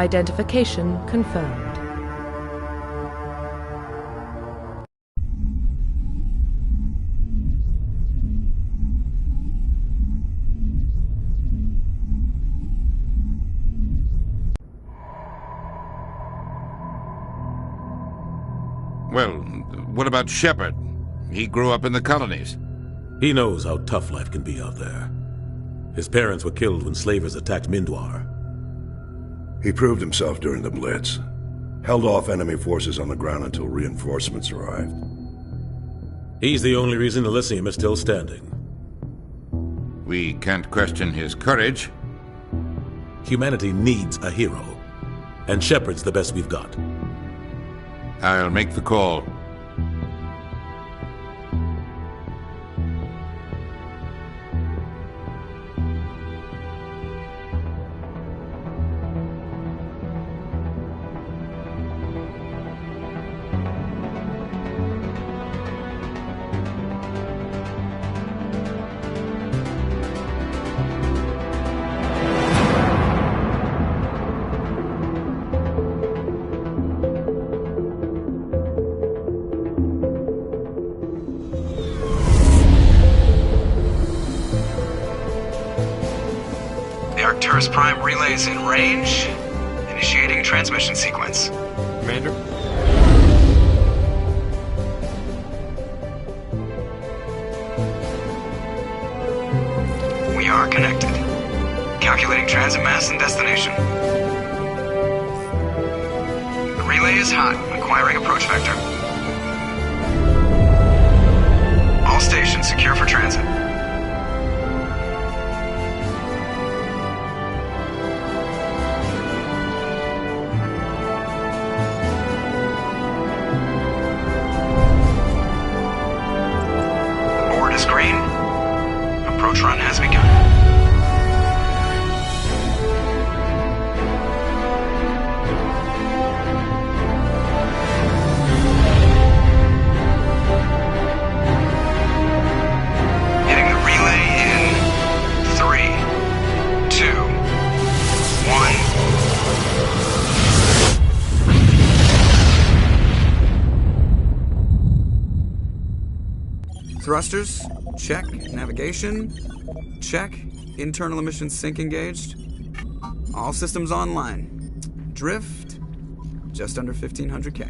Identification confirmed. Well, what about Shepard? He grew up in the colonies. He knows how tough life can be out there. His parents were killed when slavers attacked Mindwar. He proved himself during the Blitz. Held off enemy forces on the ground until reinforcements arrived. He's the only reason Elysium is still standing. We can't question his courage. Humanity needs a hero, and Shepard's the best we've got. I'll make the call. Arcturus Prime relays in range. Initiating a transmission sequence. Commander? We are connected. Calculating transit mass and destination. The relay is hot, acquiring approach vector. All stations secure for transit. Green. Approach run has begun. Hitting the relay in 3, 2, 1. Thrusters, check. Navigation, check. Internal emissions sync engaged. All systems online. Drift, just under 1,500K.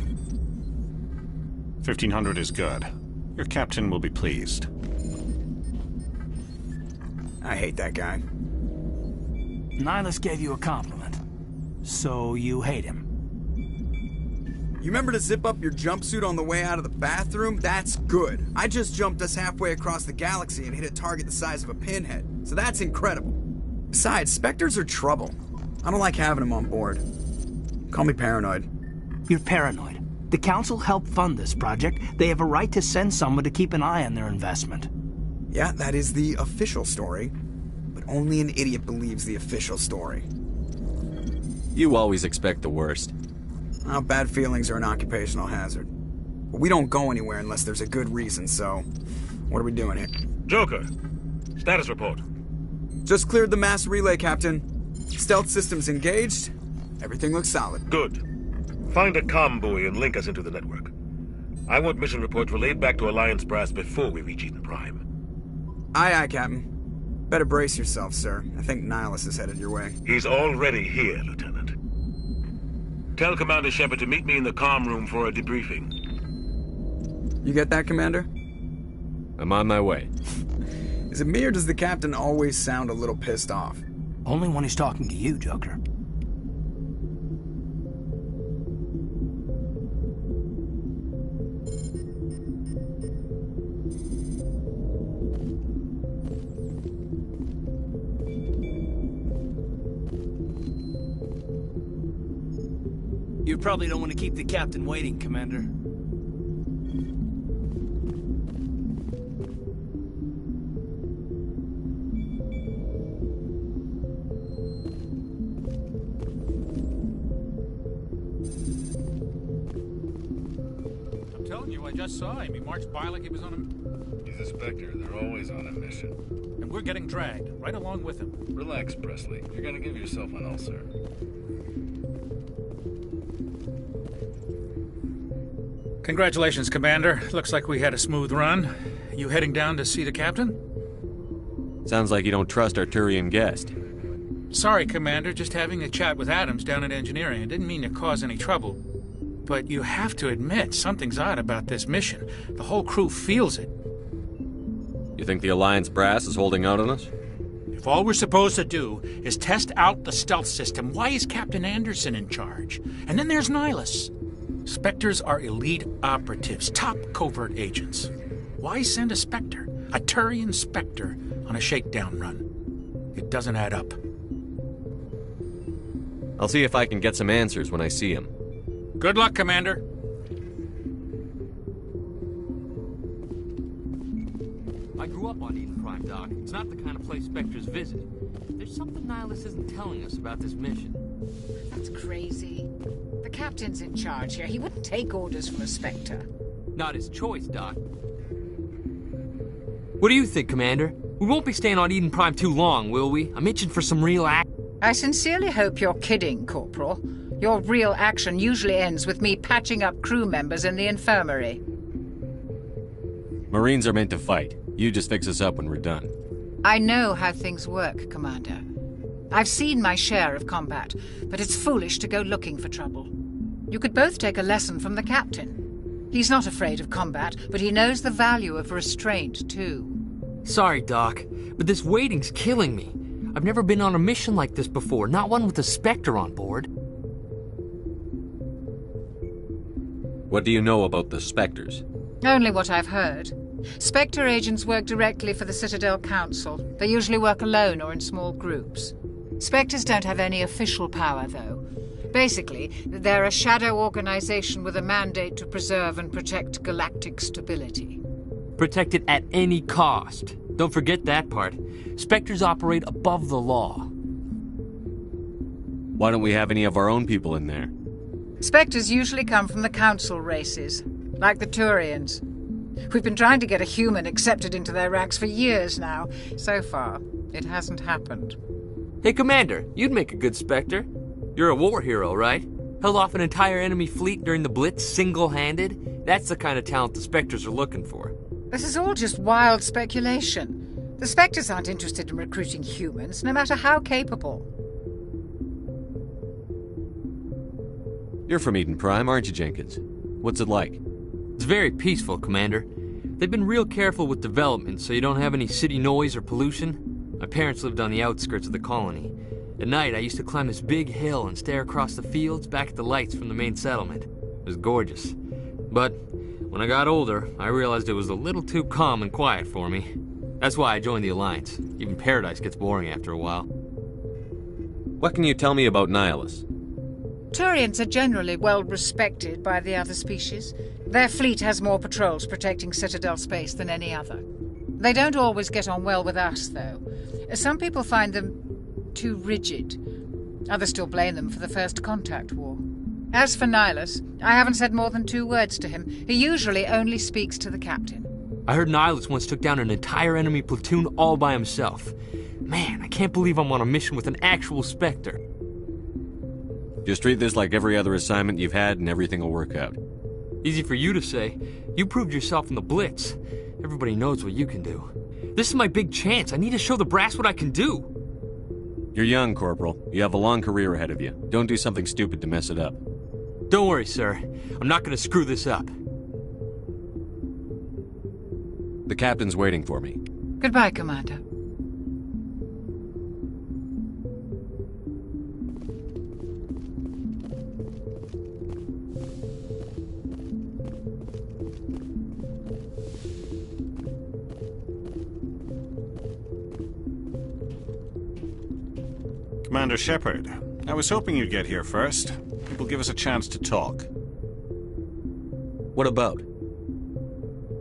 1,500 is good. Your captain will be pleased. I hate that guy. Nihilus gave you a compliment. So you hate him. You remember to zip up your jumpsuit on the way out of the bathroom? That's good. I just jumped us halfway across the galaxy and hit a target the size of a pinhead. So that's incredible. Besides, Spectres are trouble. I don't like having them on board. Call me paranoid. You're paranoid. The Council helped fund this project. They have a right to send someone to keep an eye on their investment. Yeah, that is the official story. But only an idiot believes the official story. You always expect the worst. Well, bad feelings are an occupational hazard. But we don't go anywhere unless there's a good reason, so... What are we doing here? Joker, status report. Just cleared the mass relay, Captain. Stealth systems engaged. Everything looks solid. Good. Find a comm buoy and link us into the network. I want mission reports relayed back to Alliance Brass before we reach Eden Prime. Aye, aye, Captain. Better brace yourself, sir. I think Nihilus is headed your way. He's already here, Lieutenant. Tell Commander Shepard to meet me in the comm room for a debriefing. You get that, Commander? I'm on my way. Is it me or does the Captain always sound a little pissed off? Only when he's talking to you, Joker. You probably don't want to keep the captain waiting, Commander. I'm telling you, I just saw him. He marched by like he was on a... He's a Spectre. They're always on a mission. And we're getting dragged, right along with him. Relax, Presley. You're gonna give yourself an ulcer. Congratulations, Commander. Looks like we had a smooth run. You heading down to see the captain? Sounds like you don't trust our Turian guest. Sorry, Commander. Just having a chat with Adams down at engineering. I didn't mean to cause any trouble. But you have to admit, something's odd about this mission. The whole crew feels it. You think the Alliance brass is holding out on us? If all we're supposed to do is test out the stealth system, why is Captain Anderson in charge? And then there's Nihilus. Spectres are elite operatives, top covert agents. Why send a Spectre, a Turian Spectre, on a shakedown run? It doesn't add up. I'll see if I can get some answers when I see him. Good luck, Commander. I grew up on Eden Prime, Doc. It's not the kind of place Spectres visit. There's something Nihilus isn't telling us about this mission. That's crazy. The captain's in charge here. He wouldn't take orders from a Spectre. Not his choice, Doc. What do you think, Commander? We won't be staying on Eden Prime too long, will we? I'm itching for some real action. I sincerely hope you're kidding, Corporal. Your real action usually ends with me patching up crew members in the infirmary. Marines are meant to fight. You just fix us up when we're done. I know how things work, Commander. I've seen my share of combat, but it's foolish to go looking for trouble. You could both take a lesson from the captain. He's not afraid of combat, but he knows the value of restraint, too. Sorry, Doc, but this waiting's killing me. I've never been on a mission like this before, not one with a Spectre on board. What do you know about the Spectres? Only what I've heard. Spectre agents work directly for the Citadel Council. They usually work alone or in small groups. Spectres don't have any official power, though. Basically, they're a shadow organization with a mandate to preserve and protect galactic stability. Protect it at any cost. Don't forget that part. Spectres operate above the law. Why don't we have any of our own people in there? Spectres usually come from the Council races, like the Turians. We've been trying to get a human accepted into their ranks for years now. So far, it hasn't happened. Hey, Commander, you'd make a good Spectre. You're a war hero, right? Held off an entire enemy fleet during the Blitz single-handed? That's the kind of talent the Spectres are looking for. This is all just wild speculation. The Spectres aren't interested in recruiting humans, no matter how capable. You're from Eden Prime, aren't you, Jenkins? What's it like? It's very peaceful, Commander. They've been real careful with development, so you don't have any city noise or pollution. My parents lived on the outskirts of the colony. At night, I used to climb this big hill and stare across the fields back at the lights from the main settlement. It was gorgeous. But when I got older, I realized it was a little too calm and quiet for me. That's why I joined the Alliance. Even Paradise gets boring after a while. What can you tell me about Nihilus? Turians are generally well respected by the other species. Their fleet has more patrols protecting Citadel space than any other. They don't always get on well with us, though. Some people find them too rigid. Others still blame them for the First Contact War. As for Nihilus, I haven't said more than 2 words to him. He usually only speaks to the captain. I heard Nihilus once took down an entire enemy platoon all by himself. Man, I can't believe I'm on a mission with an actual Spectre. Just treat this like every other assignment you've had and everything will work out. Easy for you to say. You proved yourself in the Blitz. Everybody knows what you can do. This is my big chance. I need to show the brass what I can do. You're young, Corporal. You have a long career ahead of you. Don't do something stupid to mess it up. Don't worry, sir. I'm not going to screw this up. The captain's waiting for me. Goodbye, Commander. Commander Shepard, I was hoping you'd get here first. It will give us a chance to talk. What about?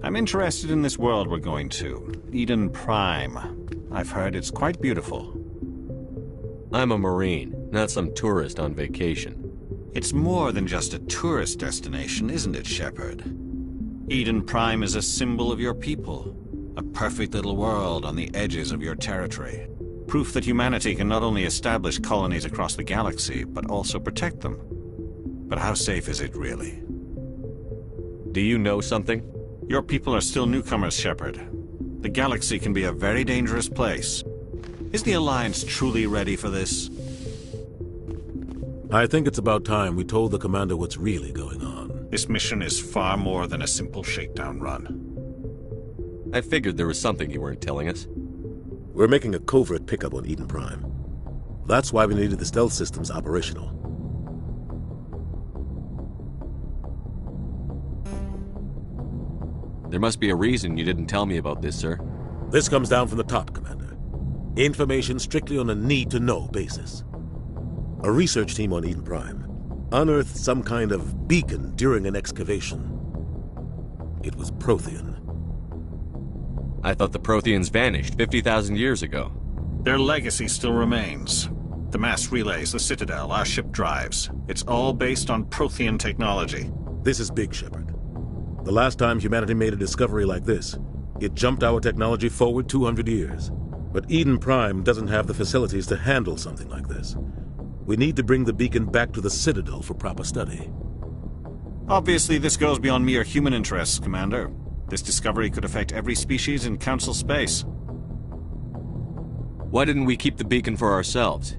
I'm interested in this world we're going to, Eden Prime. I've heard it's quite beautiful. I'm a Marine, not some tourist on vacation. It's more than just a tourist destination, isn't it, Shepard? Eden Prime is a symbol of your people, a perfect little world on the edges of your territory. Proof that humanity can not only establish colonies across the galaxy, but also protect them. But how safe is it, really? Do you know something? Your people are still newcomers, Shepard. The galaxy can be a very dangerous place. Is the Alliance truly ready for this? I think it's about time we told the Commander what's really going on. This mission is far more than a simple shakedown run. I figured there was something you weren't telling us. We're making a covert pickup on Eden Prime. That's why we needed the stealth systems operational. There must be a reason you didn't tell me about this, sir. This comes down from the top, Commander. Information strictly on a need-to-know basis. A research team on Eden Prime unearthed some kind of beacon during an excavation. It was Prothean. I thought the Protheans vanished 50,000 years ago. Their legacy still remains. The mass relays, the Citadel, our ship drives. It's all based on Prothean technology. This is big, Shepard. The last time humanity made a discovery like this, it jumped our technology forward 200 years. But Eden Prime doesn't have the facilities to handle something like this. We need to bring the beacon back to the Citadel for proper study. Obviously, this goes beyond mere human interests, Commander. This discovery could affect every species in Council space. Why didn't we keep the beacon for ourselves?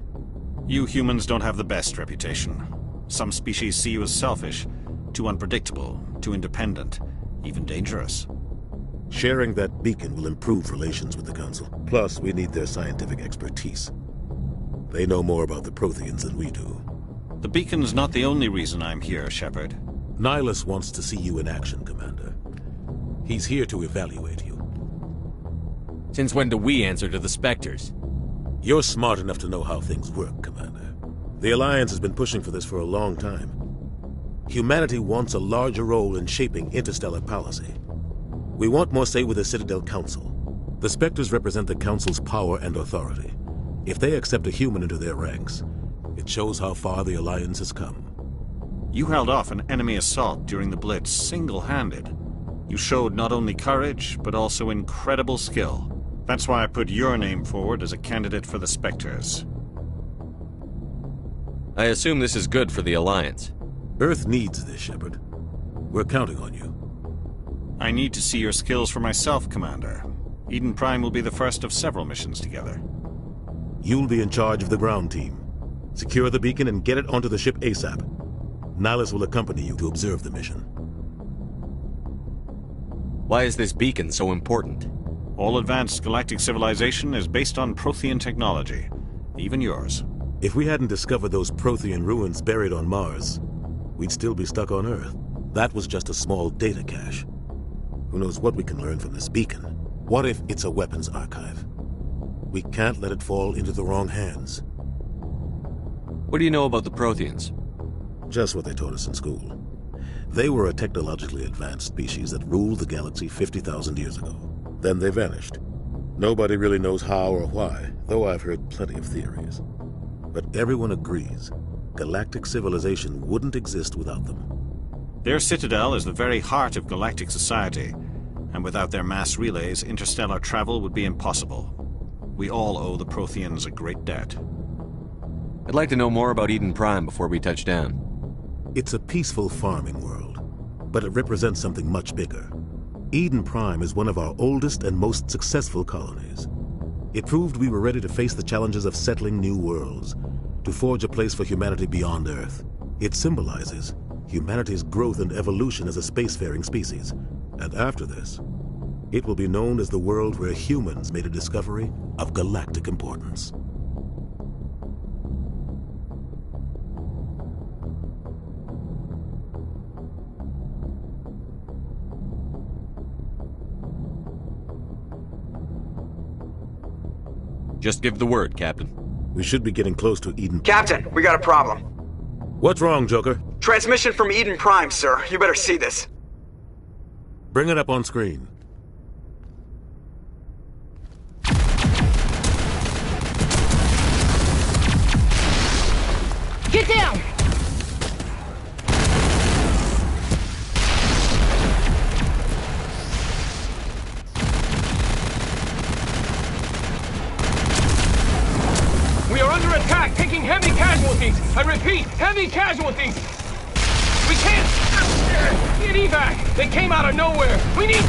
You humans don't have the best reputation. Some species see you as selfish, too unpredictable, too independent, even dangerous. Sharing that beacon will improve relations with the Council. Plus, we need their scientific expertise. They know more about the Protheans than we do. The beacon's not the only reason I'm here, Shepard. Nihilus wants to see you in action, Commander. He's here to evaluate you. Since when do we answer to the Spectres? You're smart enough to know how things work, Commander. The Alliance has been pushing for this for a long time. Humanity wants a larger role in shaping interstellar policy. We want more say with the Citadel Council. The Spectres represent the Council's power and authority. If they accept a human into their ranks, it shows how far the Alliance has come. You held off an enemy assault during the Blitz single-handed. You showed not only courage, but also incredible skill. That's why I put your name forward as a candidate for the Spectres. I assume this is good for the Alliance. Earth needs this, Shepard. We're counting on you. I need to see your skills for myself, Commander. Eden Prime will be the first of several missions together. You'll be in charge of the ground team. Secure the beacon and get it onto the ship ASAP. Nihilus will accompany you to observe the mission. Why is this beacon so important? All advanced galactic civilization is based on Prothean technology. Even yours. If we hadn't discovered those Prothean ruins buried on Mars, we'd still be stuck on Earth. That was just a small data cache. Who knows what we can learn from this beacon? What if it's a weapons archive? We can't let it fall into the wrong hands. What do you know about the Protheans? Just what they taught us in school. They were a technologically advanced species that ruled the galaxy 50,000 years ago. Then they vanished. Nobody really knows how or why, though I've heard plenty of theories. But everyone agrees, galactic civilization wouldn't exist without them. Their citadel is the very heart of galactic society, and without their mass relays, interstellar travel would be impossible. We all owe the Protheans a great debt. I'd like to know more about Eden Prime before we touch down. It's a peaceful farming world, but it represents something much bigger. Eden Prime is one of our oldest and most successful colonies. It proved we were ready to face the challenges of settling new worlds, to forge a place for humanity beyond Earth. It symbolizes humanity's growth and evolution as a spacefaring species. And after this, it will be known as the world where humans made a discovery of galactic importance. Just give the word, Captain. We should be getting close to Eden. Captain, we got a problem. What's wrong, Joker? Transmission from Eden Prime, sir. You better see this. Bring it up on screen. Get down! We are under attack, taking heavy casualties. I repeat, heavy casualties. We can't... see an evac! They came out of nowhere! We need...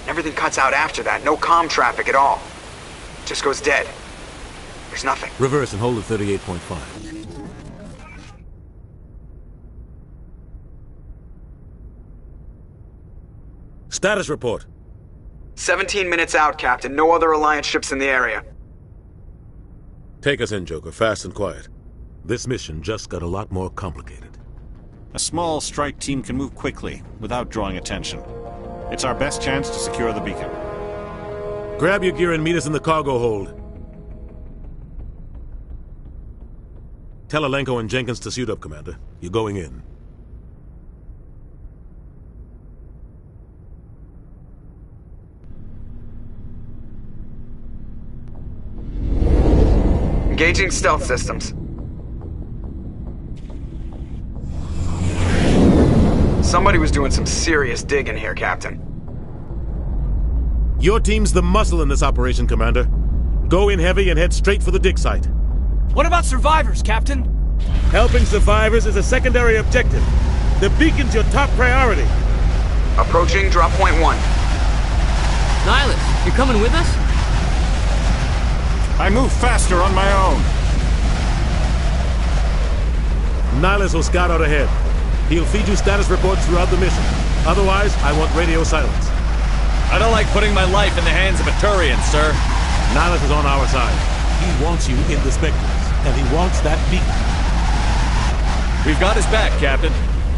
Everything cuts out after that. No comm traffic at all. Just goes dead. There's nothing. Reverse and hold at 38.5. Status report. 17 minutes out, Captain. No other Alliance ships in the area. Take us in, Joker, fast and quiet. This mission just got a lot more complicated. A small strike team can move quickly, without drawing attention. It's our best chance to secure the beacon. Grab your gear and meet us in the cargo hold. Tell Alenko and Jenkins to suit up, Commander. You're going in. Engaging stealth systems. Somebody was doing some serious digging here, Captain. Your team's the muscle in this operation, Commander. Go in heavy and head straight for the dig site. What about survivors, Captain? Helping survivors is a secondary objective. The beacon's your top priority. Approaching drop point 1. Nihilus, you coming with us? I move faster on my own. Nihilus will scout out ahead. He'll feed you status reports throughout the mission. Otherwise, I want radio silence. I don't like putting my life in the hands of a Turian, sir. Nihilus is on our side. He wants you in the Spectres, and he wants that beacon. We've got his back, Captain.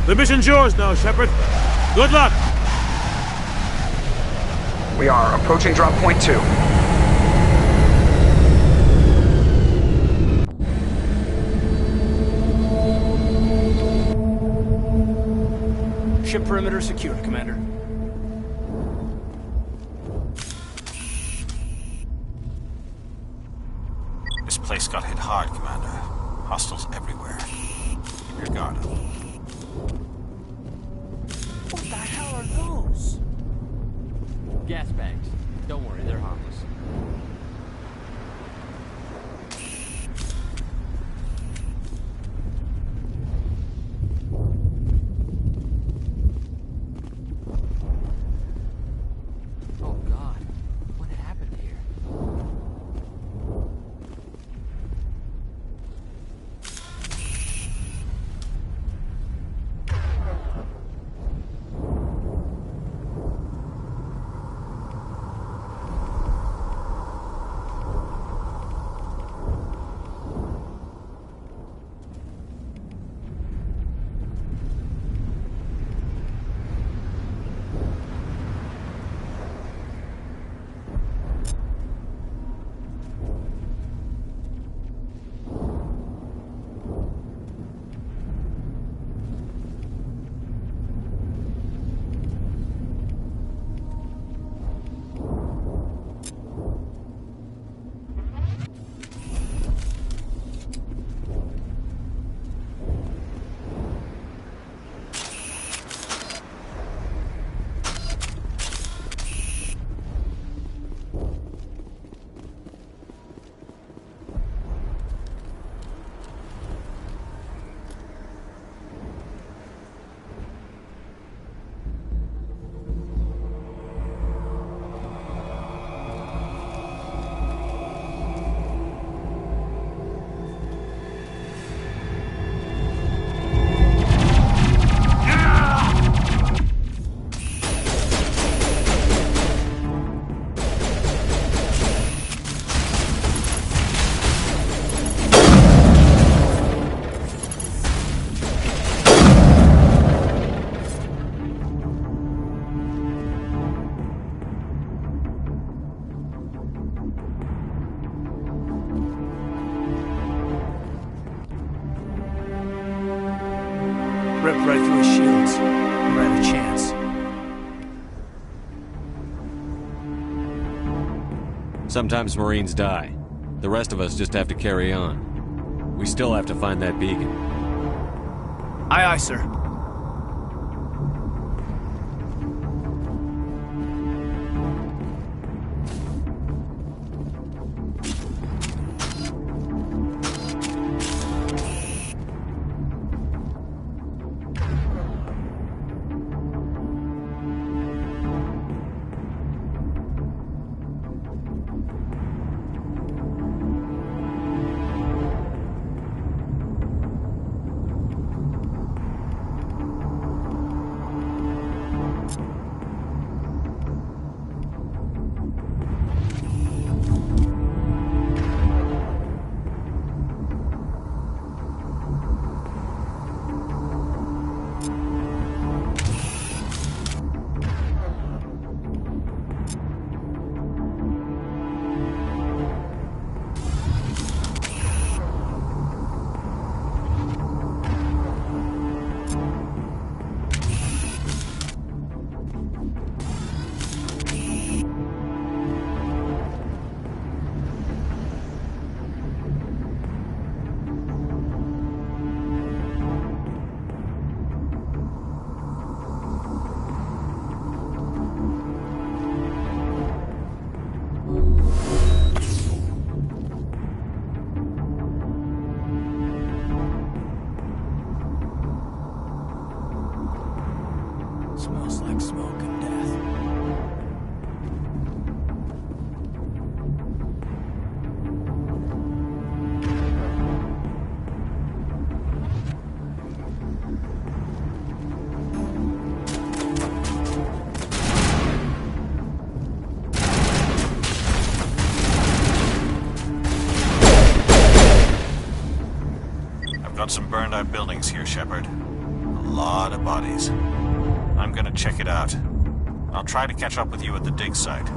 The mission's yours now, Shepard. Good luck! We are approaching drop point 2. Ship perimeter secured, Commander. This place got hit hard, Commander. Hostiles everywhere. Keep your guard up. What the hell are those? Gas bags. Don't worry, they're harmless. Oh God, what happened here? Ripped right through his shields. Never had a chance. Sometimes Marines die. The rest of us just have to carry on. We still have to find that beacon. Aye, aye, sir. smoke and death. Got some burned out buildings here, Shepard. A lot of bodies. I'm gonna check it out. I'll try to catch up with you at the dig site.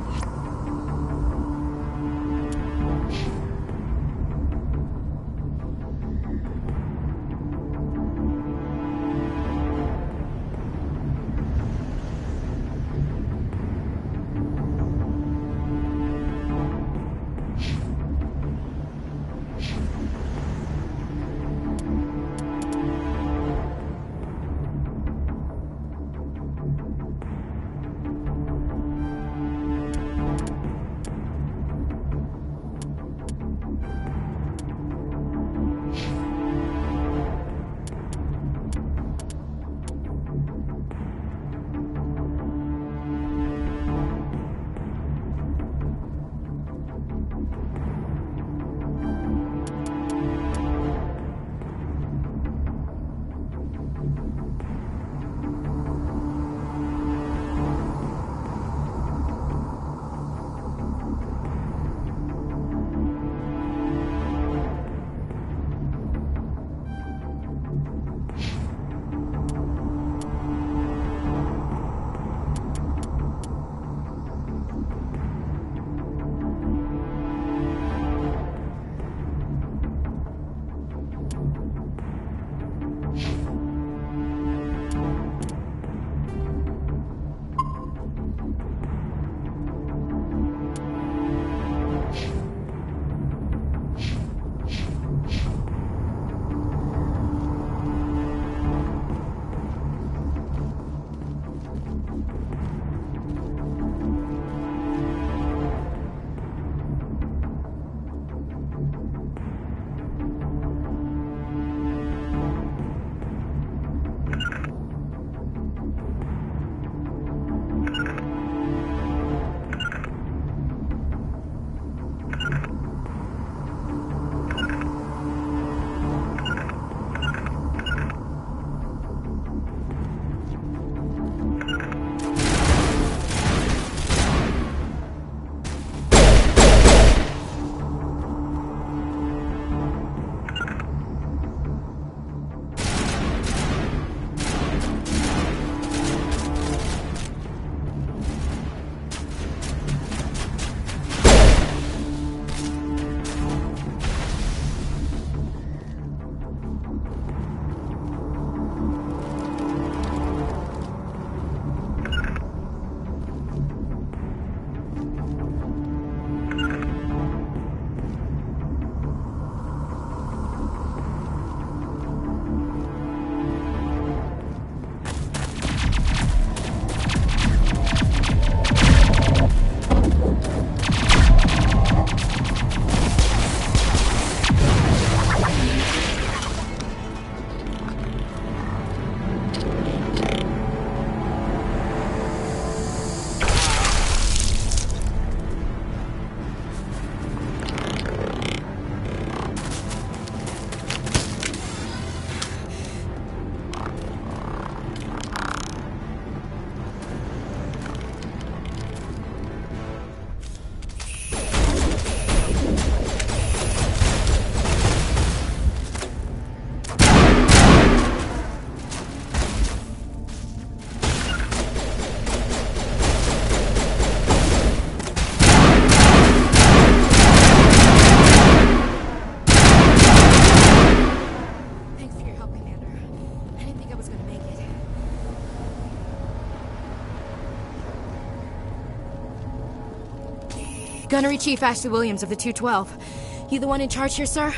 Gunnery Chief Ashley Williams of the 212. You the one in charge here, sir?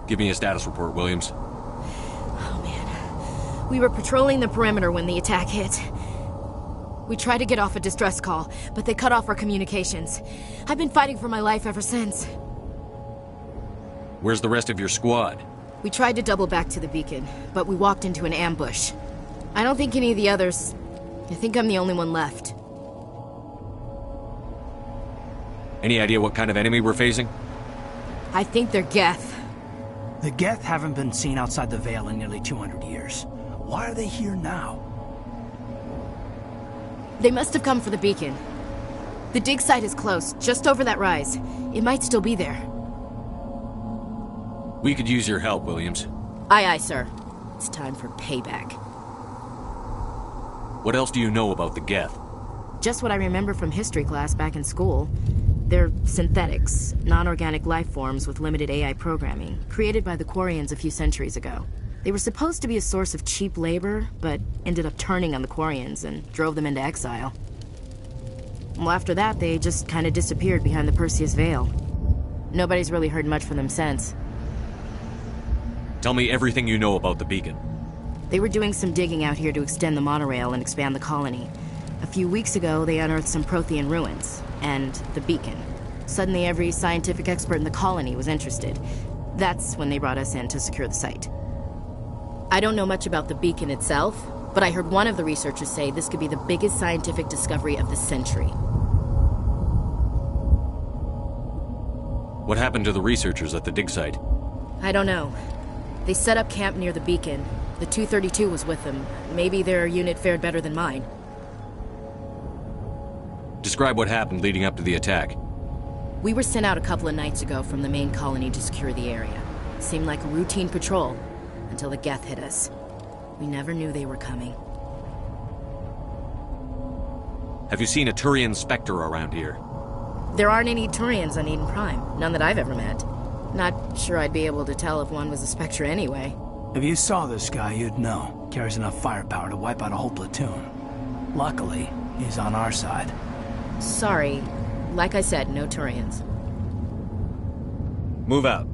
Give me a status report, Williams. Oh, man. We were patrolling the perimeter when the attack hit. We tried to get off a distress call, but they cut off our communications. I've been fighting for my life ever since. Where's the rest of your squad? We tried to double back to the beacon, but we walked into an ambush. I don't think any of the others I think I'm the only one left. Any idea what kind of enemy we're facing? I think they're Geth. The Geth haven't been seen outside the Veil in nearly 200 years. Why are they here now? They must have come for the beacon. The dig site is close, just over that rise. It might still be there. We could use your help, Williams. Aye, aye, sir. It's time for payback. What else do you know about the Geth? Just what I remember from history class back in school. They're synthetics, non-organic life forms with limited AI programming, created by the Quarians a few centuries ago. They were supposed to be a source of cheap labor, but ended up turning on the Quarians and drove them into exile. Well, after that, they just kind of disappeared behind the Perseus Veil. Nobody's really heard much from them since. Tell me everything you know about the beacon. They were doing some digging out here to extend the monorail and expand the colony. A few weeks ago, they unearthed some Prothean ruins, and the beacon. Suddenly, every scientific expert in the colony was interested. That's when they brought us in to secure the site. I don't know much about the beacon itself, but I heard one of the researchers say this could be the biggest scientific discovery of the century. What happened to the researchers at the dig site? I don't know. They set up camp near the beacon. The 232 was with them. Maybe their unit fared better than mine. Describe what happened leading up to the attack. We were sent out a couple of nights ago from the main colony to secure the area. Seemed like a routine patrol, until the Geth hit us. We never knew they were coming. Have you seen a Turian Spectre around here? There aren't any Turians on Eden Prime, none that I've ever met. Not sure I'd be able to tell if one was a Spectre anyway. If you saw this guy, you'd know. Carries enough firepower to wipe out a whole platoon. Luckily, he's on our side. Sorry. Like I said, no Turians. Move out.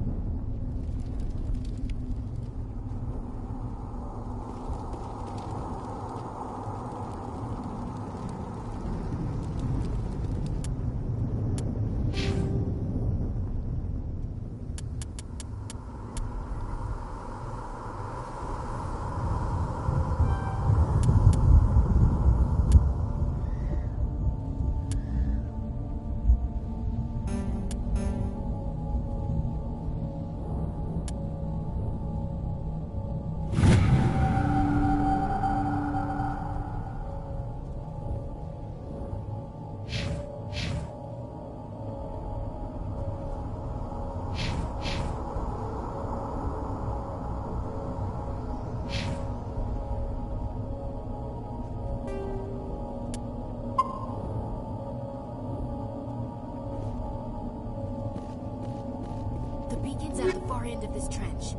The beacon's at the far end of this trench.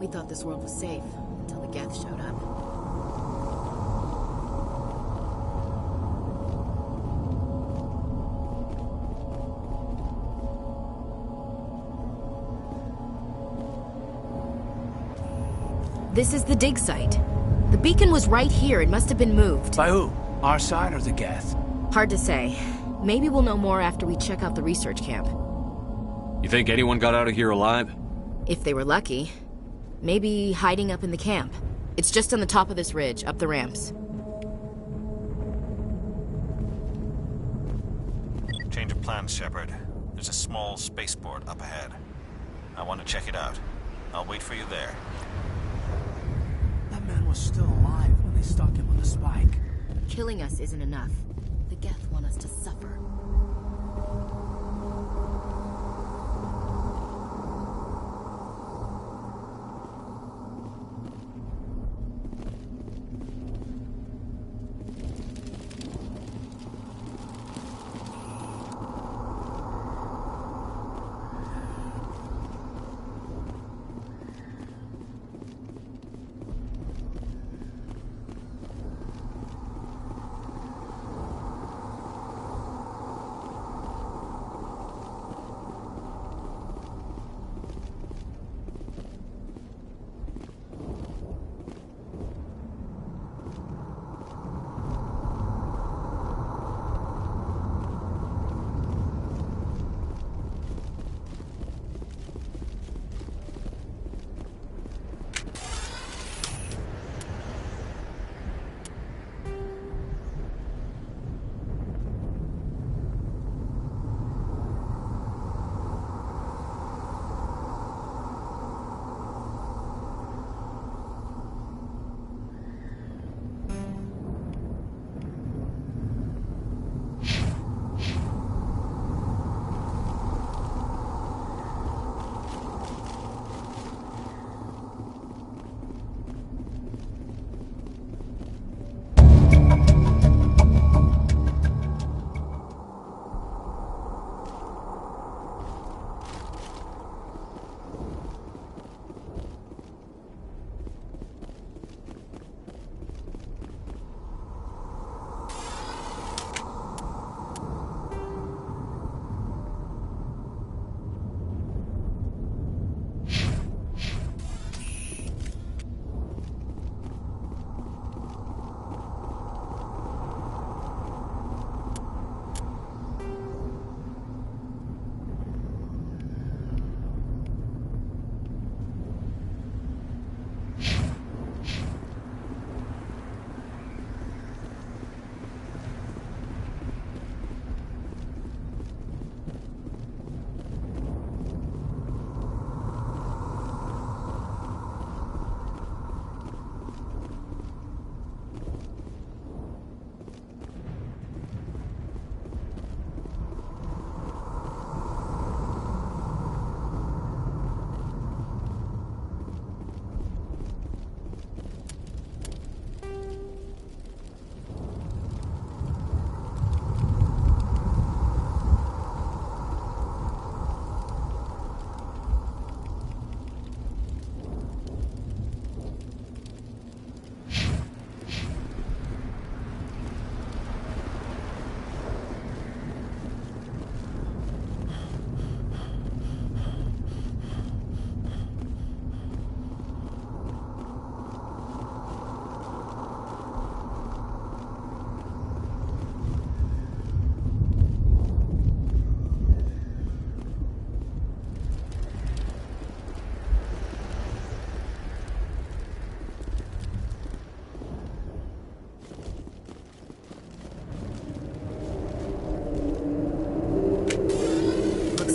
thought this world was safe until the Geth showed up. This is the dig site. The beacon was right here. It must have been moved. By who? Our side or the Geth? Hard to say. Maybe we'll know more after we check out the research camp. You think anyone got out of here alive? If they were lucky. Maybe hiding up in the camp. It's just on the top of this ridge, up the ramps. Change of plans, Shepard. There's a small spaceport up ahead. I want to check it out. I'll wait for you there. That man was still alive when they stuck him with a spike. Killing us isn't enough. The Geth want us to suffer.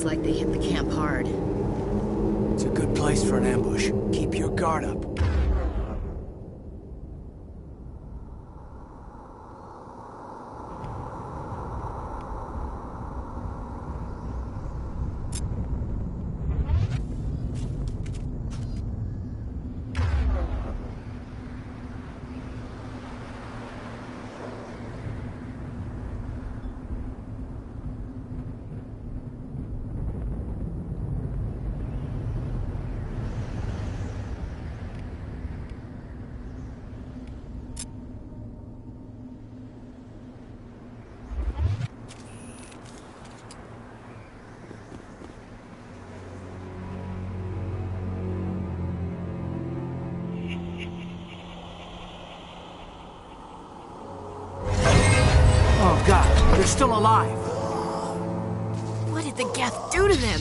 Like they hit the camp hard. It's a good place for an ambush. Keep your guard up. They're still alive. What did the Geth do to them?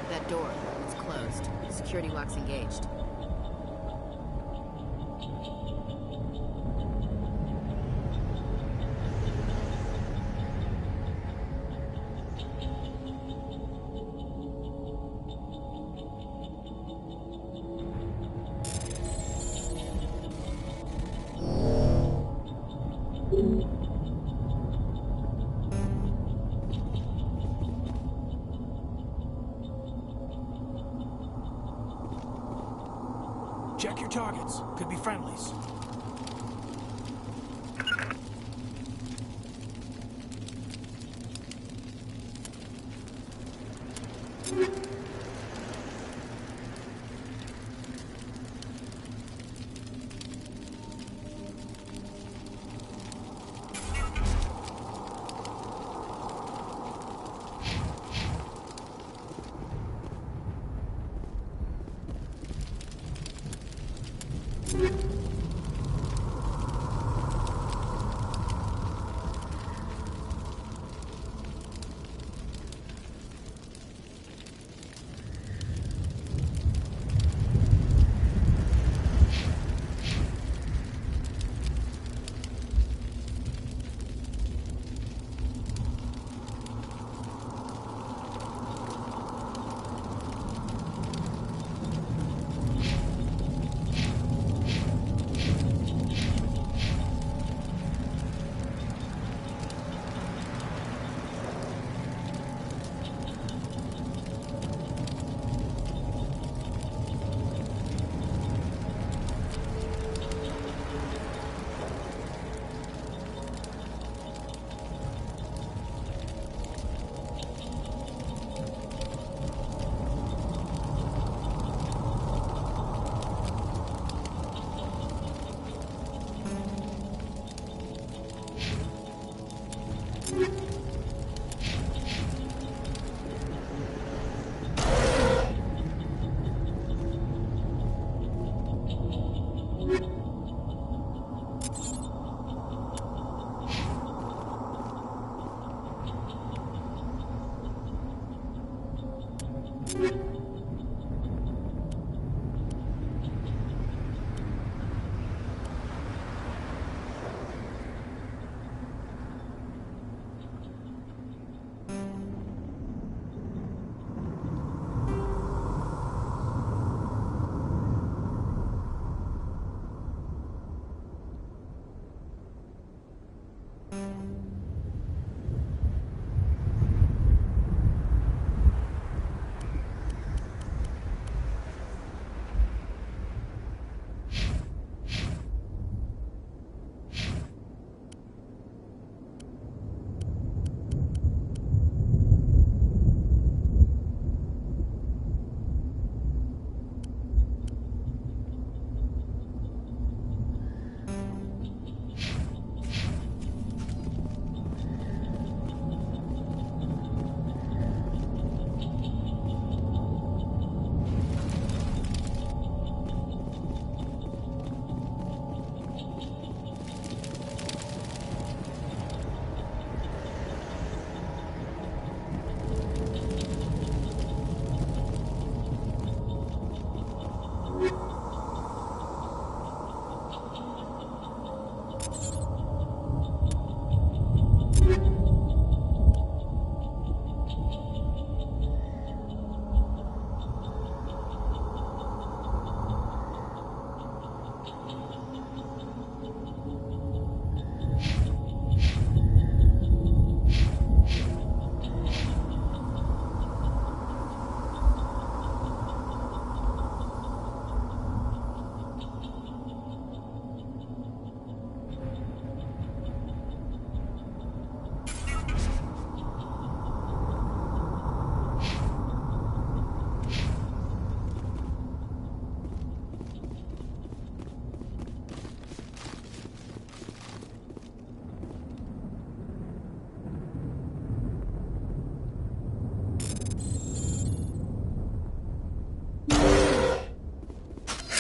That door, it's closed. Security lock's engaged. Check your targets. Could be friendlies.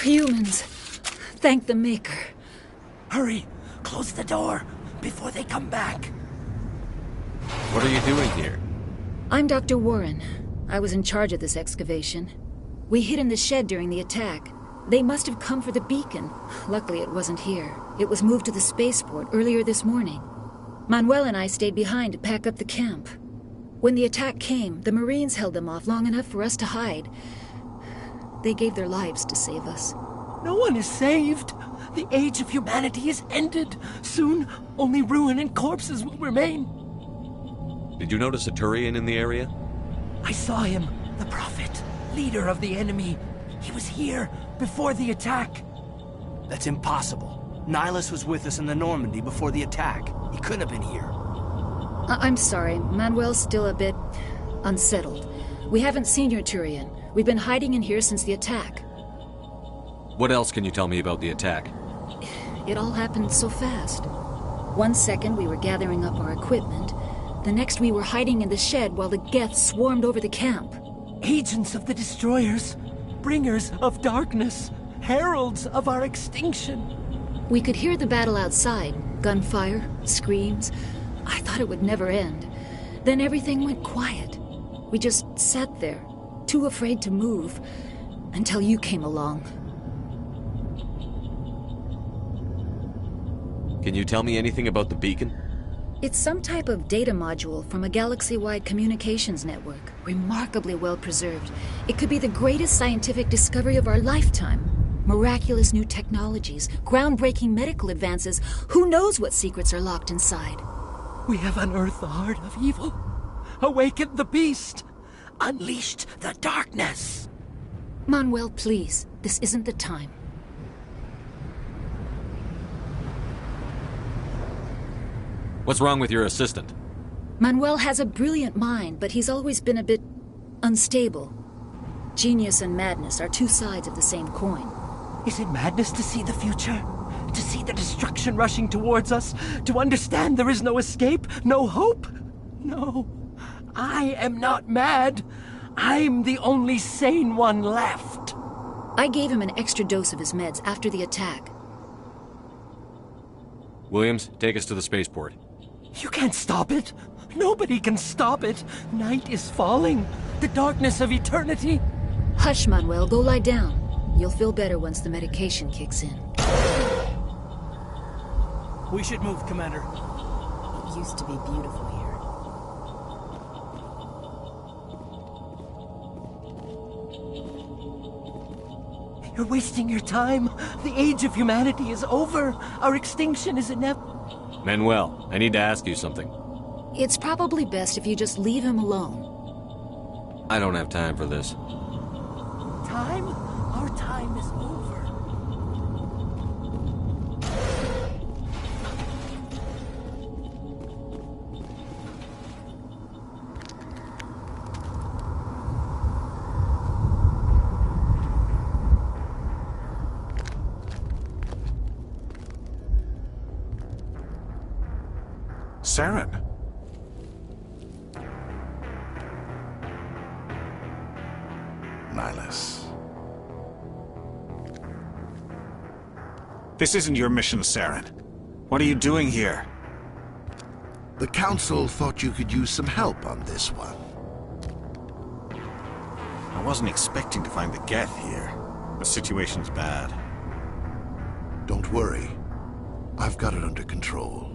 Humans. Thank the Maker. Hurry! Close the door before they come back. What are you doing here? I'm Dr. Warren. I was in charge of this excavation. We hid in the shed during the attack. They must have come for the beacon. Luckily, it wasn't here. It was moved to the spaceport earlier this morning. Manuel and I stayed behind to pack up the camp. When the attack came, the Marines held them off long enough for us to hide. They gave their lives to save us. No one is saved. The age of humanity is ended. Soon, only ruin and corpses will remain. Did you notice a Turian in the area? I saw him, the Prophet, leader of the enemy. He was here before the attack. That's impossible. Nihilus was with us in the Normandy before the attack. He couldn't have been here. I'm sorry. Manuel's still a bit unsettled. We haven't seen your Turian. We've been hiding in here since the attack. What else can you tell me about the attack? It all happened so fast. 1 second we were gathering up our equipment. The next we were hiding in the shed while the Geth swarmed over the camp. Agents of the Destroyers, bringers of darkness, heralds of our extinction. We could hear the battle outside. Gunfire, screams. I thought it would never end. Then everything went quiet. We just sat there, too afraid to move, until you came along. Can you tell me anything about the beacon? It's some type of data module from a galaxy-wide communications network. Remarkably well preserved. It could be the greatest scientific discovery of our lifetime. Miraculous new technologies, groundbreaking medical advances. Who knows what secrets are locked inside? We have unearthed the heart of evil, awakened the beast, unleashed the darkness. Manuel, please. This isn't the time. What's wrong with your assistant? Manuel has a brilliant mind, but he's always been a bit unstable. Genius and madness are two sides of the same coin. Is it madness to see the future? To see the destruction rushing towards us? To understand there is no escape? No hope? No. I am not mad. I'm the only sane one left. I gave him an extra dose of his meds after the attack. Williams, take us to the spaceport. You can't stop it. Nobody can stop it. Night is falling. The darkness of eternity. Hush, Manuel. Go lie down. You'll feel better once the medication kicks in. We should move, Commander. It used to be beautiful here. You're wasting your time. The age of humanity is over. Our extinction is inevitable. Manuel, I need to ask you something. It's probably best if you just leave him alone. I don't have time for this. Time? Our time is over. Saren. Nihilus. This isn't your mission, Saren. What are you doing here? The Council thought you could use some help on this one. I wasn't expecting to find the Geth here. The situation's bad. Don't worry. I've got it under control.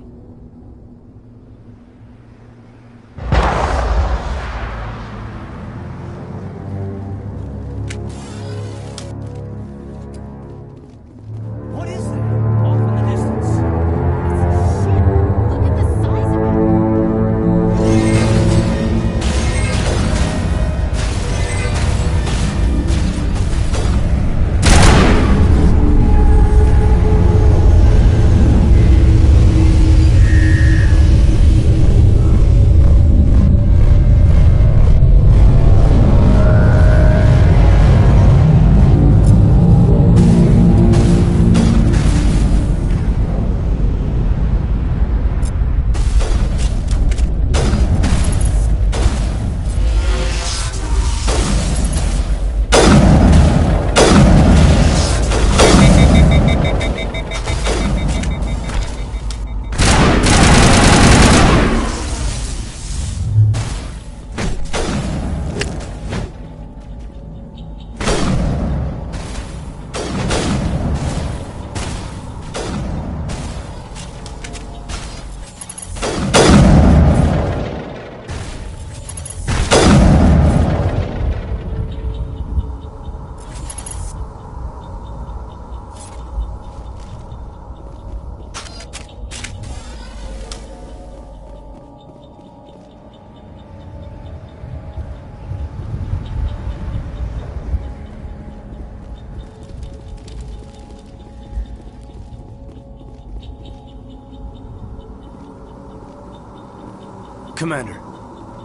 Commander,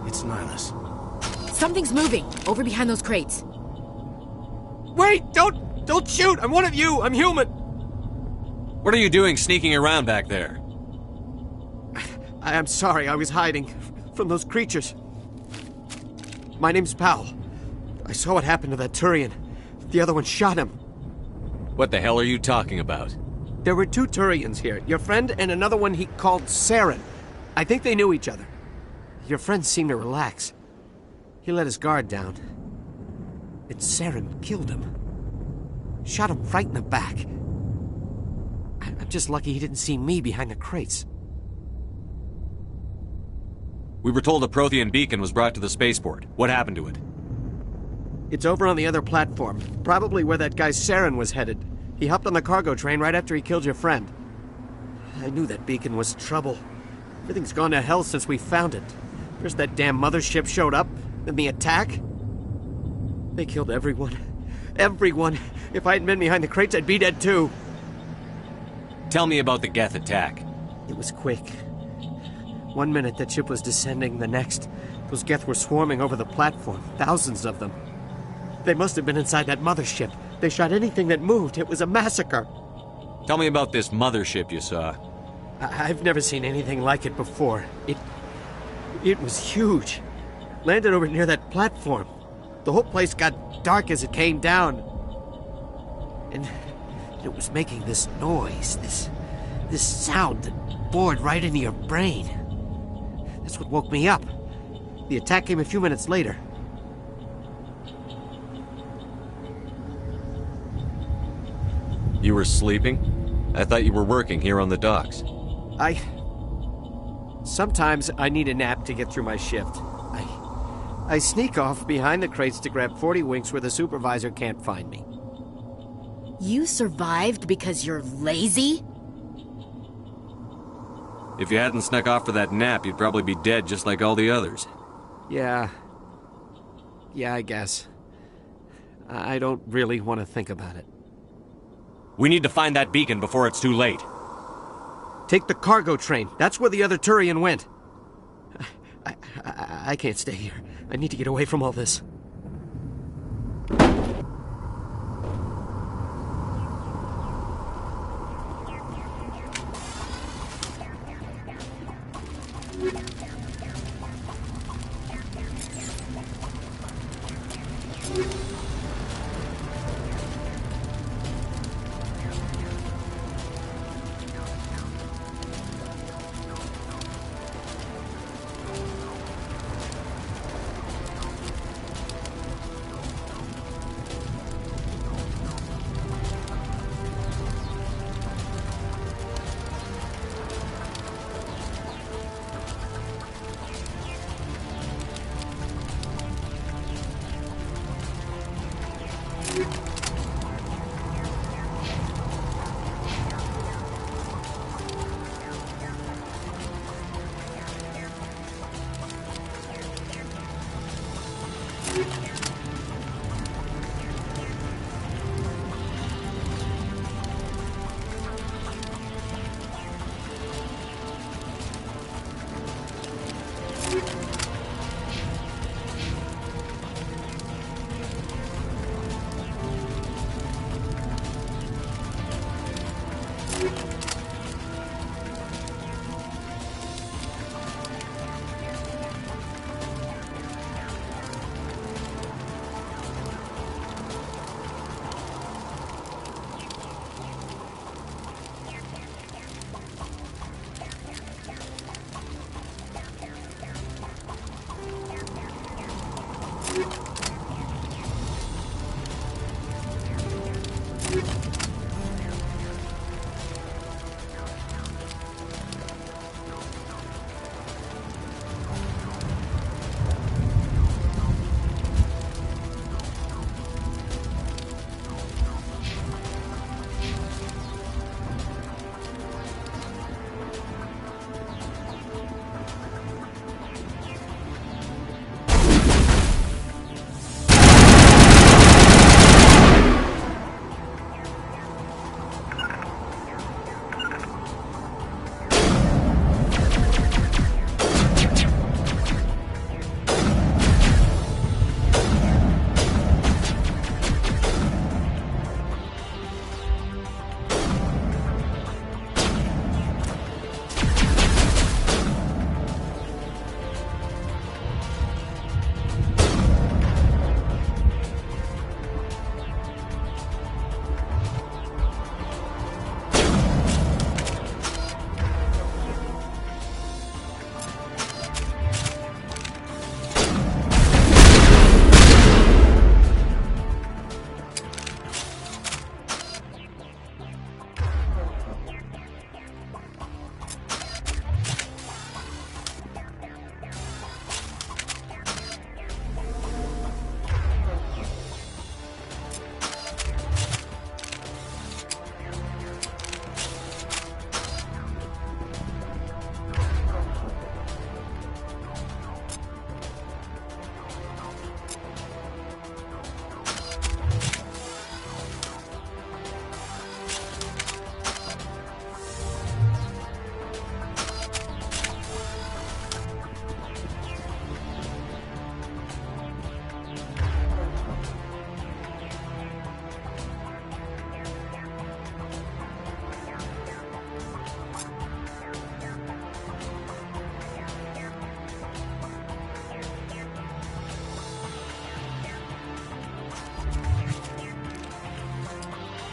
it's Nihilus. Something's moving, over behind those crates. Wait! Don't shoot! I'm one of you! I'm human! What are you doing sneaking around back there? I'm sorry, I was hiding from those creatures. My name's Powell. I saw what happened to that Turian. The other one shot him. What the hell are you talking about? There were 2 Turians here. Your friend and another one he called Saren. I think they knew each other. Your friend seemed to relax. He let his guard down. And Saren killed him. Shot him right in the back. I'm just lucky he didn't see me behind the crates. We were told a Prothean beacon was brought to the spaceport. What happened to it? It's over on the other platform. Probably where that guy Saren was headed. He hopped on the cargo train right after he killed your friend. I knew that beacon was trouble. Everything's gone to hell since we found it. First that damn mothership showed up, then the attack. They killed everyone. Everyone. If I hadn't been behind the crates, I'd be dead too. Tell me about the Geth attack. It was quick. 1 minute that ship was descending, the next, those Geth were swarming over the platform. Thousands of them. They must have been inside that mothership. They shot anything that moved. It was a massacre. Tell me about this mothership you saw. I've never seen anything like it before. It was huge. Landed over near that platform. The whole place got dark as it came down. And it was making this noise, this sound that bored right into your brain. That's what woke me up. The attack came a few minutes later. You were sleeping? I thought you were working here on the docks. Sometimes I need a nap to get through my shift. I sneak off behind the crates to grab 40 winks where the supervisor can't find me. You survived because you're lazy? If you hadn't snuck off for that nap, you'd probably be dead just like all the others. Yeah, I guess. I don't really want to think about it. We need to find that beacon before it's too late. Take the cargo train. That's where the other Turian went. I can't stay here. I need to get away from all this.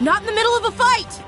Not in the middle of a fight!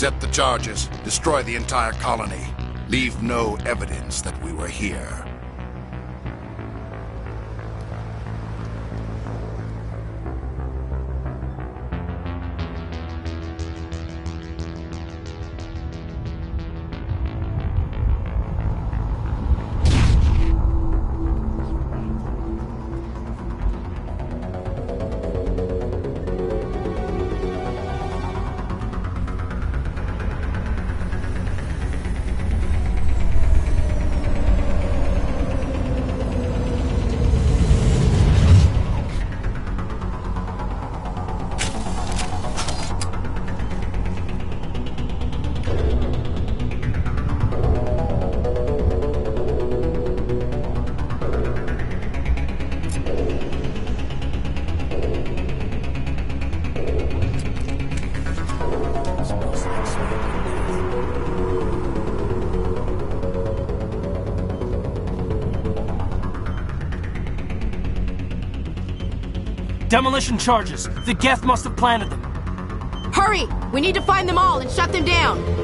Accept the charges. Destroy the entire colony. Leave no evidence that we were here. Demolition charges. The Geth must have planted them. Hurry! We need to find them all and shut them down!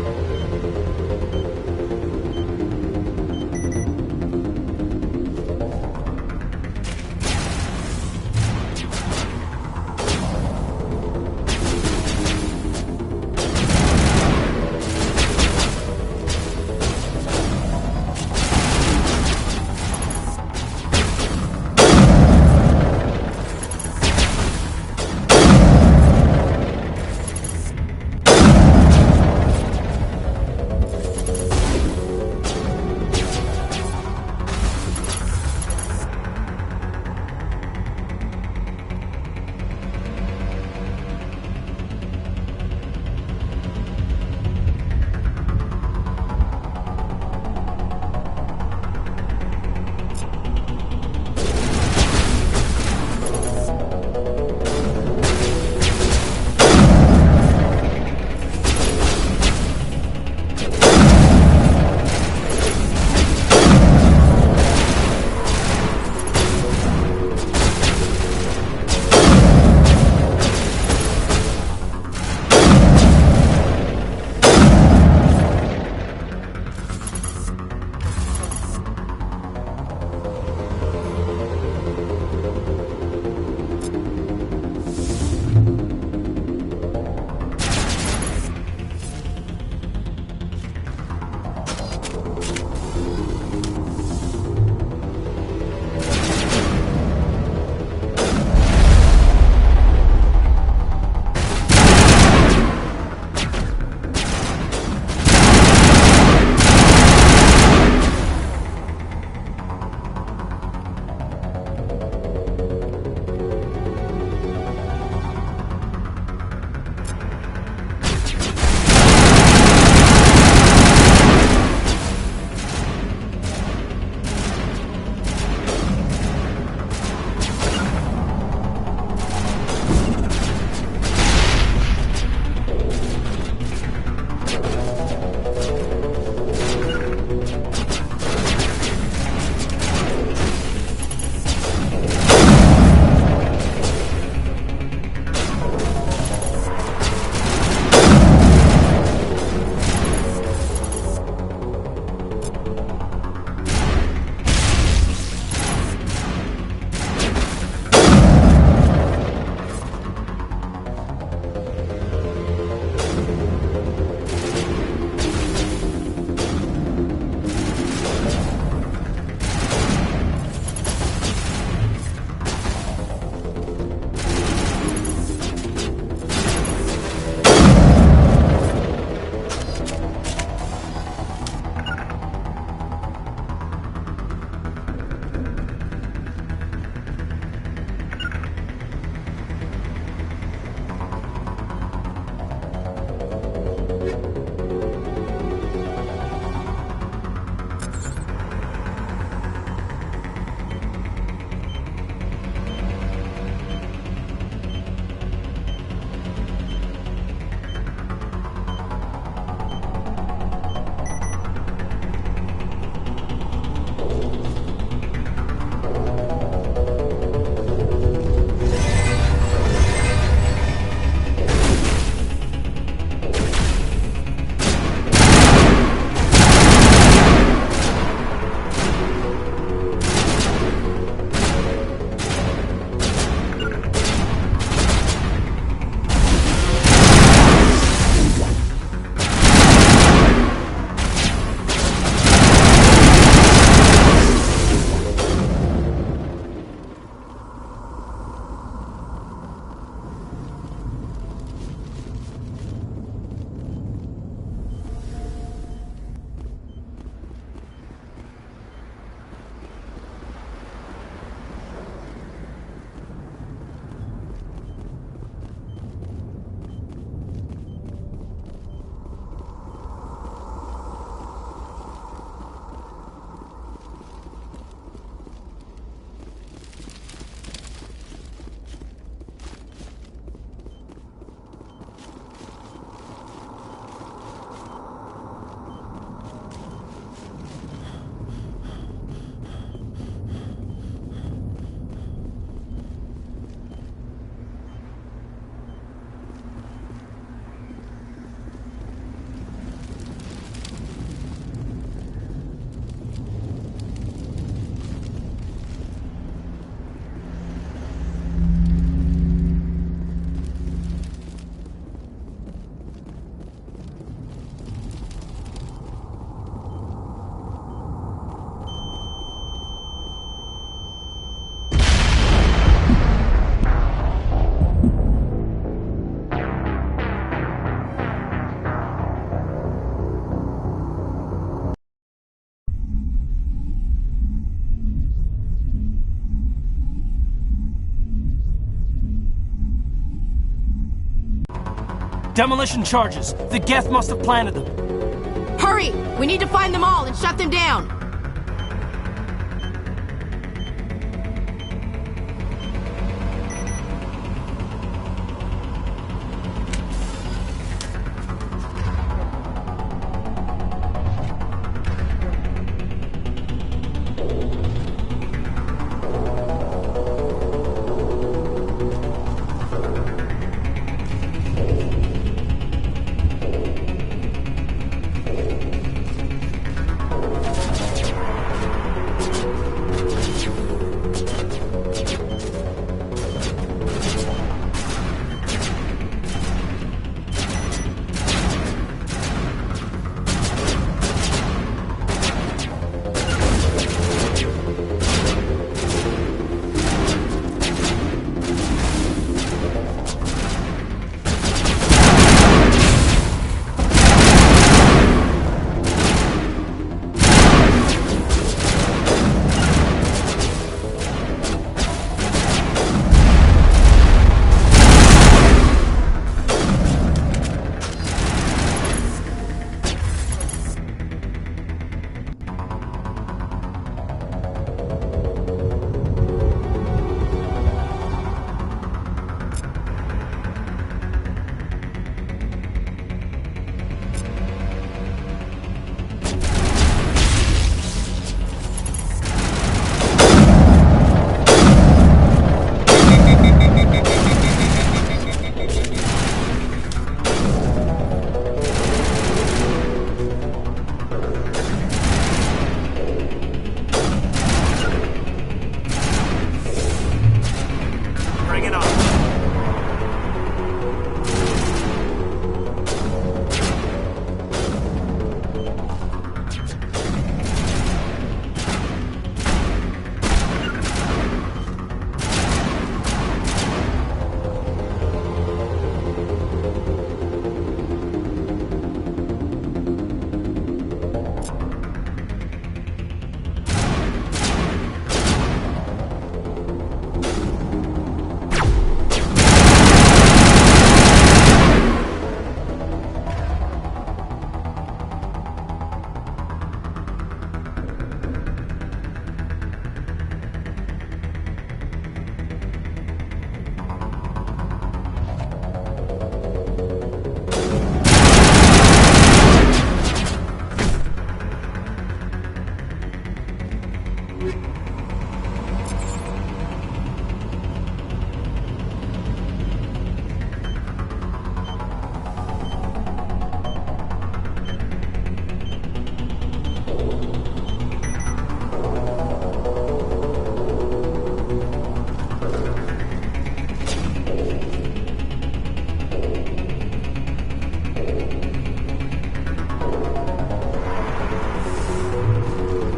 Demolition charges. The Geth must have planted them. Hurry! We need to find them all and shut them down!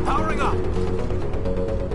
Powering up!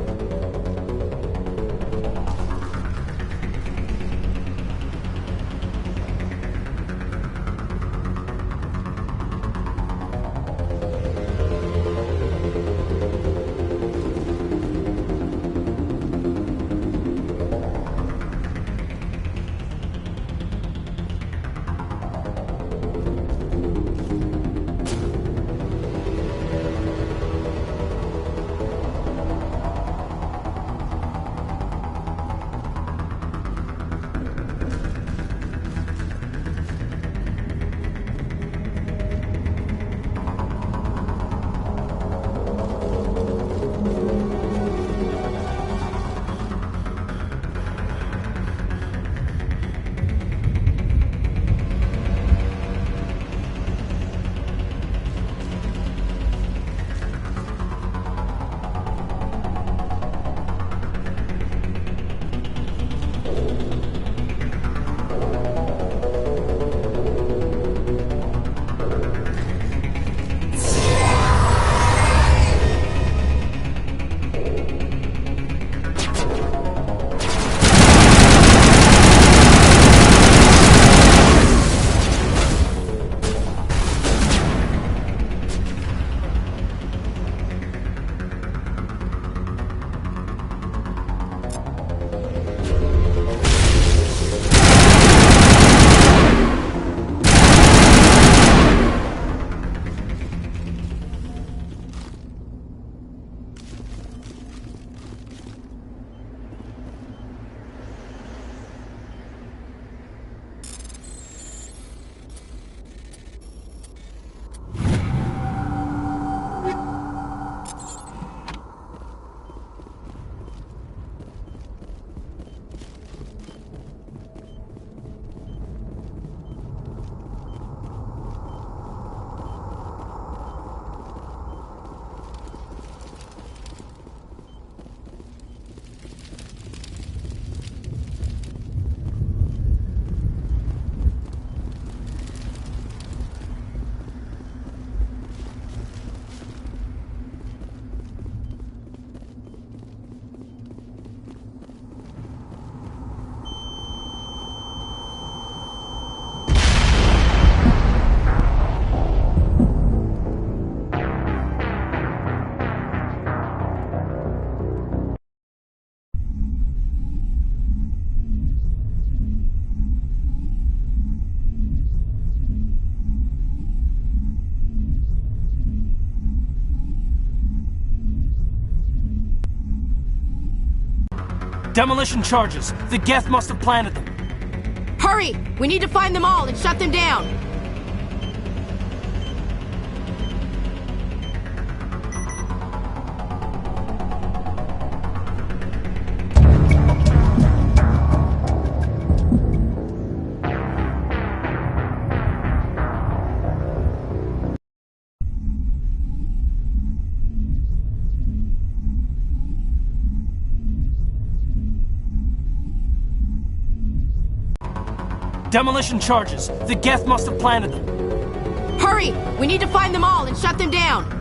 Demolition charges. The Geth must have planted them. Hurry! We need to find them all and shut them down! Demolition charges. The Geth must have planted them. Hurry! We need to find them all and shut them down!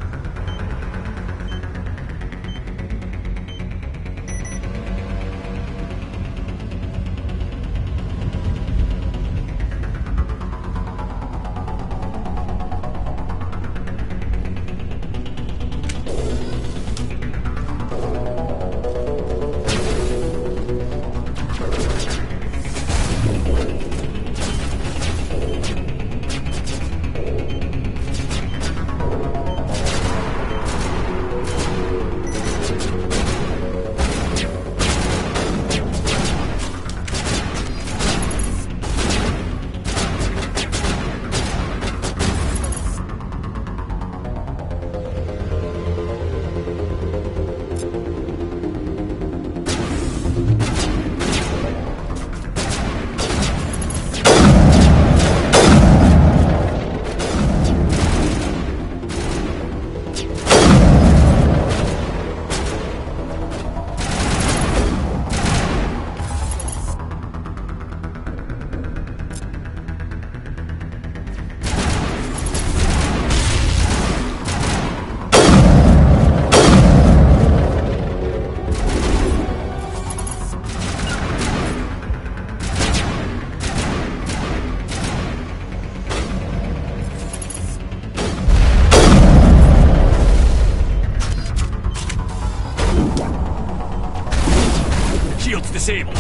Disabled.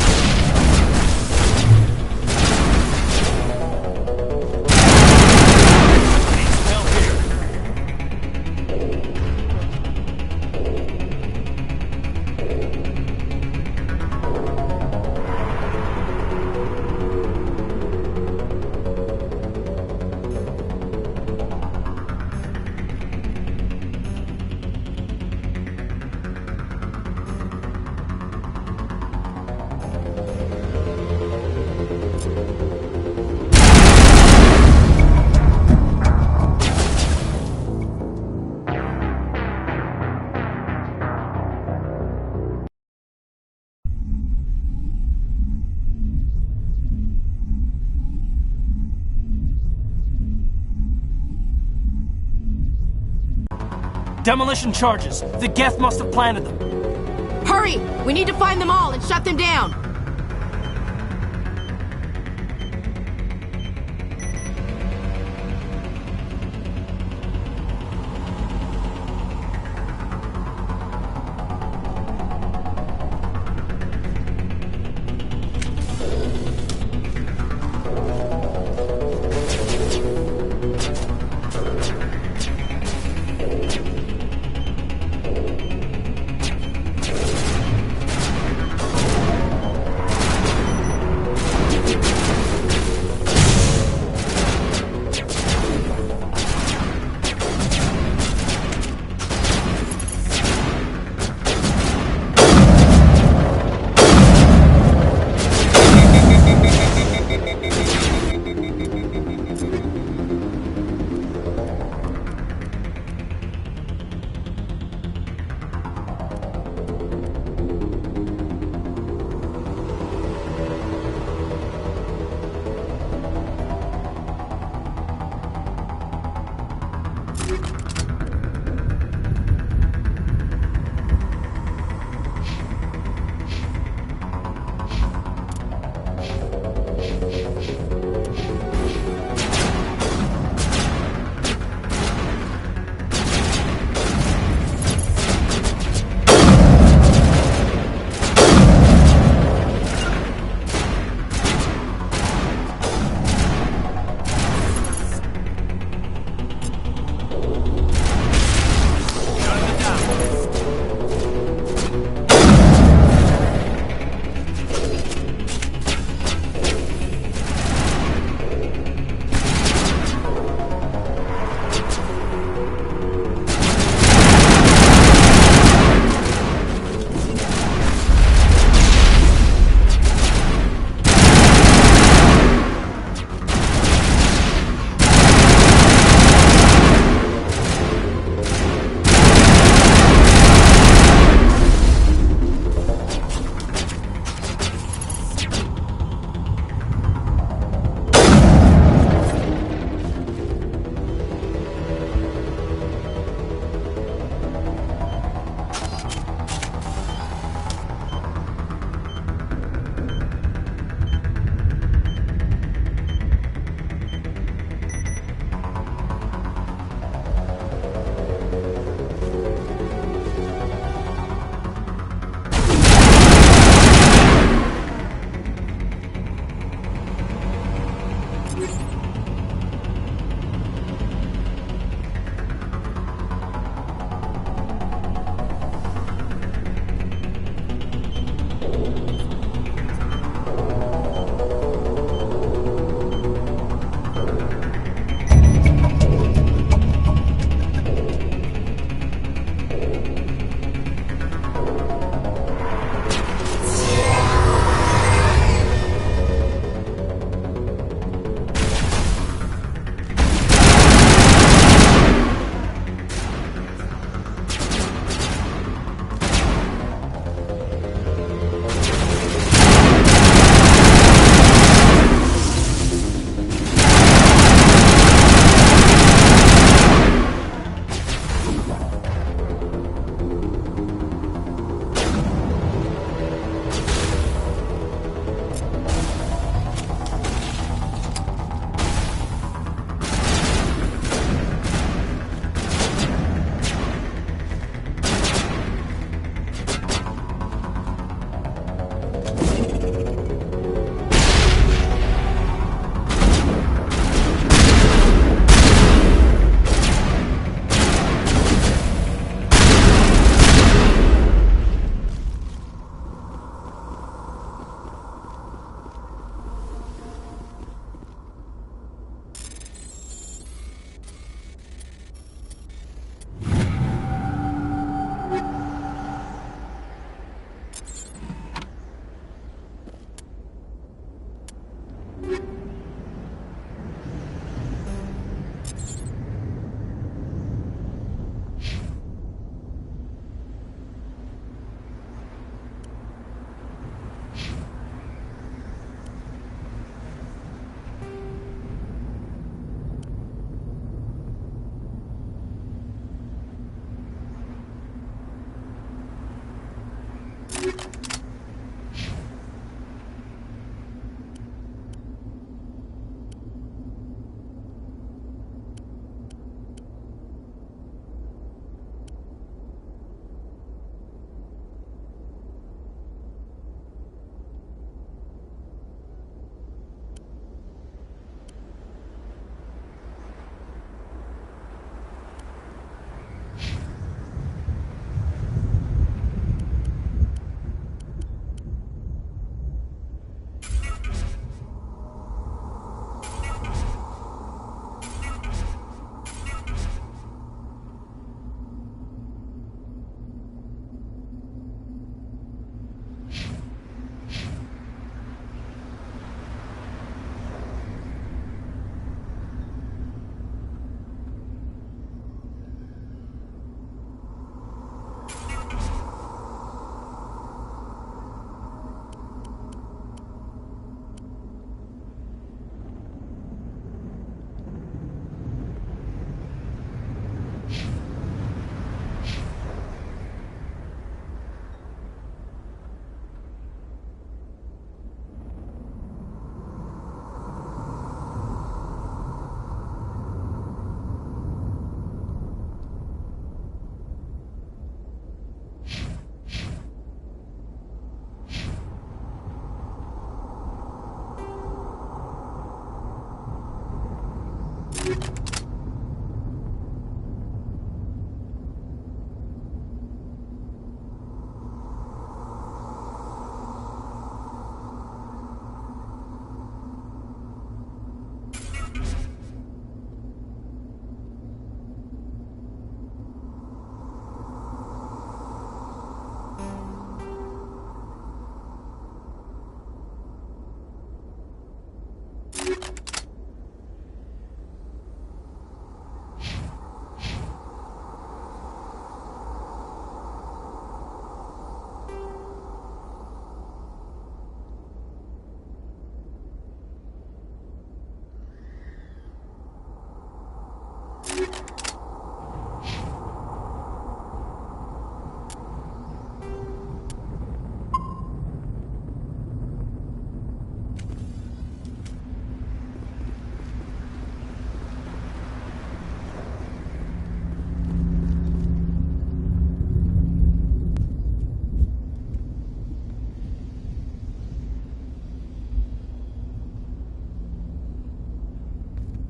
Demolition charges. The Geth must have planted them. Hurry! We need to find them all and shut them down!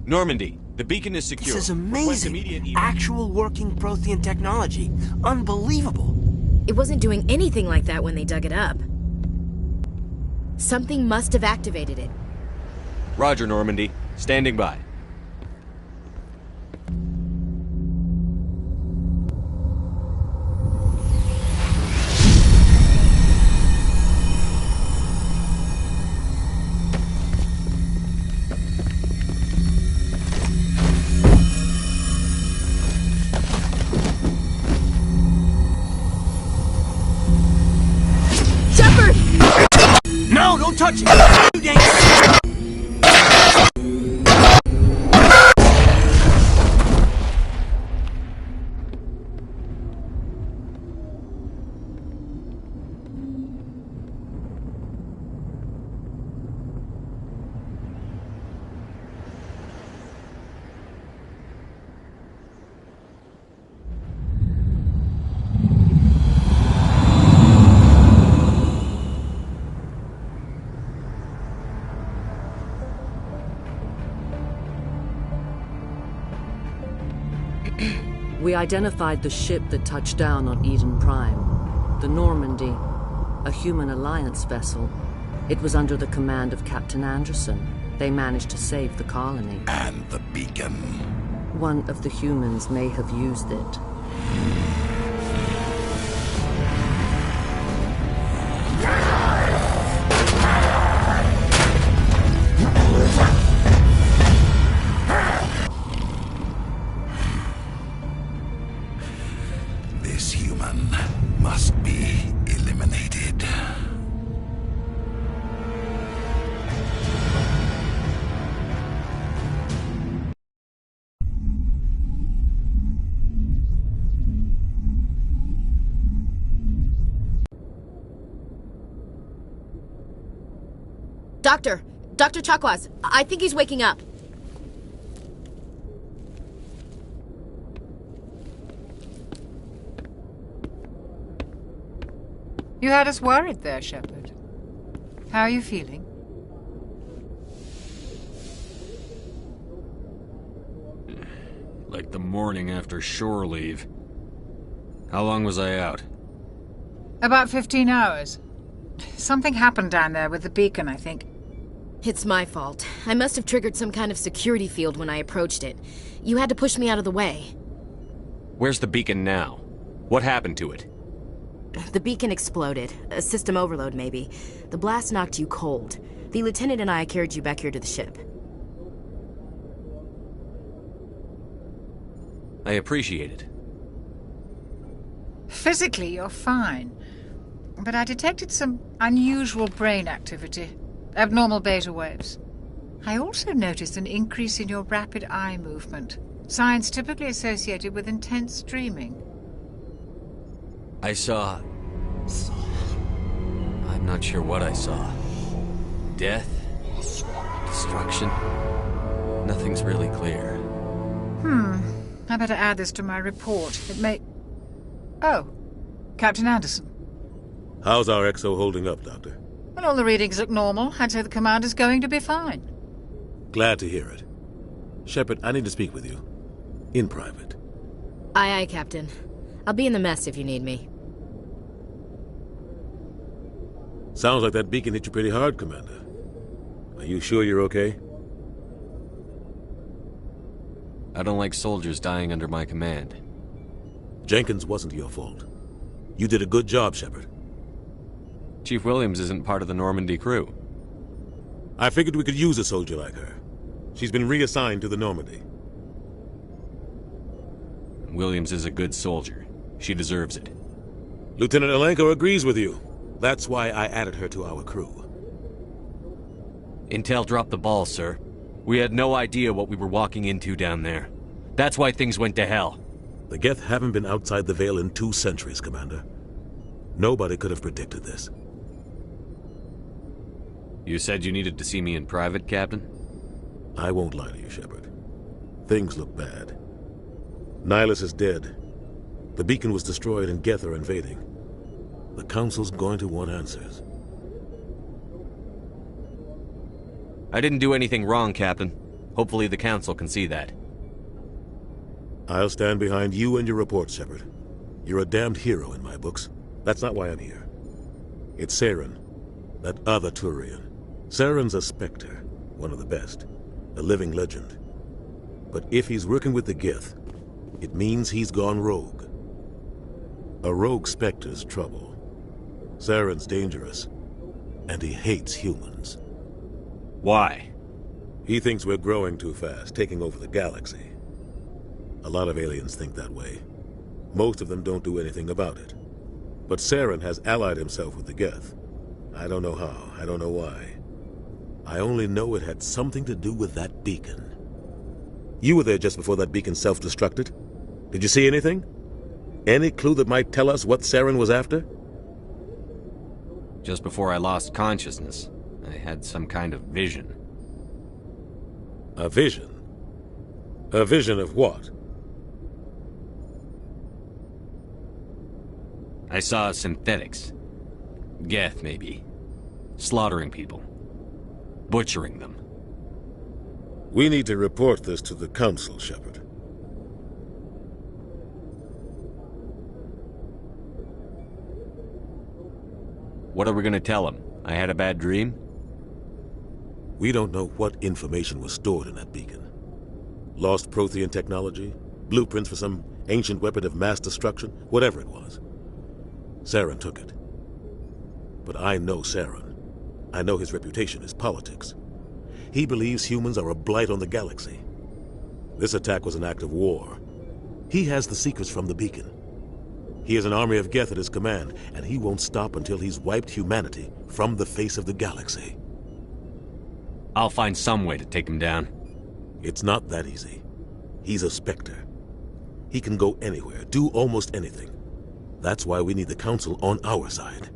Normandy, the beacon is secure. This is amazing. Actual working Prothean technology. Unbelievable. It wasn't doing anything like that when they dug it up. Something must have activated it. Roger, Normandy. Standing by. No, don't touch it! Too dangerous! We identified the ship that touched down on Eden Prime. The Normandy, a human alliance vessel. It was under the command of Captain Anderson. They managed to save the colony. And the beacon. One of the humans may have used it. This human must be eliminated. Dr. Chakwas, I think he's waking up. You had us worried there, Shepard. How are you feeling? Like the morning after shore leave. How long was I out? About 15 hours. Something happened down there with the beacon, I think. It's my fault. I must have triggered some kind of security field when I approached it. You had to push me out of the way. Where's the beacon now? What happened to it? The beacon exploded. A system overload, maybe. The blast knocked you cold. The lieutenant and I carried you back here to the ship. I appreciate it. Physically, you're fine. But I detected some unusual brain activity. Abnormal beta waves. I also noticed an increase in your rapid eye movement. Signs typically associated with intense dreaming. I saw... I'm not sure what I saw. Death? Destruction? Nothing's really clear. I better add this to my report. It may... Oh, Captain Anderson. How's our XO holding up, Doctor? Well, all the readings look normal. I'd say the commander's going to be fine. Glad to hear it. Shepard, I need to speak with you. In private. Aye, aye, Captain. I'll be in the mess if you need me. Sounds like that beacon hit you pretty hard, Commander. Are you sure you're okay? I don't like soldiers dying under my command. Jenkins wasn't your fault. You did a good job, Shepard. Chief Williams isn't part of the Normandy crew. I figured we could use a soldier like her. She's been reassigned to the Normandy. Williams is a good soldier. She deserves it. Lieutenant Alenko agrees with you. That's why I added her to our crew. Intel dropped the ball, sir. We had no idea what we were walking into down there. That's why things went to hell. The Geth haven't been outside the Veil in 2 centuries, Commander. Nobody could have predicted this. You said you needed to see me in private, Captain? I won't lie to you, Shepard. Things look bad. Nihilus is dead. The beacon was destroyed and Geth are invading. The Council's going to want answers. I didn't do anything wrong, Captain. Hopefully the Council can see that. I'll stand behind you and your reports, Shepard. You're a damned hero in my books. That's not why I'm here. It's Saren, that other Turian. Saren's a Spectre, one of the best, a living legend. But if he's working with the Geth, it means he's gone rogue. A rogue Spectre's trouble. Saren's dangerous, and he hates humans. Why? He thinks we're growing too fast, taking over the galaxy. A lot of aliens think that way. Most of them don't do anything about it. But Saren has allied himself with the Geth. I don't know how, I don't know why. I only know it had something to do with that beacon. You were there just before that beacon self-destructed. Did you see anything? Any clue that might tell us what Saren was after? Just before I lost consciousness, I had some kind of vision. A vision? A vision of what? I saw synthetics. Geth, maybe. Slaughtering people. Butchering them. We need to report this to the Council, Shepard. What are we gonna tell him? I had a bad dream? We don't know what information was stored in that beacon. Lost Prothean technology, blueprints for some ancient weapon of mass destruction, whatever it was. Saren took it. But I know Saren. I know his reputation is politics. He believes humans are a blight on the galaxy. This attack was an act of war. He has the secrets from the beacon. He has an army of Geth at his command, and he won't stop until he's wiped humanity from the face of the galaxy. I'll find some way to take him down. It's not that easy. He's a Spectre. He can go anywhere, do almost anything. That's why we need the Council on our side.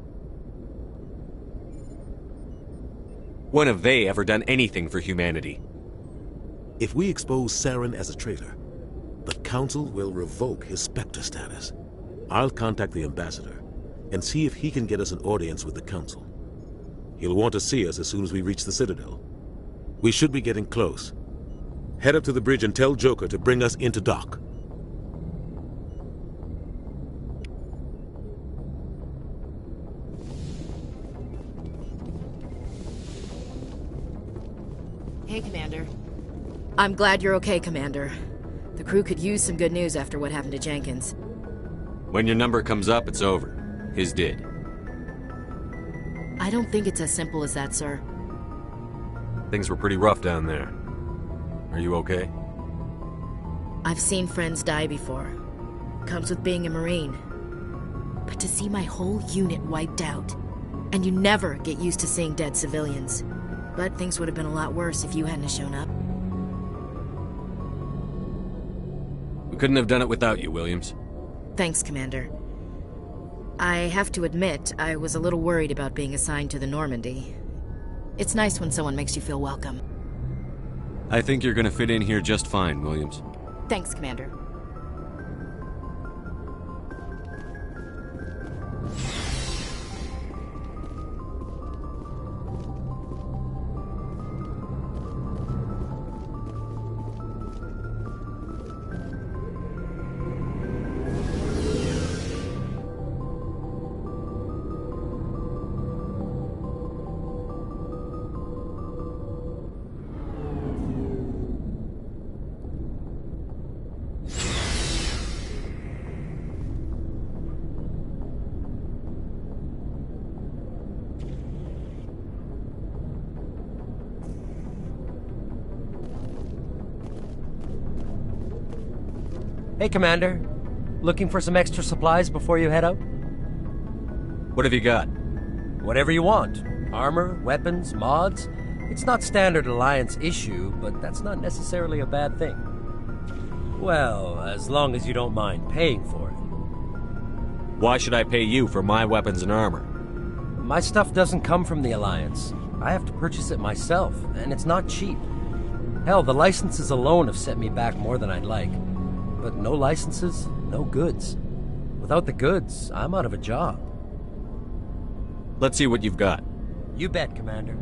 When have they ever done anything for humanity? If we expose Saren as a traitor, the Council will revoke his Spectre status. I'll contact the Ambassador and see if he can get us an audience with the Council. He'll want to see us as soon as we reach the Citadel. We should be getting close. Head up to the bridge and tell Joker to bring us into dock. Hey, Commander. I'm glad you're okay, Commander. The crew could use some good news after what happened to Jenkins. When your number comes up, it's over. His did. I don't think it's as simple as that, sir. Things were pretty rough down there. Are you okay? I've seen friends die before. Comes with being a Marine. But to see my whole unit wiped out, and you never get used to seeing dead civilians. But things would have been a lot worse if you hadn't shown up. We couldn't have done it without you, Williams. Thanks, Commander. I have to admit, I was a little worried about being assigned to the Normandy. It's nice when someone makes you feel welcome. I think you're gonna fit in here just fine, Williams. Thanks, Commander. Hey, Commander. Looking for some extra supplies before you head out? What have you got? Whatever you want. Armor, weapons, mods. It's not standard Alliance issue, but that's not necessarily a bad thing. Well, as long as you don't mind paying for it. Why should I pay you for my weapons and armor? My stuff doesn't come from the Alliance. I have to purchase it myself, and it's not cheap. Hell, the licenses alone have set me back more than I'd like. But no licenses, no goods. Without the goods, I'm out of a job. Let's see what you've got. You bet, Commander.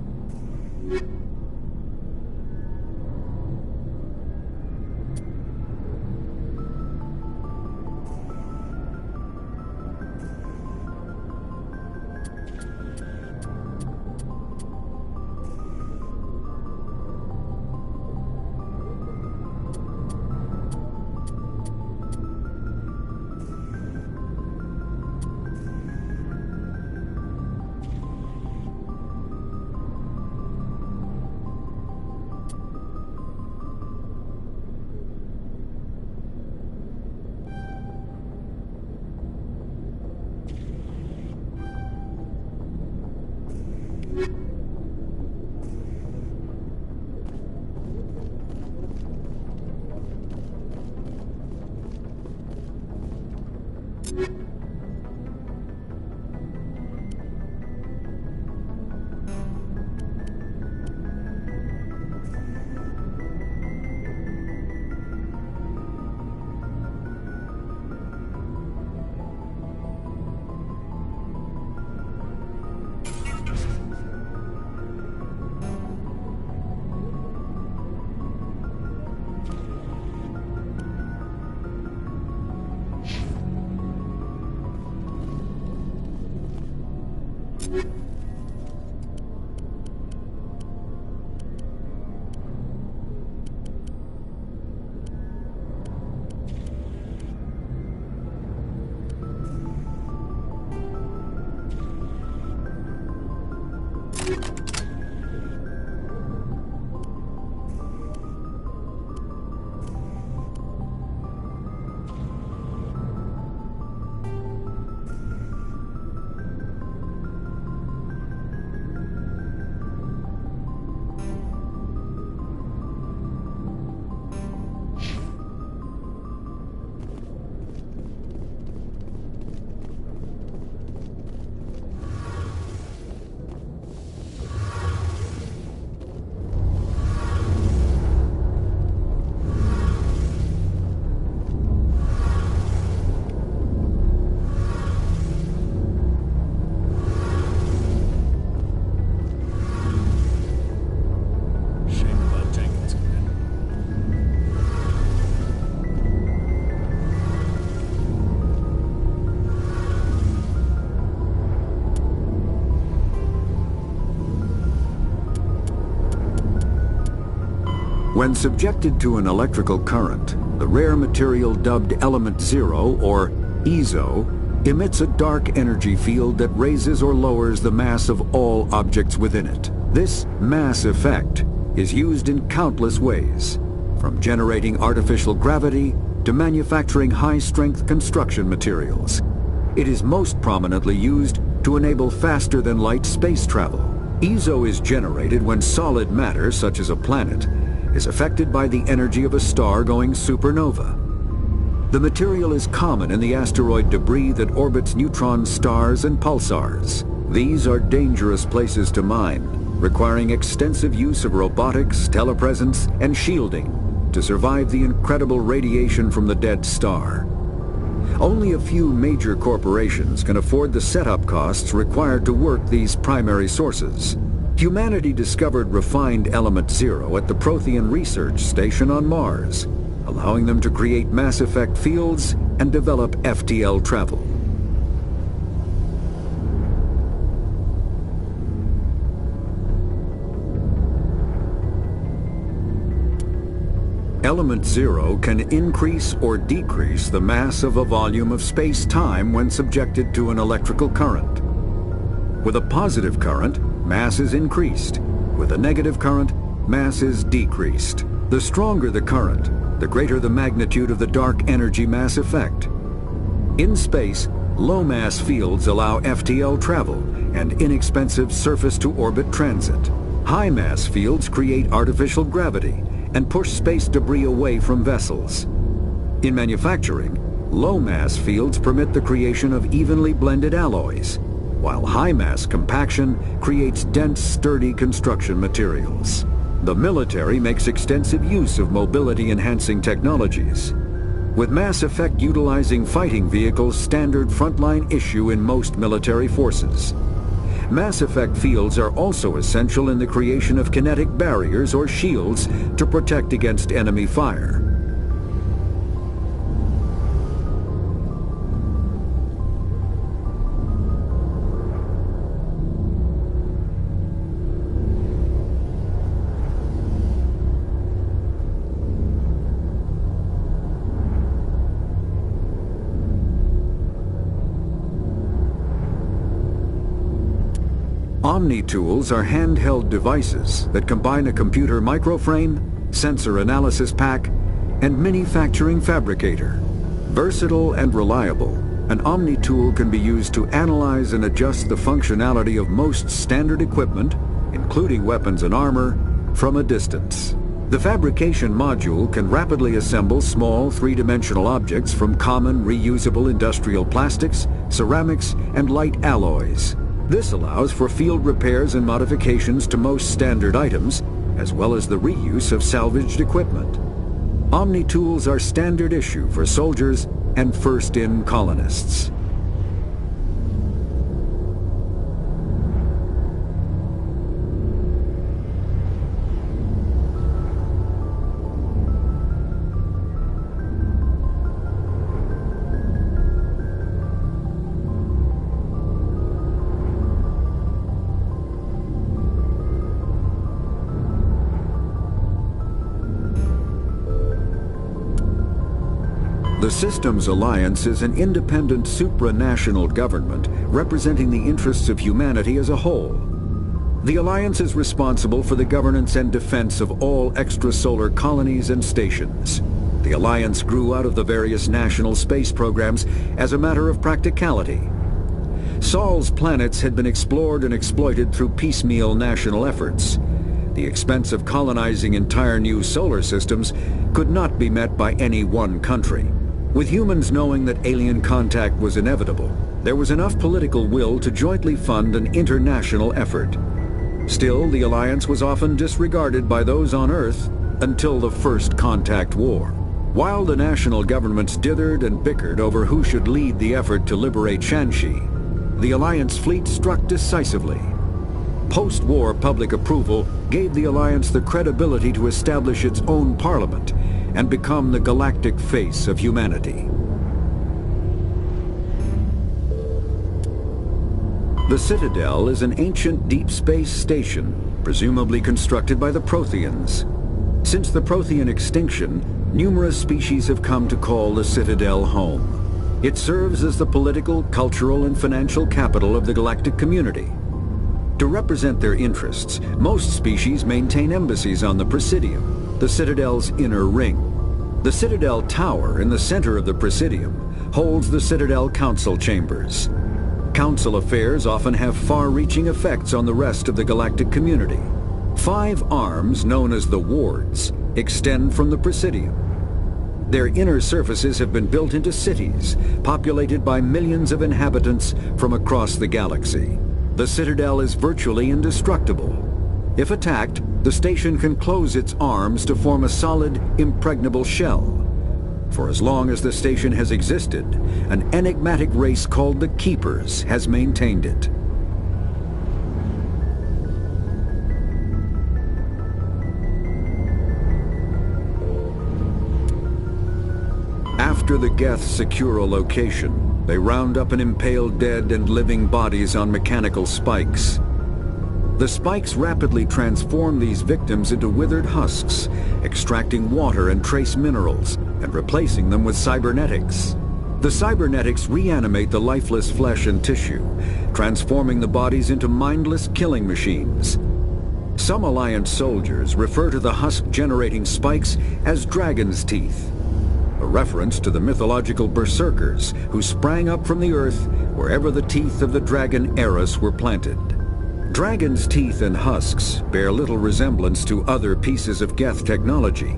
When subjected to an electrical current, the rare material dubbed Element Zero, or EZO, emits a dark energy field that raises or lowers the mass of all objects within it. This mass effect is used in countless ways, from generating artificial gravity to manufacturing high-strength construction materials. It is most prominently used to enable faster-than-light space travel. EZO is generated when solid matter, such as a planet, is affected by the energy of a star going supernova. The material is common in the asteroid debris that orbits neutron stars and pulsars. These are dangerous places to mine, requiring extensive use of robotics, telepresence, and shielding to survive the incredible radiation from the dead star. Only a few major corporations can afford the setup costs required to work these primary sources. Humanity discovered refined Element Zero at the Prothean Research Station on Mars, allowing them to create mass effect fields and develop FTL travel. Element Zero can increase or decrease the mass of a volume of space-time when subjected to an electrical current. With a positive current, mass is increased. With a negative current, mass is decreased. The stronger the current, the greater the magnitude of the dark energy mass effect. In space, low-mass fields allow FTL travel and inexpensive surface-to-orbit transit. High-mass fields create artificial gravity and push space debris away from vessels. In manufacturing, low-mass fields permit the creation of evenly blended alloys, while high-mass compaction creates dense, sturdy construction materials. The military makes extensive use of mobility-enhancing technologies, with mass effect utilizing fighting vehicles standard frontline issue in most military forces. Mass effect fields are also essential in the creation of kinetic barriers or shields to protect against enemy fire. Omni tools are handheld devices that combine a computer microframe, sensor analysis pack, and manufacturing fabricator. Versatile and reliable, an Omni tool can be used to analyze and adjust the functionality of most standard equipment, including weapons and armor, from a distance. The fabrication module can rapidly assemble small three-dimensional objects from common reusable industrial plastics, ceramics, and light alloys. This allows for field repairs and modifications to most standard items, as well as the reuse of salvaged equipment. Omni tools are standard issue for soldiers and first-in colonists. The Systems Alliance is an independent supranational government representing the interests of humanity as a whole. The Alliance is responsible for the governance and defense of all extrasolar colonies and stations. The Alliance grew out of the various national space programs as a matter of practicality. Sol's planets had been explored and exploited through piecemeal national efforts. The expense of colonizing entire new solar systems could not be met by any one country. With humans knowing that alien contact was inevitable, there was enough political will to jointly fund an international effort. Still, the Alliance was often disregarded by those on Earth until the First Contact War. While the national governments dithered and bickered over who should lead the effort to liberate Shanxi, the Alliance fleet struck decisively. Post-war public approval gave the Alliance the credibility to establish its own parliament and become the galactic face of humanity. The Citadel is an ancient deep space station, presumably constructed by the Protheans. Since the Prothean extinction, numerous species have come to call the Citadel home. It serves as the political, cultural, and financial capital of the galactic community. To represent their interests, most species maintain embassies on the Presidium, the Citadel's inner ring. The Citadel Tower in the center of the Presidium holds the Citadel Council Chambers. Council affairs often have far-reaching effects on the rest of the galactic community. 5 arms, known as the wards, extend from the Presidium. Their inner surfaces have been built into cities, populated by millions of inhabitants from across the galaxy. The Citadel is virtually indestructible. If attacked, the station can close its arms to form a solid, impregnable shell. For as long as the station has existed, an enigmatic race called the Keepers has maintained it. After the Geth secure a location, they round up and impale dead and living bodies on mechanical spikes. The spikes rapidly transform these victims into withered husks, extracting water and trace minerals, and replacing them with cybernetics. The cybernetics reanimate the lifeless flesh and tissue, transforming the bodies into mindless killing machines. Some Alliance soldiers refer to the husk-generating spikes as dragon's teeth, a reference to the mythological berserkers who sprang up from the earth wherever the teeth of the dragon Eris were planted. Dragon's teeth and husks bear little resemblance to other pieces of Geth technology.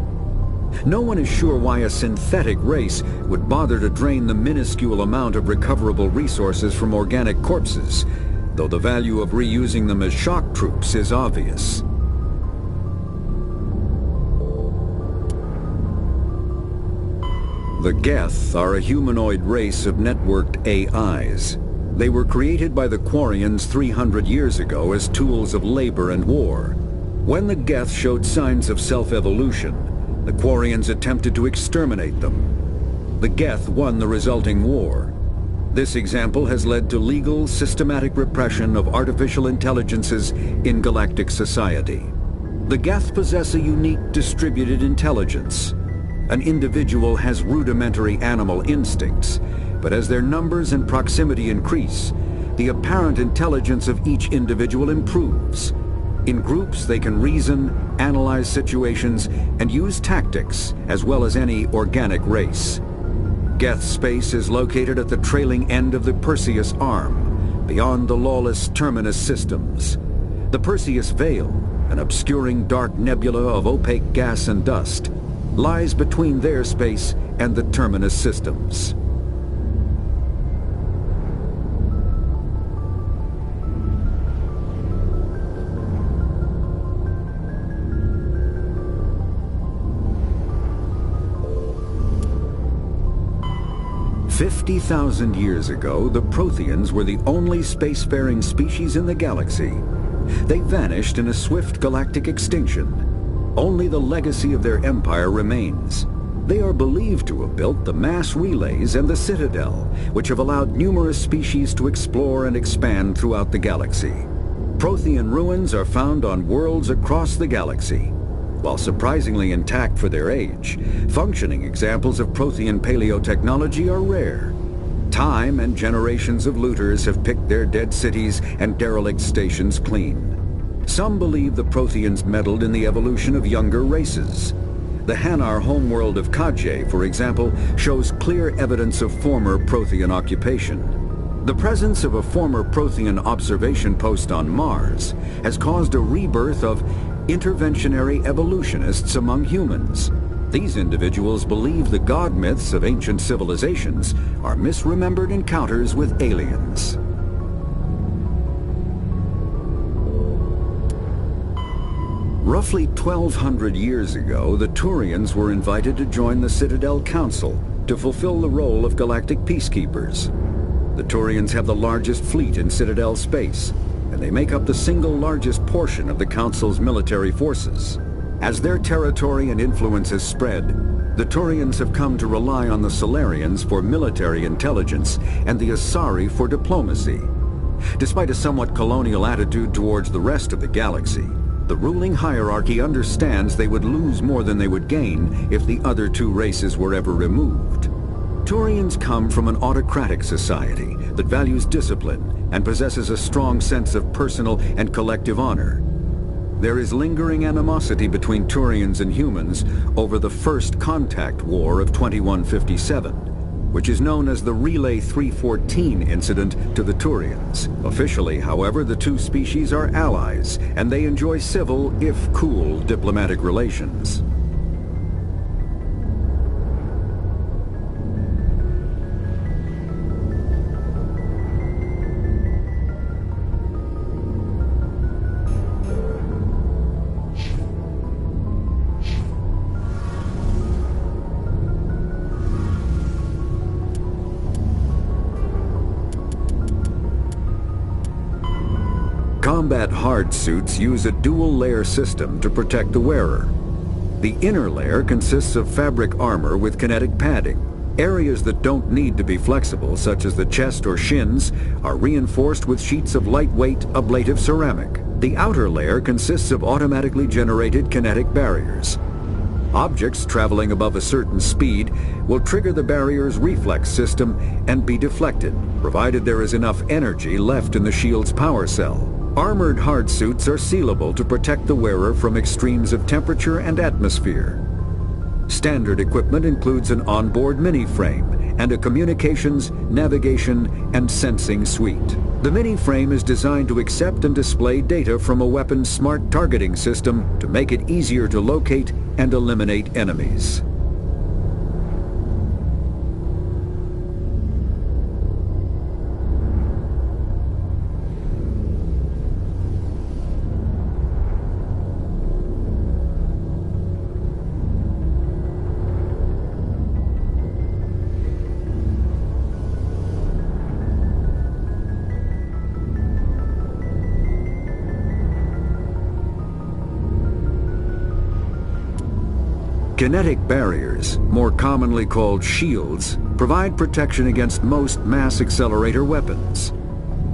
No one is sure why a synthetic race would bother to drain the minuscule amount of recoverable resources from organic corpses, though the value of reusing them as shock troops is obvious. The Geth are a humanoid race of networked AIs. They were created by the Quarians 300 years ago as tools of labor and war. When the Geth showed signs of self-evolution, the Quarians attempted to exterminate them. The Geth won the resulting war. This example has led to legal, systematic repression of artificial intelligences in galactic society. The Geth possess a unique distributed intelligence. An individual has rudimentary animal instincts, but as their numbers and proximity increase, the apparent intelligence of each individual improves. In groups, they can reason, analyze situations, and use tactics, as well as any organic race. Geth space is located at the trailing end of the Perseus Arm, beyond the lawless Terminus systems. The Perseus Veil, an obscuring dark nebula of opaque gas and dust, lies between their space and the Terminus systems. "50,000 years ago, the Protheans were the only spacefaring species in the galaxy. They vanished in a swift galactic extinction. Only the legacy of their empire remains. They are believed to have built the mass relays and the Citadel, which have allowed numerous species to explore and expand throughout the galaxy. Prothean ruins are found on worlds across the galaxy. While surprisingly intact for their age, functioning examples of Prothean paleotechnology are rare. Time and generations of looters have picked their dead cities and derelict stations clean. Some believe the Protheans meddled in the evolution of younger races. The Hanar homeworld of Kaje, for example, shows clear evidence of former Prothean occupation. The presence of a former Prothean observation post on Mars has caused a rebirth of interventionary evolutionists among humans. These individuals believe the god myths of ancient civilizations are misremembered encounters with aliens. Roughly 1,200 years ago, the Turians were invited to join the Citadel Council to fulfill the role of galactic peacekeepers. The Turians have the largest fleet in Citadel space, and they make up the single largest portion of the Council's military forces. As their territory and influence has spread, the Turians have come to rely on the Solarians for military intelligence and the Asari for diplomacy. Despite a somewhat colonial attitude towards the rest of the galaxy, the ruling hierarchy understands they would lose more than they would gain if the other two races were ever removed. Turians come from an autocratic society that values discipline and possesses a strong sense of personal and collective honor. There is lingering animosity between Turians and humans over the First Contact War of 2157, which is known as the Relay 314 incident to the Turians. Officially, however, the two species are allies, and they enjoy civil, if cool, diplomatic relations. Combat hard suits use a dual-layer system to protect the wearer. The inner layer consists of fabric armor with kinetic padding. Areas that don't need to be flexible, such as the chest or shins, are reinforced with sheets of lightweight, ablative ceramic. The outer layer consists of automatically generated kinetic barriers. Objects traveling above a certain speed will trigger the barrier's reflex system and be deflected, provided there is enough energy left in the shield's power cell. Armored hard suits are sealable to protect the wearer from extremes of temperature and atmosphere. Standard equipment includes an onboard mini-frame and a communications, navigation, and sensing suite. The mini-frame is designed to accept and display data from a weapon's smart targeting system to make it easier to locate and eliminate enemies. Kinetic barriers, more commonly called shields, provide protection against most mass accelerator weapons.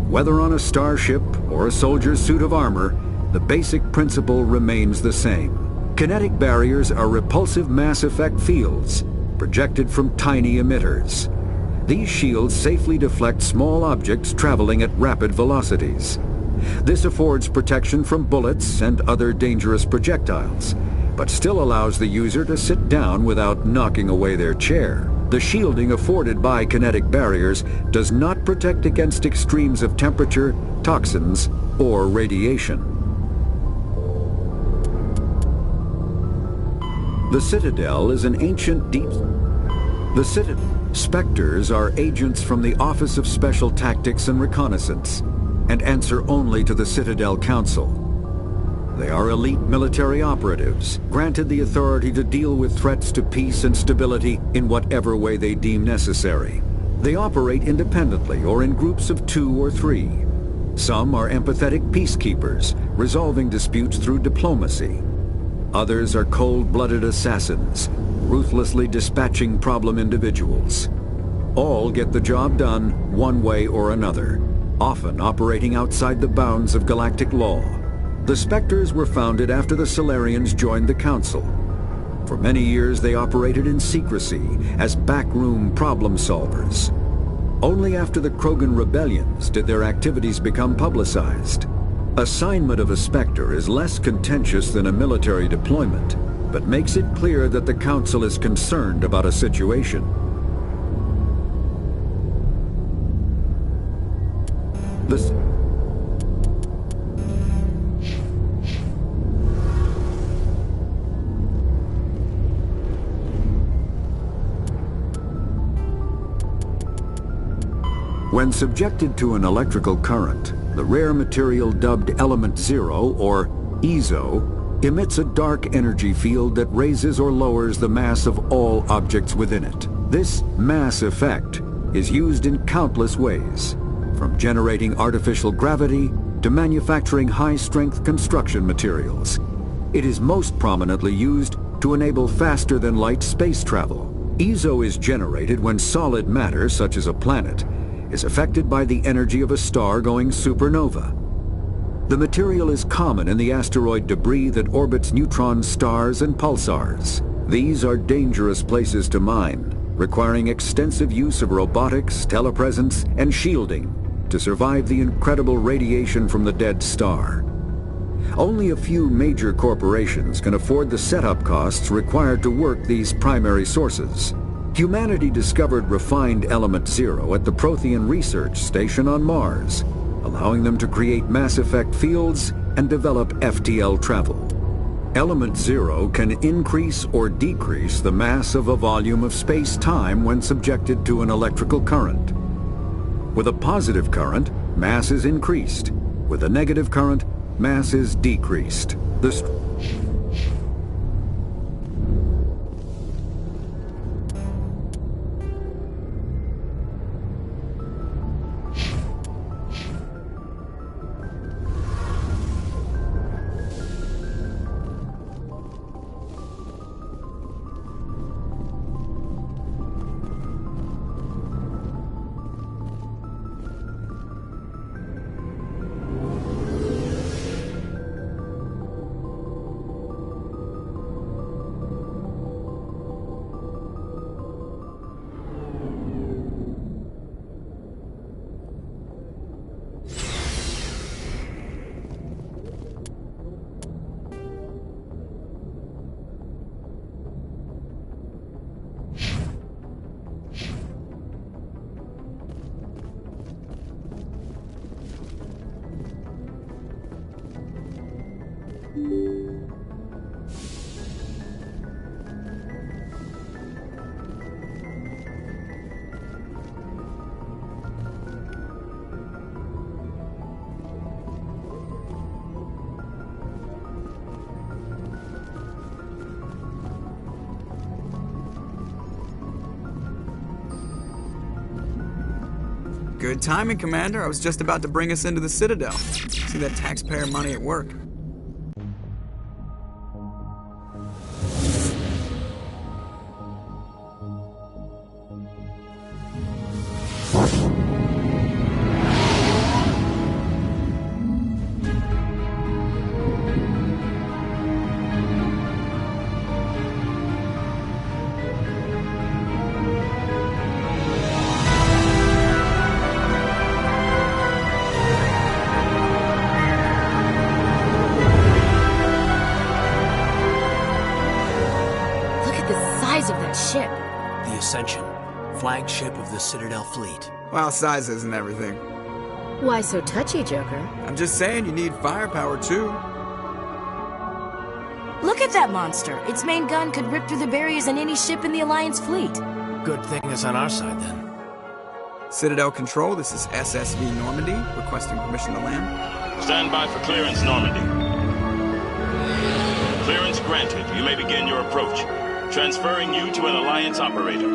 Whether on a starship or a soldier's suit of armor, the basic principle remains the same. Kinetic barriers are repulsive mass effect fields, projected from tiny emitters. These shields safely deflect small objects traveling at rapid velocities. This affords protection from bullets and other dangerous projectiles, but still allows the user to sit down without knocking away their chair. The shielding afforded by kinetic barriers does not protect against extremes of temperature, toxins, or radiation. The Citadel is an ancient Spectres are agents from the Office of Special Tactics and Reconnaissance, and answer only to the Citadel Council. They are elite military operatives, granted the authority to deal with threats to peace and stability in whatever way they deem necessary. They operate independently or in groups of 2 or 3. Some are empathetic peacekeepers, resolving disputes through diplomacy. Others are cold-blooded assassins, ruthlessly dispatching problem individuals. All get the job done one way or another, often operating outside the bounds of galactic law. The Spectres were founded after the Solarians joined the Council. For many years they operated in secrecy as backroom problem solvers. Only after the Krogan rebellions did their activities become publicized. Assignment of a Spectre is less contentious than a military deployment, but makes it clear that the Council is concerned about a situation. When subjected to an electrical current, the rare material dubbed Element Zero, or EZO, emits a dark energy field that raises or lowers the mass of all objects within it. This mass effect is used in countless ways, from generating artificial gravity to manufacturing high-strength construction materials. It is most prominently used to enable faster-than-light space travel. EZO is generated when solid matter, such as a planet, is affected by the energy of a star going supernova. The material is common in the asteroid debris that orbits neutron stars and pulsars. These are dangerous places to mine, requiring extensive use of robotics, telepresence, and shielding to survive the incredible radiation from the dead star. Only a few major corporations can afford the setup costs required to work these primary sources. Humanity discovered refined Element Zero at the Prothean Research Station on Mars, allowing them to create mass effect fields and develop FTL travel. Element Zero can increase or decrease the mass of a volume of space-time when subjected to an electrical current. With a positive current, mass is increased. With a negative current, mass is decreased. Good timing, Commander. I was just about to bring us into the Citadel. See that taxpayer money at work. Flagship of the Citadel fleet. Well, size isn't everything. Why so touchy, Joker? I'm just saying you need firepower, too. Look at that monster. Its main gun could rip through the barriers in any ship in the Alliance fleet. Good thing it's on our side, then. Citadel Control, this is SSV Normandy, requesting permission to land. Stand by for clearance, Normandy. Clearance granted. You may begin your approach. Transferring you to an Alliance operator.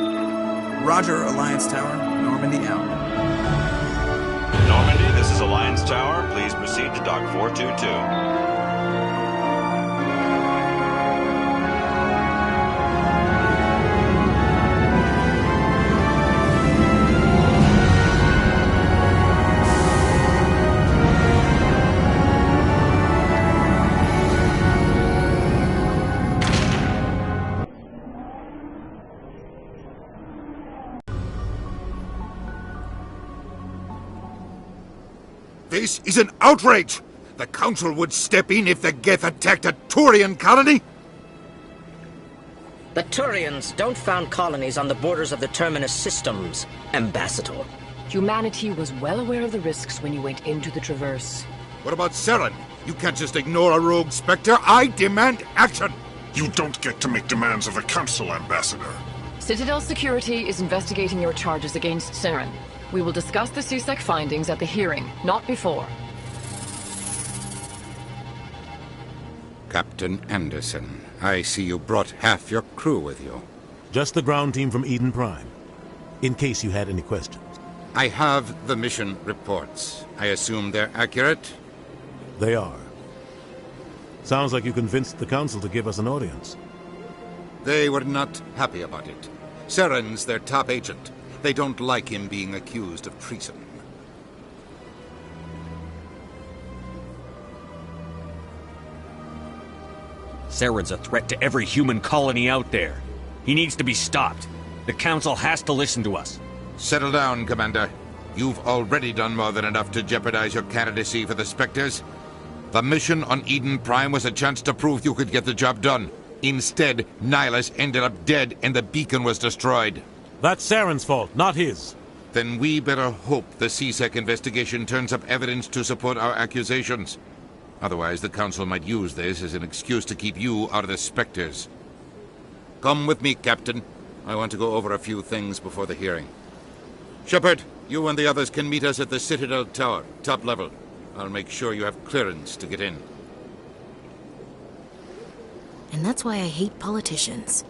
Roger, Alliance Tower. Normandy out. Normandy, this is Alliance Tower. Please proceed to Dock 422. This is an outrage! The Council would step in if the Geth attacked a Turian colony? The Turians don't found colonies on the borders of the Terminus systems, Ambassador. Humanity was well aware of the risks when you went into the Traverse. What about Saren? You can't just ignore a rogue Spectre. I demand action! You don't get to make demands of the Council, Ambassador. Citadel Security is investigating your charges against Saren. We will discuss the CSEC findings at the hearing, not before. Captain Anderson, I see you brought half your crew with you. Just the ground team from Eden Prime, in case you had any questions. I have the mission reports. I assume they're accurate? They are. Sounds like you convinced the Council to give us an audience. They were not happy about it. Saren's their top agent. They don't like him being accused of treason. Saren's a threat to every human colony out there. He needs to be stopped. The Council has to listen to us. Settle down, Commander. You've already done more than enough to jeopardize your candidacy for the Spectres. The mission on Eden Prime was a chance to prove you could get the job done. Instead, Nihilus ended up dead and the beacon was destroyed. That's Saren's fault, not his. Then we better hope the CSEC investigation turns up evidence to support our accusations. Otherwise, the Council might use this as an excuse to keep you out of the Spectres. Come with me, Captain. I want to go over a few things before the hearing. Shepard, you and the others can meet us at the Citadel Tower, top level. I'll make sure you have clearance to get in. And that's why I hate politicians.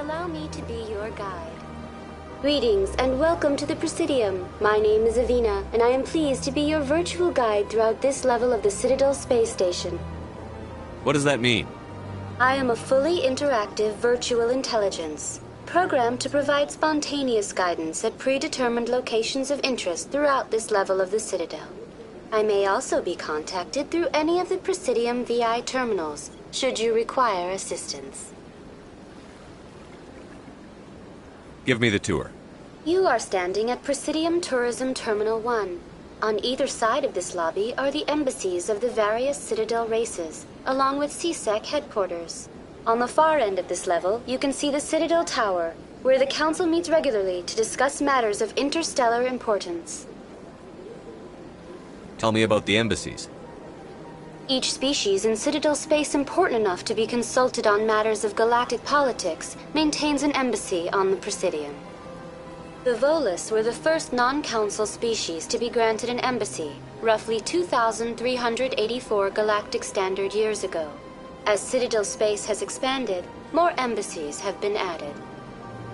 Allow me to be your guide. Greetings and welcome to the Presidium. My name is Avina, and I am pleased to be your virtual guide throughout this level of the Citadel Space Station. What does that mean? I am a fully interactive virtual intelligence, programmed to provide spontaneous guidance at predetermined locations of interest throughout this level of the Citadel. I may also be contacted through any of the Presidium VI terminals, should you require assistance. Give me the tour. You are standing at Presidium Tourism Terminal 1. On either side of this lobby are the embassies of the various Citadel races, along with CSEC headquarters. On the far end of this level, you can see the Citadel Tower, where the Council meets regularly to discuss matters of interstellar importance. Tell me about the embassies. Each species in Citadel space important enough to be consulted on matters of galactic politics maintains an embassy on the Presidium. The Volus were the first non-council species to be granted an embassy, roughly 2,384 galactic standard years ago. As Citadel space has expanded, more embassies have been added.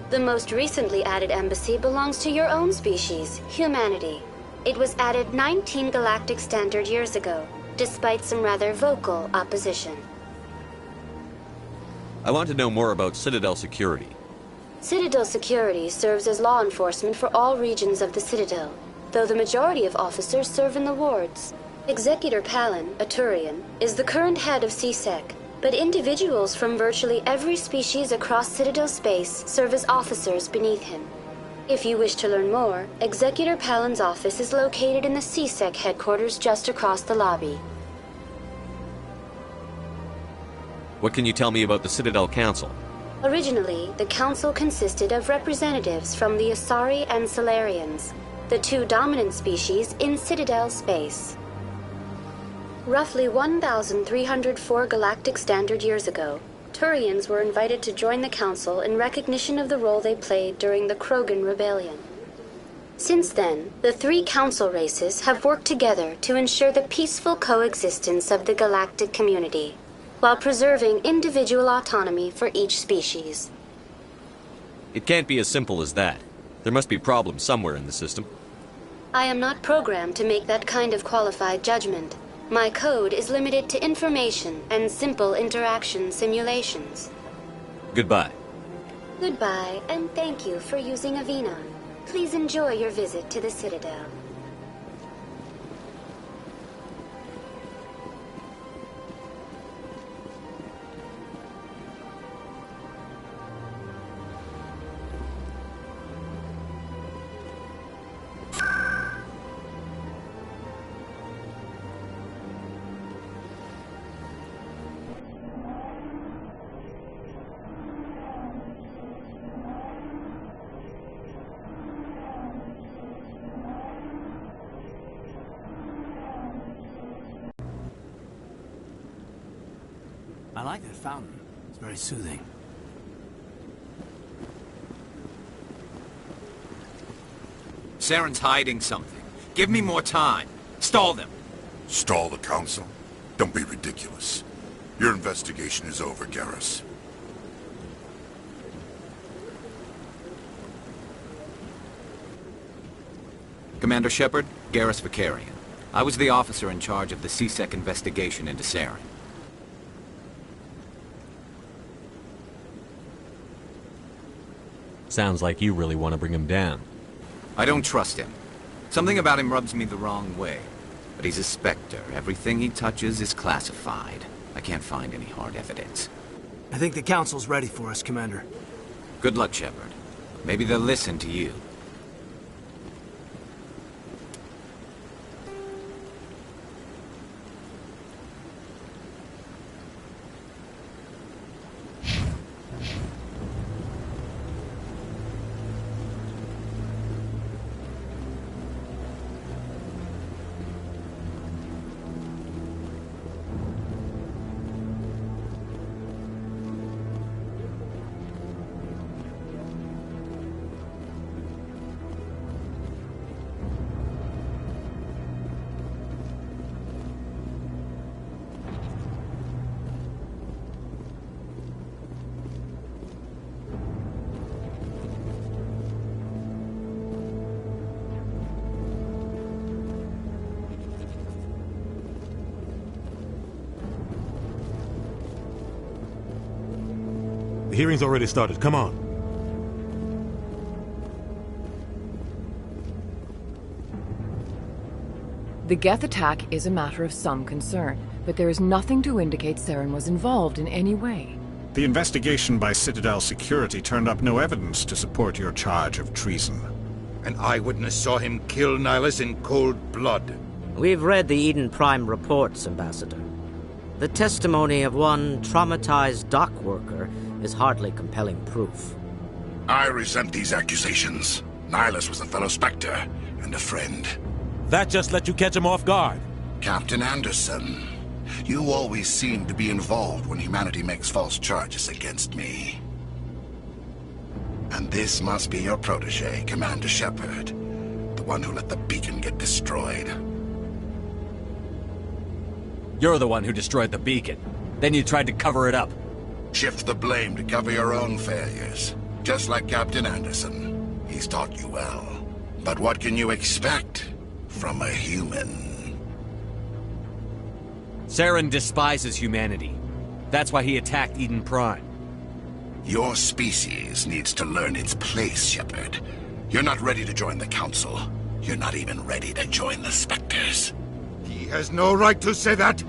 The most recently added embassy belongs to your own species, humanity. It was added 19 galactic standard years ago, despite some rather vocal opposition. I want to know more about Citadel security. Citadel security serves as law enforcement for all regions of the Citadel, though the majority of officers serve in the wards. Executor Palin, a Turian, is the current head of CSEC, but individuals from virtually every species across Citadel space serve as officers beneath him. If you wish to learn more, Executor Palin's office is located in the CSEC headquarters just across the lobby. What can you tell me about the Citadel Council? Originally, the Council consisted of representatives from the Asari and Solarians. the two dominant species in Citadel space. Roughly 1,304 galactic standard years ago, Turians were invited to join the Council in recognition of the role they played during the Krogan Rebellion. Since then, the three Council races have worked together to ensure the peaceful coexistence of the galactic community, while preserving individual autonomy for each species. It can't be as simple as that. There must be problems somewhere in the system. I am not programmed to make that kind of qualified judgment. My code is limited to information and simple interaction simulations. Goodbye. Goodbye, and thank you for using Avina. Please enjoy your visit to the Citadel. I like that fountain. It's very soothing. Saren's hiding something. Give me more time. Stall them. Stall the Council? Don't be ridiculous. Your investigation is over, Garrus. Commander Shepard, Garrus Vicarian. I was the officer in charge of the CSEC investigation into Saren. Sounds like you really want to bring him down. I don't trust him. Something about him rubs me the wrong way. But he's a Spectre. Everything he touches is classified. I can't find any hard evidence. I think the Council's ready for us, Commander. Good luck, Shepard. Maybe they'll listen to you. The hearing's already started. Come on. The Geth attack is a matter of some concern, but there is nothing to indicate Saren was involved in any way. The investigation by Citadel Security turned up no evidence to support your charge of treason. An eyewitness saw him kill Nihilus in cold blood. We've read the Eden Prime reports, Ambassador. The testimony of one traumatized dock worker is hardly compelling proof. I resent these accusations. Nihilus was a fellow Spectre and a friend. That just let you catch him off guard. Captain Anderson, you always seem to be involved when humanity makes false charges against me. And this must be your protege, Commander Shepard, the one who let the beacon get destroyed. You're the one who destroyed the beacon. Then you tried to cover it up. Shift the blame to cover your own failures. Just like Captain Anderson. He's taught you well. But what can you expect from a human? Saren despises humanity. That's why he attacked Eden Prime. Your species needs to learn its place, Shepard. You're not ready to join the Council. You're not even ready to join the Spectres. He has no right to say that.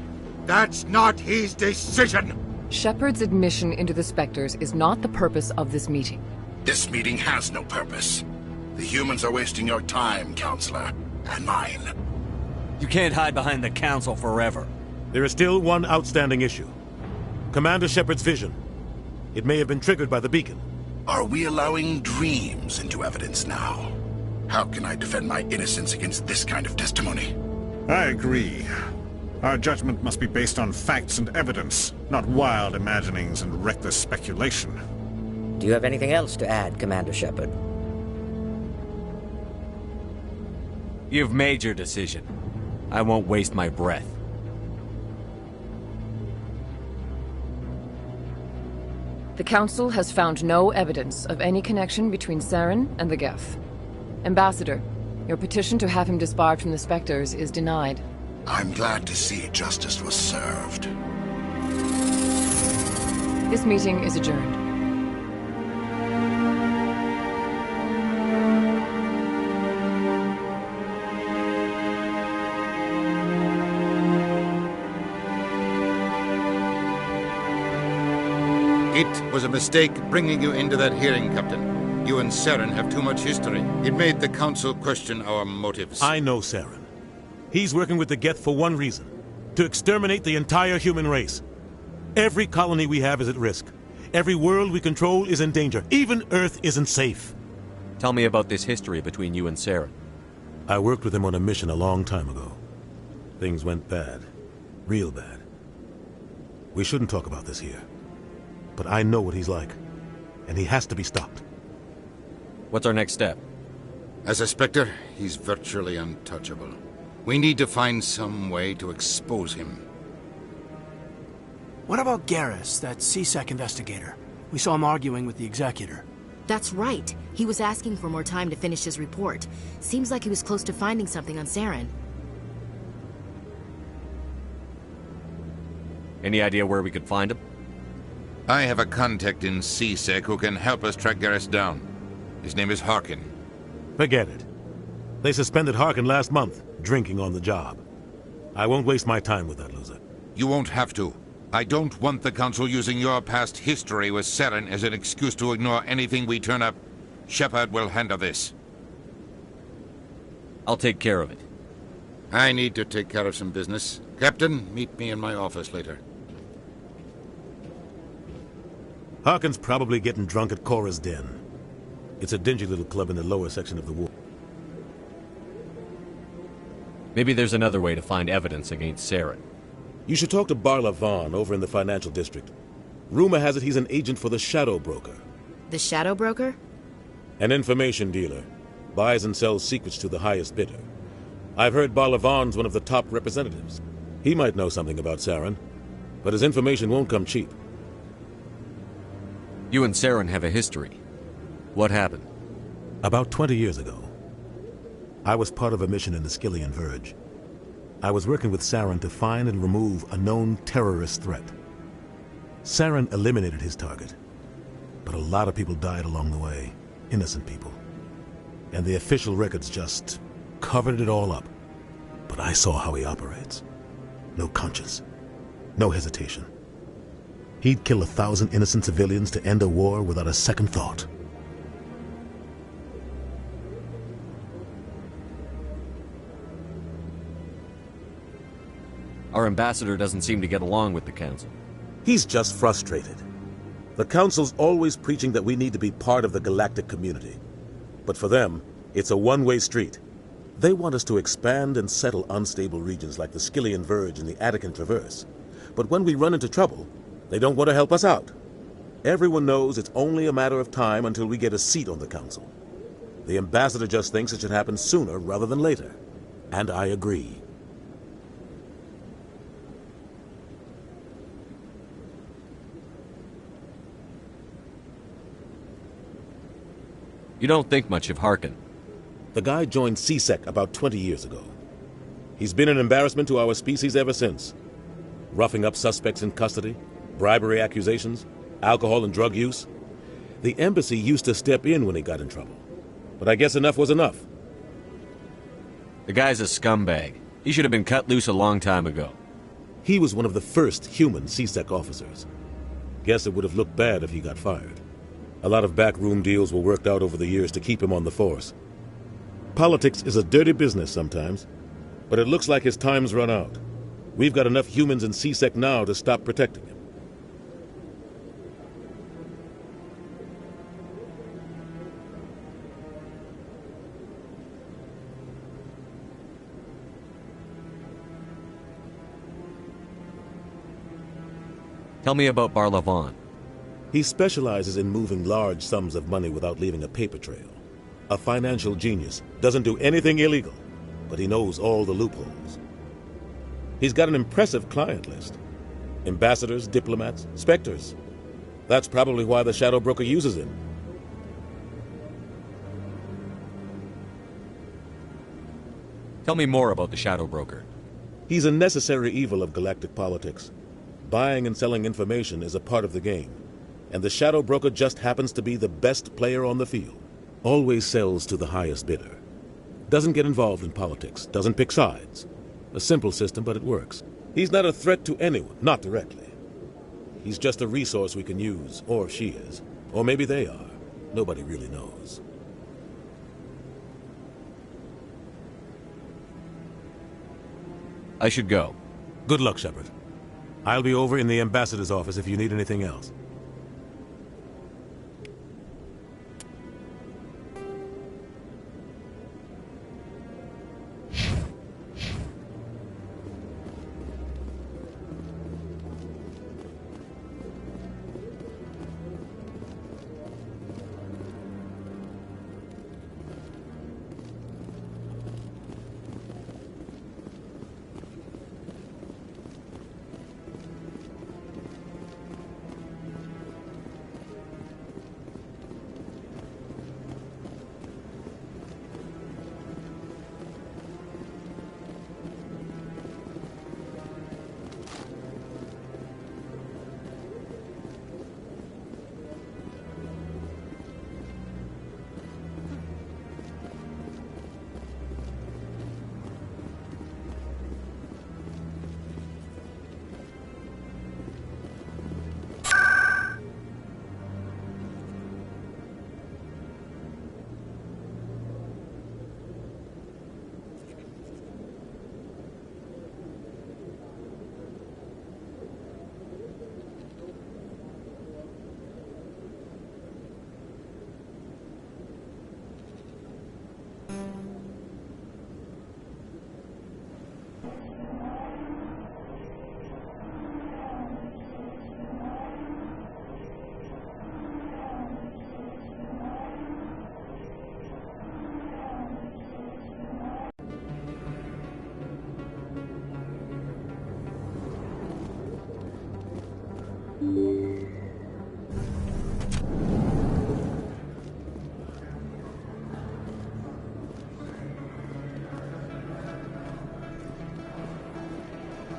That's not his decision. Shepard's admission into the Spectres is not the purpose of this meeting. This meeting has no purpose. The humans are wasting your time, Counselor, and mine. You can't hide behind the Council forever. There is still one outstanding issue. Commander Shepard's vision. It may have been triggered by the beacon. Are we allowing dreams into evidence now? How can I defend my innocence against this kind of testimony? I agree. Our judgment must be based on facts and evidence, not wild imaginings and reckless speculation. Do you have anything else to add, Commander Shepard? You've made your decision. I won't waste my breath. The Council has found no evidence of any connection between Saren and the Geth. Ambassador, your petition to have him disbarred from the Spectres is denied. I'm glad to see justice was served. This meeting is adjourned. It was a mistake bringing you into that hearing, Captain. You and Saren have too much history. It made the Council question our motives. I know Saren. He's working with the Geth for one reason: to exterminate the entire human race. Every colony we have is at risk. Every world we control is in danger. Even Earth isn't safe. Tell me about this history between you and Saren. I worked with him on a mission a long time ago. Things went bad. Real bad. We shouldn't talk about this here. But I know what he's like, and he has to be stopped. What's our next step? As a Spectre, he's virtually untouchable. We need to find some way to expose him. What about Garrus, that CSEC investigator? We saw him arguing with the Executor. That's right. He was asking for more time to finish his report. Seems like he was close to finding something on Saren. Any idea where we could find him? I have a contact in CSEC who can help us track Garrus down. His name is Harkin. Forget it. They suspended Harkin last month, drinking on the job. I won't waste my time with that loser. You won't have to. I don't want the Council using your past history with Saren as an excuse to ignore anything we turn up. Shepard will handle this. I'll take care of it. I need to take care of some business. Captain, meet me in my office later. Harkin's probably getting drunk at Cora's Den. It's a dingy little club in the lower section of the wall. Maybe there's another way to find evidence against Saren. You should talk to Barla Vaughn over in the financial district. Rumor has it he's an agent for the Shadow Broker. The Shadow Broker? An information dealer. Buys and sells secrets to the highest bidder. I've heard Barla Vaughn's one of the top representatives. He might know something about Saren, but his information won't come cheap. You and Saren have a history. What happened? About 20 years ago, I was part of a mission in the Skillian Verge. I was working with Saren to find and remove a known terrorist threat. Saren eliminated his target, but a lot of people died along the way, innocent people. And the official records just covered it all up. But I saw how he operates. No conscience, no hesitation. He'd kill 1,000 innocent civilians to end a war without a second thought. Our ambassador doesn't seem to get along with the Council. He's just frustrated. The Council's always preaching that we need to be part of the galactic community. But for them, it's a one-way street. They want us to expand and settle unstable regions like the Skillian Verge and the Attican Traverse. But when we run into trouble, they don't want to help us out. Everyone knows it's only a matter of time until we get a seat on the Council. The ambassador just thinks it should happen sooner rather than later. And I agree. You don't think much of Harkin. The guy joined CSEC about 20 years ago. He's been an embarrassment to our species ever since. Roughing up suspects in custody, bribery accusations, alcohol and drug use. The embassy used to step in when he got in trouble. But I guess enough was enough. The guy's a scumbag. He should have been cut loose a long time ago. He was one of the first human CSEC officers. Guess it would have looked bad if he got fired. A lot of backroom deals were worked out over the years to keep him on the force. Politics is a dirty business sometimes, but it looks like his time's run out. We've got enough humans in CSEC now to stop protecting him. Tell me about Barlavon. He specializes in moving large sums of money without leaving a paper trail. A financial genius, doesn't do anything illegal, but he knows all the loopholes. He's got an impressive client list. Ambassadors, diplomats, specters. That's probably why the Shadow Broker uses him. Tell me more about the Shadow Broker. He's a necessary evil of galactic politics. Buying and selling information is a part of the game, and the Shadow Broker just happens to be the best player on the field. Always sells to the highest bidder. Doesn't get involved in politics, doesn't pick sides. A simple system, but it works. He's not a threat to anyone, not directly. He's just a resource we can use, or she is. Or maybe they are. Nobody really knows. I should go. Good luck, Shepard. I'll be over in the ambassador's office if you need anything else.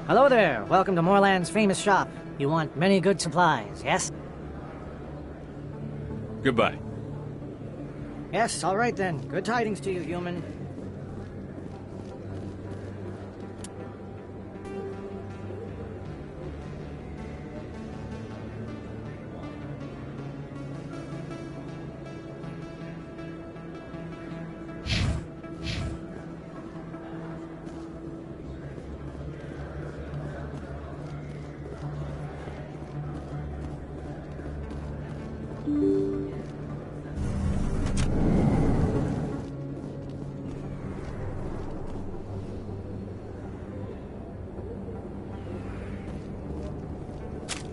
Hello there. Welcome to Moorland's famous shop. You want many good supplies, yes? Goodbye. Yes, all right then. Good tidings to you, human.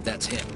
That's him.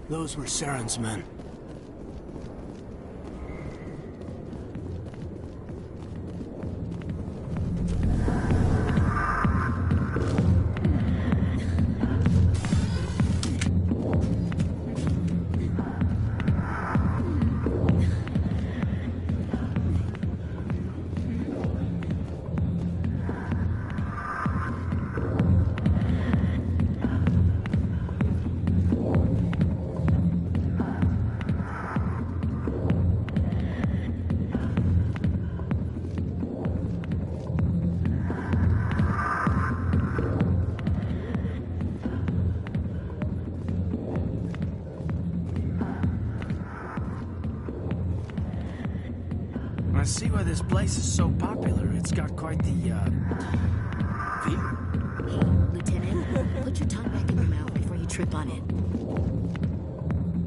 Those were Saren's men. I see why this place is so popular. It's got quite the, view. Hey, Lieutenant, put your tongue back in your mouth before you trip on it.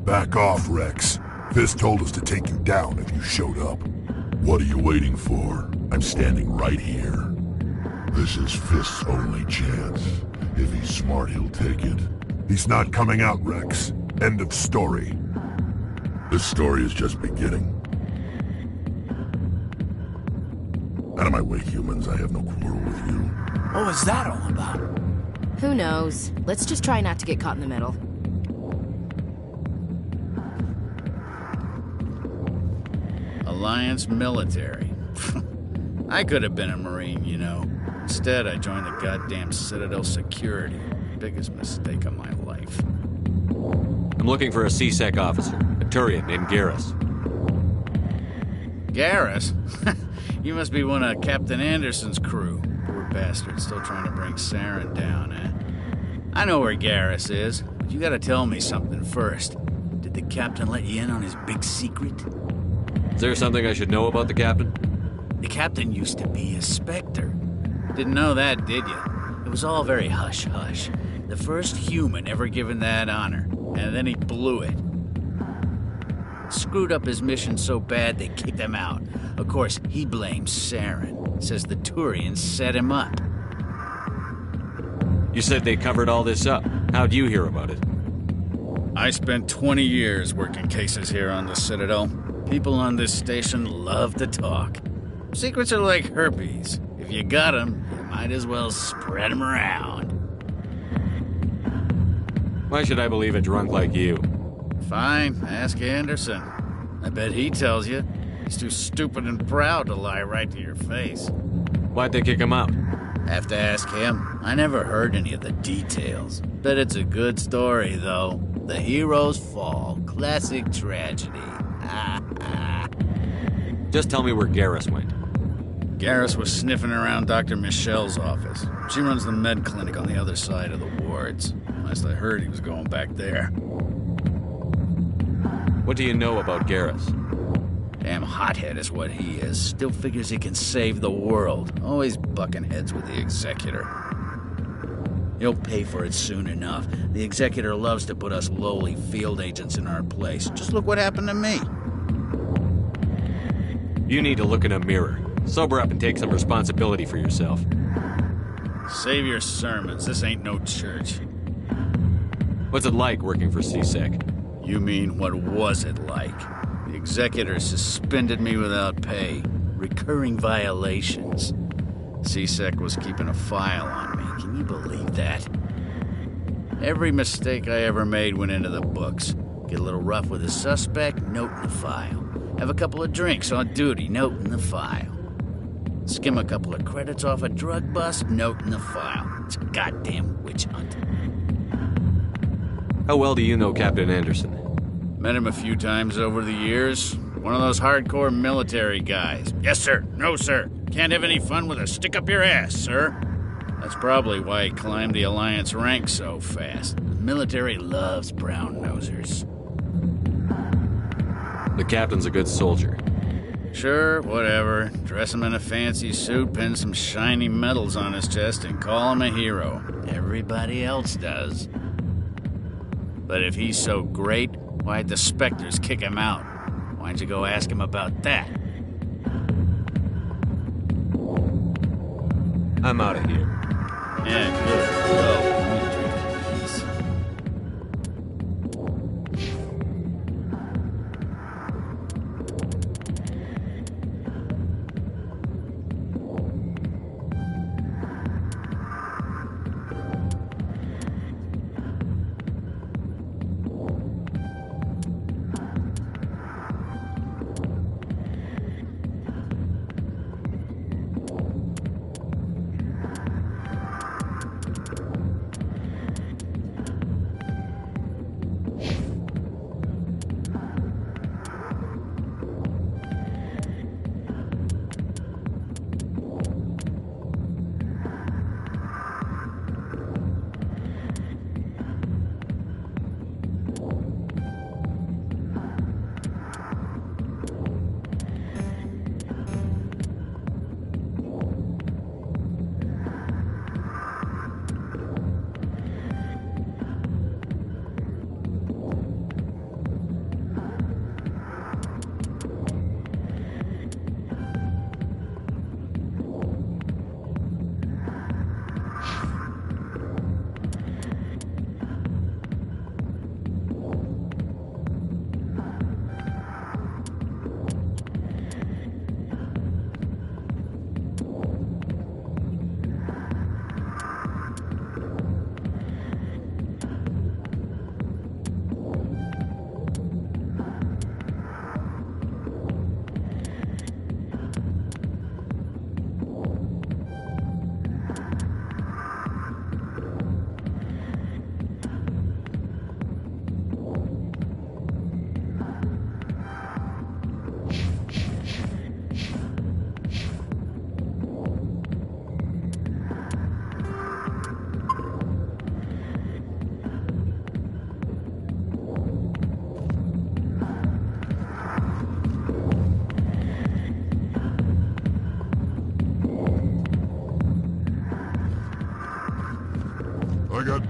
Back off, Rex. Fisk told us to take you down if you showed up. What are you waiting for? I'm standing right here. This is Fisk's only chance. If he's smart, he'll take it. He's not coming out, Rex. End of story. This story is just beginning. Out of my way, humans. I have no quarrel with you. What was that all about? Who knows? Let's just try not to get caught in the middle. Alliance military. I could have been a Marine, you know. Instead, I joined the goddamn Citadel security. Biggest mistake of my life. I'm looking for a C-Sec officer, a Turian named Garrus. Garrus? You must be one of Captain Anderson's crew. Poor bastard, still trying to bring Saren down, eh? I know where Garrus is, but you gotta tell me something first. Did the captain let you in on his big secret? Is there something I should know about the captain? The captain used to be a Spectre. Didn't know that, did you? It was all very hush-hush. The first human ever given that honor, and then he blew it. Screwed up his mission so bad they kicked him out. Of course, he blames Saren. Says the Turians set him up. You said they covered all this up. How'd you hear about it? I spent 20 years working cases here on the Citadel. People on this station love to talk. Secrets are like herpes. If you got them, you might as well spread them around. Why should I believe a drunk like you? Fine, ask Anderson. I bet he tells you. He's too stupid and proud to lie right to your face. Why'd they kick him out? Have to ask him. I never heard any of the details. Bet it's a good story, though. The heroes fall. Classic tragedy. Just tell me where Garrus went. Garrus was sniffing around Dr. Michelle's office. She runs the med clinic on the other side of the wards. Last I heard, he was going back there. What do you know about Garrus? Damn hothead is what he is. Still figures he can save the world. Always bucking heads with the Executor. He'll pay for it soon enough. The Executor loves to put us lowly field agents in our place. Just look what happened to me. You need to look in a mirror. Sober up and take some responsibility for yourself. Save your sermons. This ain't no church. What's it like working for C-Sec? You mean, what was it like? The Executor suspended me without pay. Recurring violations. C-Sec was keeping a file on me. Can you believe that? Every mistake I ever made went into the books. Get a little rough with a suspect, note in the file. Have a couple of drinks on duty, note in the file. Skim a couple of credits off a drug bust, note in the file. It's a goddamn witch hunt. How well do you know Captain Anderson? Met him a few times over the years. One of those hardcore military guys. Yes, sir. No, sir. Can't have any fun with a stick up your ass, sir. That's probably why he climbed the Alliance ranks so fast. The military loves brown-nosers. The captain's a good soldier. Sure, whatever. Dress him in a fancy suit, pin some shiny medals on his chest, and call him a hero. Everybody else does. But if he's so great, why'd the Spectres kick him out? Why'd you go ask him about that? I'm out of here. Yeah, good. Go.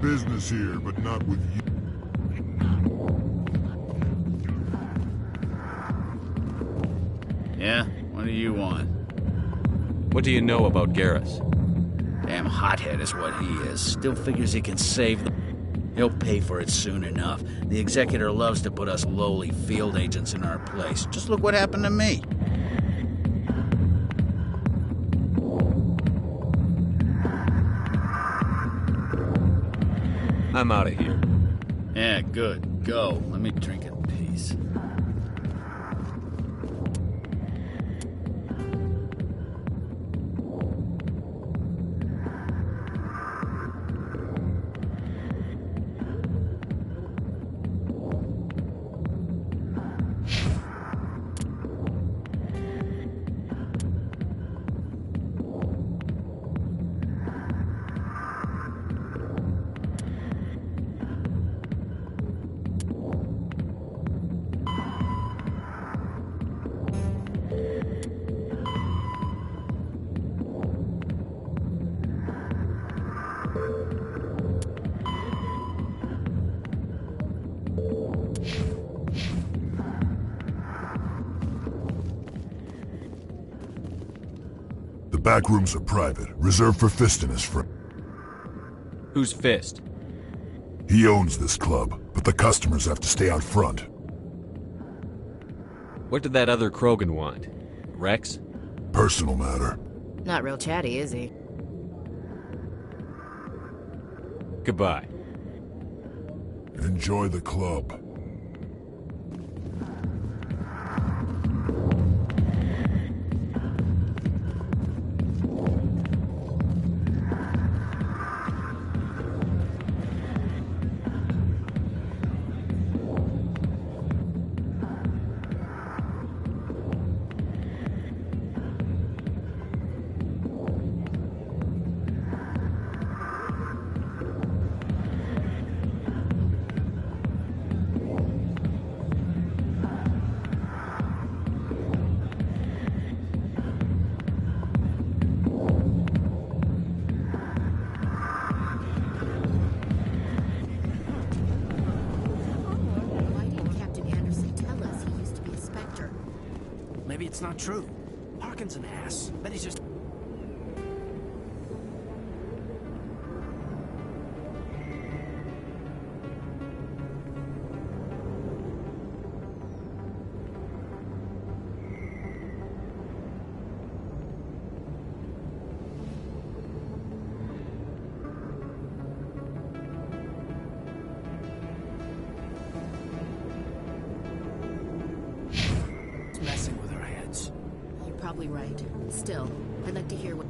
business here, but not with you. Yeah? What do you want? What do you know about Garrus? Damn hothead is what he is. Still figures he can save them. He'll pay for it soon enough. The Executor loves to put us lowly field agents in our place. Just look what happened to me. I'm out of here. Yeah, good. Go. Let me drink in peace. The back rooms are private, reserved for Fist and his friend. Who's Fist? He owns this club, but the customers have to stay out front. What did that other Krogan want? Rex? Personal matter. Not real chatty, is he? Goodbye. Enjoy the club. Maybe it's not true. Harkin's an ass. Bet he's just... messing with our heads. You're probably right. Still, I'd like to hear what...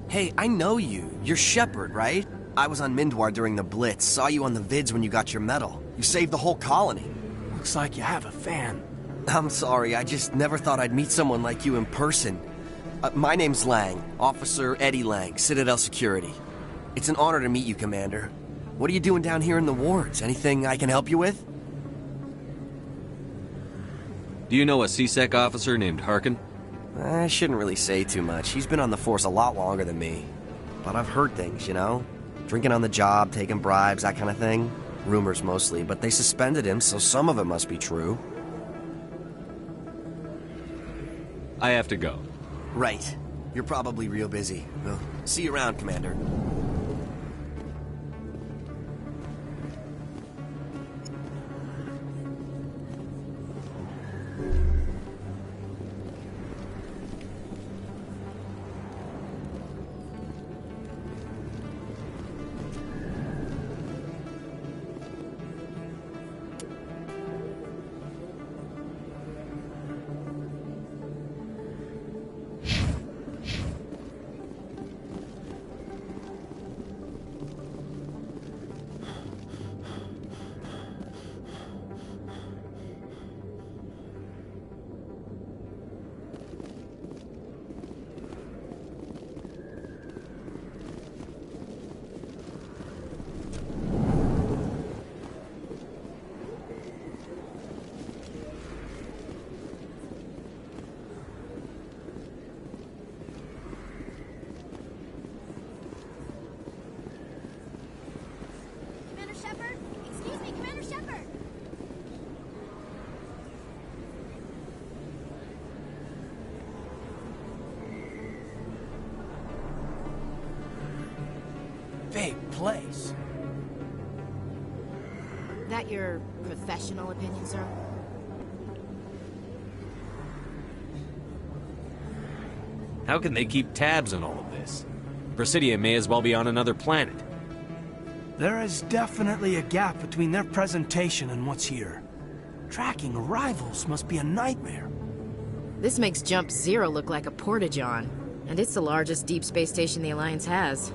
Hey, I know you. You're Shepard, right? I was on Mindwar during the Blitz, saw you on the vids when you got your medal. You saved the whole colony. Looks like you have a fan. I'm sorry, I just never thought I'd meet someone like you in person. My name's Lang, Officer Eddie Lang, Citadel Security. It's an honor to meet you, Commander. What are you doing down here in the wards? Anything I can help you with? Do you know a C-Sec officer named Harkin? I shouldn't really say too much. He's been on the force a lot longer than me. But I've heard things, you know? Drinking on the job, taking bribes, that kind of thing. Rumors mostly, but they suspended him, so some of it must be true. I have to go. Right. You're probably real busy. Well, see you around, Commander. Big place. That your professional opinion, sir? How can they keep tabs on all of this? Presidium may as well be on another planet. There is definitely a gap between their presentation and what's here. Tracking arrivals must be a nightmare. This makes Jump Zero look like a porta-john, and it's the largest deep space station the Alliance has.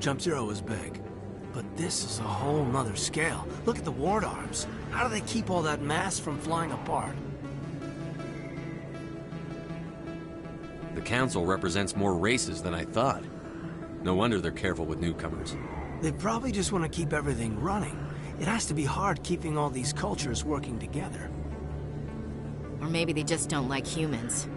Jump Zero is big, but this is a whole nother scale. Look at the ward arms. How do they keep all that mass from flying apart? The Council represents more races than I thought. No wonder they're careful with newcomers. They probably just want to keep everything running. It has to be hard keeping all these cultures working together. Or maybe they just don't like humans.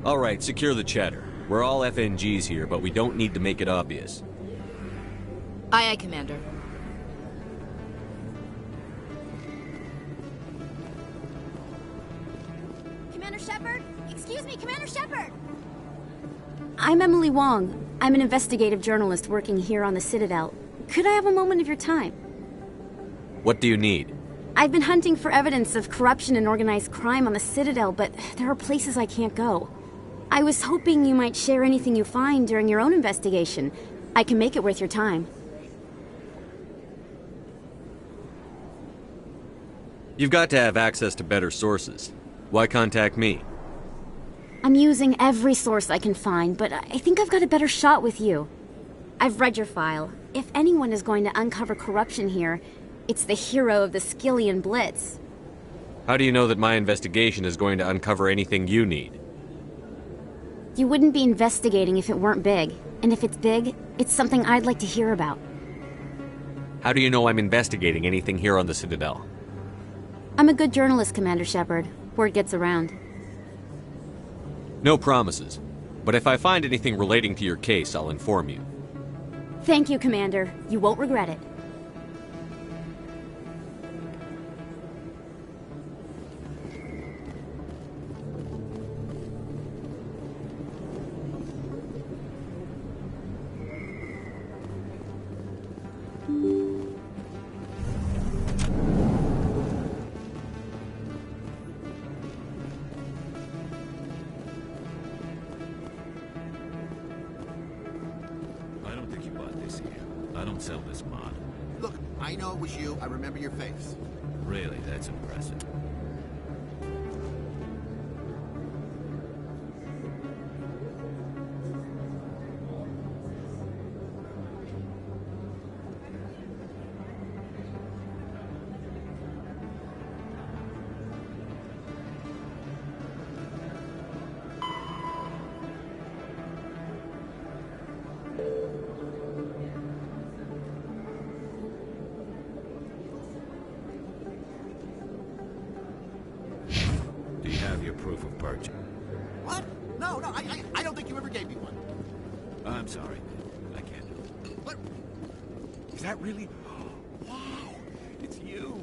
All right, secure the chatter. We're all FNGs here, but we don't need to make it obvious. Aye, aye, Commander. Commander Shepard? Excuse me, Commander Shepard! I'm Emily Wong. I'm an investigative journalist working here on the Citadel. Could I have a moment of your time? What do you need? I've been hunting for evidence of corruption and organized crime on the Citadel, but there are places I can't go. I was hoping you might share anything you find during your own investigation. I can make it worth your time. You've got to have access to better sources. Why contact me? I'm using every source I can find, but I think I've got a better shot with you. I've read your file. If anyone is going to uncover corruption here, it's the hero of the Skillian Blitz. How do you know that my investigation is going to uncover anything you need? You wouldn't be investigating if it weren't big. And if it's big, it's something I'd like to hear about. How do you know I'm investigating anything here on the Citadel? I'm a good journalist, Commander Shepard. Word gets around. No promises. But if I find anything relating to your case, I'll inform you. Thank you, Commander. You won't regret it. Sell this mod. Look, I know it was you. I remember your face. Really, that's impressive. sorry, man. I can't help it. What? Is that really? Wow! It's you!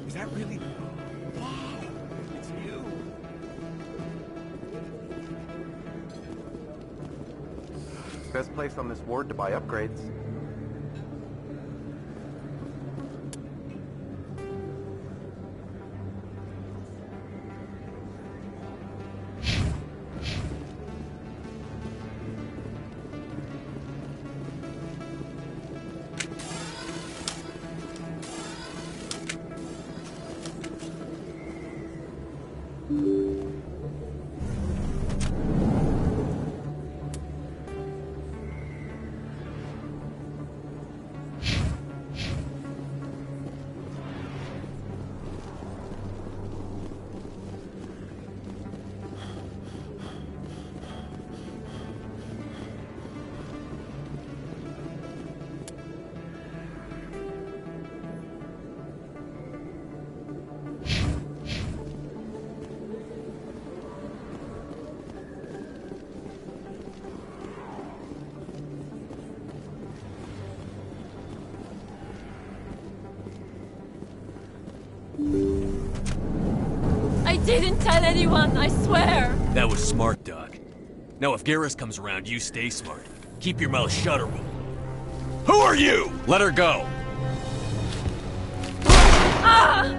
Is that really? Wow! It's you! Best place on this ward to buy upgrades. I didn't tell anyone, I swear! That was smart, Doc. Now if Garrus comes around, you stay smart. Keep your mouth shut or we'll... Who are you? Let her go! Ah!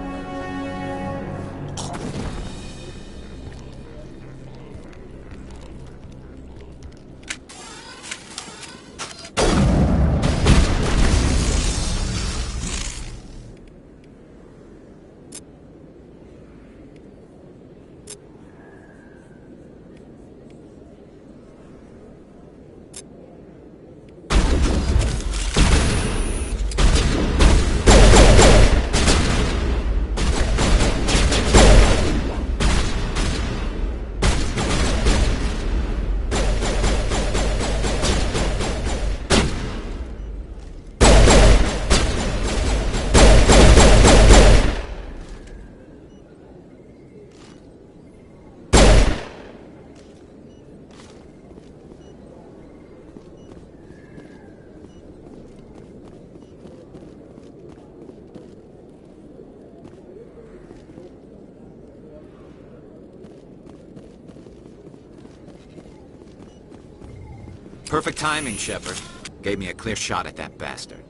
Perfect timing, Shepard. Gave me a clear shot at that bastard.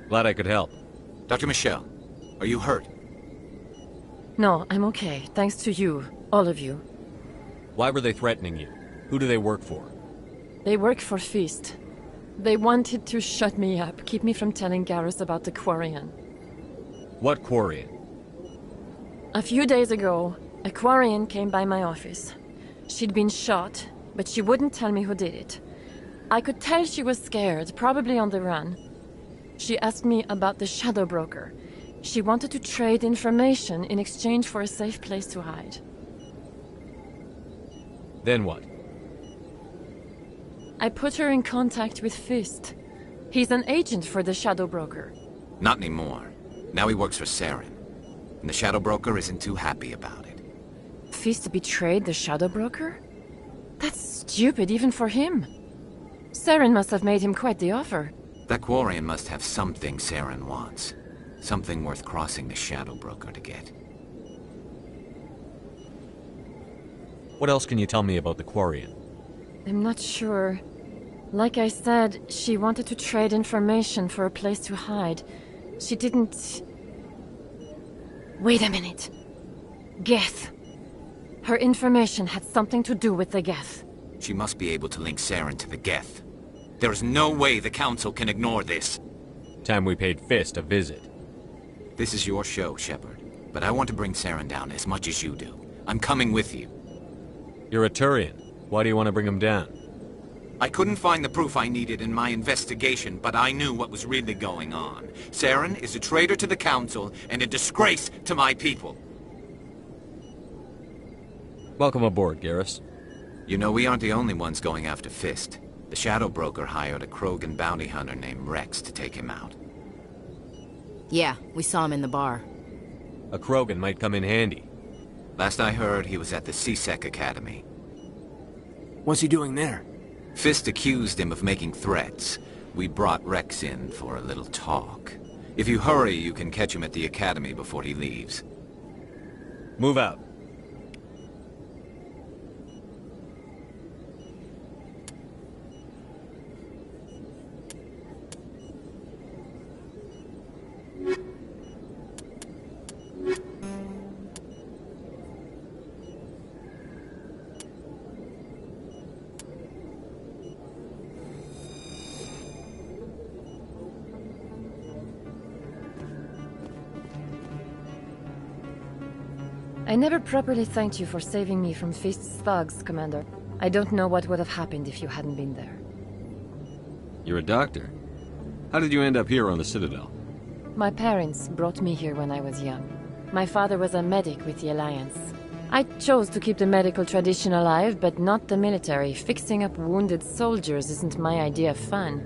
Glad I could help. Dr. Michelle, are you hurt? No, I'm okay. Thanks to you. All of you. Why were they threatening you? Who do they work for? They work for Feast. They wanted to shut me up, keep me from telling Garrus about the Quarian. What Quarian? A few days ago, a Quarian came by my office. She'd been shot, but she wouldn't tell me who did it. I could tell she was scared, probably on the run. She asked me about the Shadow Broker. She wanted to trade information in exchange for a safe place to hide. Then what? I put her in contact with Fist. He's an agent for the Shadow Broker. Not anymore. Now he works for Saren. And the Shadow Broker isn't too happy about it. Fist betrayed the Shadow Broker? That's stupid even for him. Saren must have made him quite the offer. That Quarian must have something Saren wants. Something worth crossing the Shadow Broker to get. What else can you tell me about the Quarian? I'm not sure. Like I said, she wanted to trade information for a place to hide. She didn't... Wait a minute. Geth. Her information had something to do with the Geth. She must be able to link Saren to the Geth. There is no way the Council can ignore this. Time we paid Fist a visit. This is your show, Shepard. But I want to bring Saren down as much as you do. I'm coming with you. You're a Turian. Why do you want to bring him down? I couldn't find the proof I needed in my investigation, but I knew what was really going on. Saren is a traitor to the Council and a disgrace to my people. Welcome aboard, Garrus. You know, we aren't the only ones going after Fist. The Shadow Broker hired a Krogan bounty hunter named Rex to take him out. Yeah, we saw him in the bar. A Krogan might come in handy. Last I heard, he was at the CSEC Academy. What's he doing there? Fist accused him of making threats. We brought Rex in for a little talk. If you hurry, you can catch him at the Academy before he leaves. Move out. I never properly thanked you for saving me from Fist's thugs, Commander. I don't know what would have happened if you hadn't been there. You're a doctor. How did you end up here on the Citadel? My parents brought me here when I was young. My father was a medic with the Alliance. I chose to keep the medical tradition alive, but not the military. Fixing up wounded soldiers isn't my idea of fun.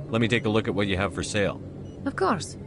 Let me take a look at what you have for sale. Of course.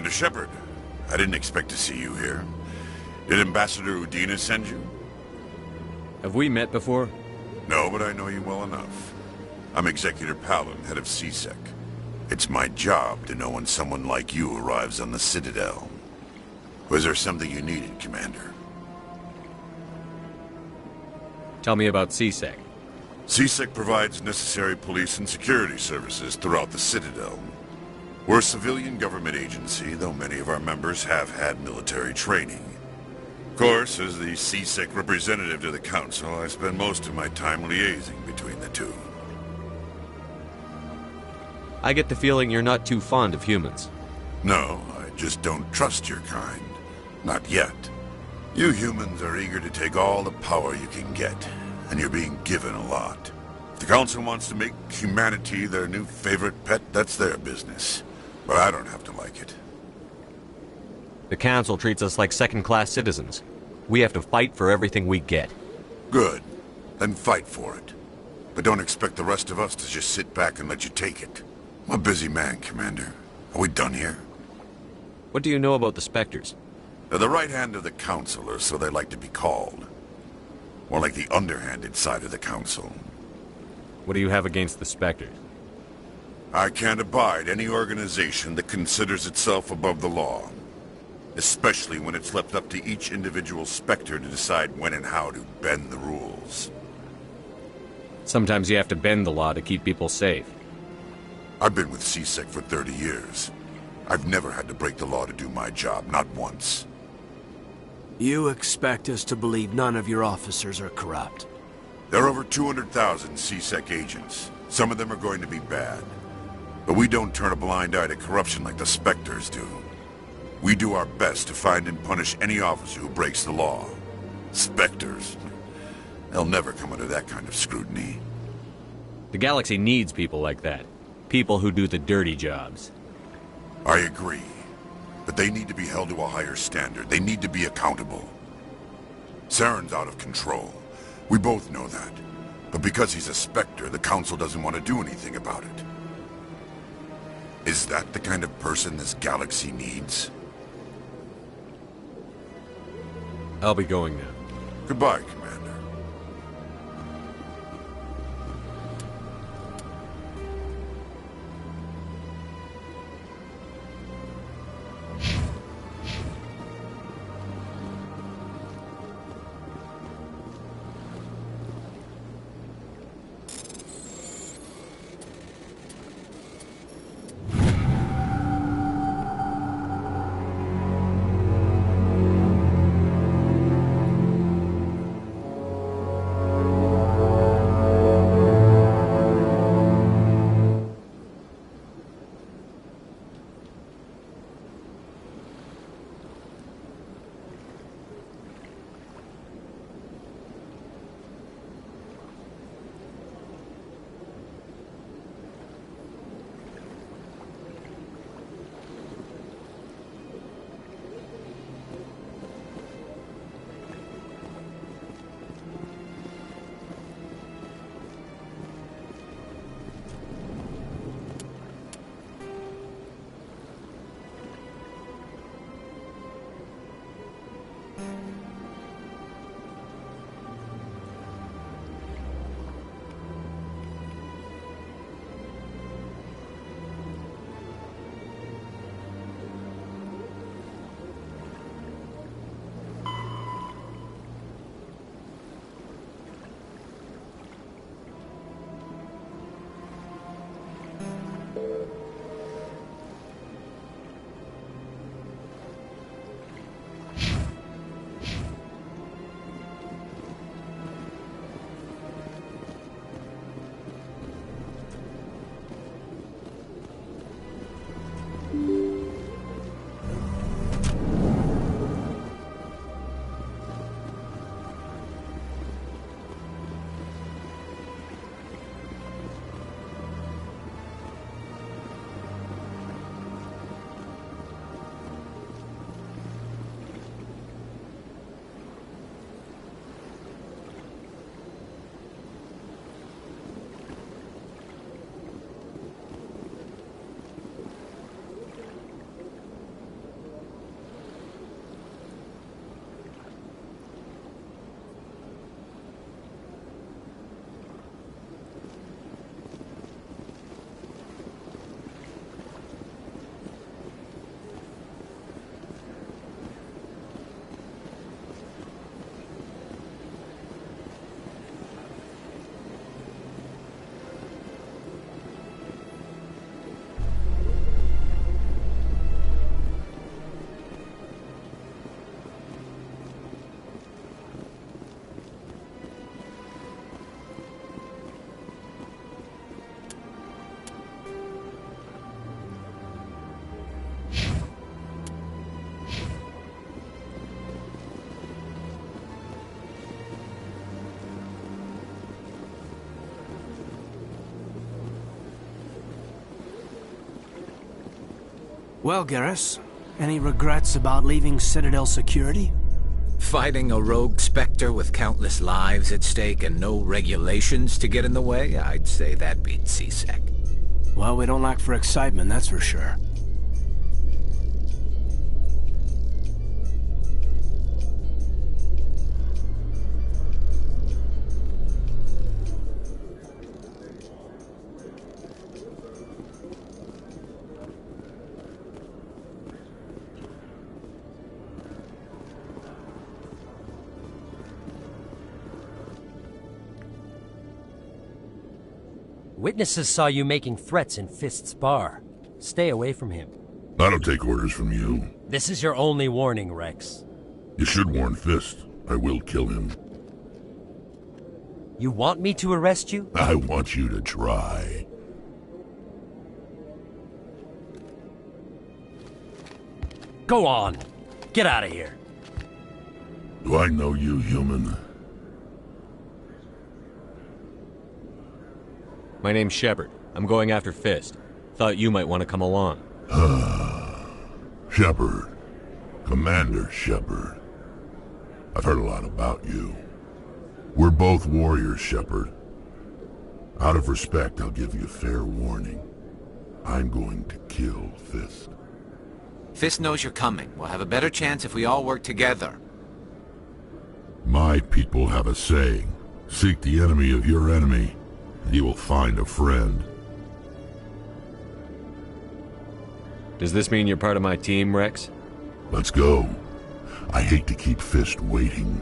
Commander Shepard, I didn't expect to see you here. Did Ambassador Udina send you? Have we met before? No, but I know you well enough. I'm Executor Palin, head of CSEC. It's my job to know when someone like you arrives on the Citadel. Was there something you needed, Commander? Tell me about CSEC. CSEC provides necessary police and security services throughout the Citadel. We're a civilian government agency, though many of our members have had military training. Of course, as the CSEC representative to the Council, I spend most of my time liaising between the two. I get the feeling you're not too fond of humans. No, I just don't trust your kind. Not yet. You humans are eager to take all the power you can get, and you're being given a lot. If the Council wants to make humanity their new favorite pet, that's their business. But I don't have to like it. The Council treats us like second-class citizens. We have to fight for everything we get. Good. Then fight for it. But don't expect the rest of us to just sit back and let you take it. I'm a busy man, Commander. Are we done here? What do you know about the Spectres? They're the right hand of the Council, or so they like to be called. More like the underhanded side of the Council. What do you have against the Spectres? I can't abide any organization that considers itself above the law. Especially when it's left up to each individual Spectre to decide when and how to bend the rules. Sometimes you have to bend the law to keep people safe. I've been with CSEC for 30 years. I've never had to break the law to do my job, not once. You expect us to believe none of your officers are corrupt? There are over 200,000 CSEC agents. Some of them are going to be bad. But we don't turn a blind eye to corruption like the Spectres do. We do our best to find and punish any officer who breaks the law. Spectres. They'll never come under that kind of scrutiny. The galaxy needs people like that. People who do the dirty jobs. I agree. But they need to be held to a higher standard. They need to be accountable. Saren's out of control. We both know that. But because he's a Spectre, the Council doesn't want to do anything about it. Is that the kind of person this galaxy needs? I'll be going now. Goodbye, Commander. Well, Garrus, any regrets about leaving Citadel security? Fighting a rogue Spectre with countless lives at stake and no regulations to get in the way? I'd say that beats C-Sec. Well, we don't lack for excitement, that's for sure. Witnesses saw you making threats in Fist's bar. Stay away from him. I don't take orders from you. This is your only warning, Rex. You should warn Fist. I will kill him. You want me to arrest you? I want you to try. Go on. Get out of here. Do I know you, human? My name's Shepard. I'm going after Fist. Thought you might want to come along. Shepard. Commander Shepard. I've heard a lot about you. We're both warriors, Shepard. Out of respect, I'll give you a fair warning. I'm going to kill Fist. Fist knows you're coming. We'll have a better chance if we all work together. My people have a saying. Seek the enemy of your enemy, and you will find a friend. Does this mean you're part of my team, Rex? Let's go. I hate to keep Fist waiting.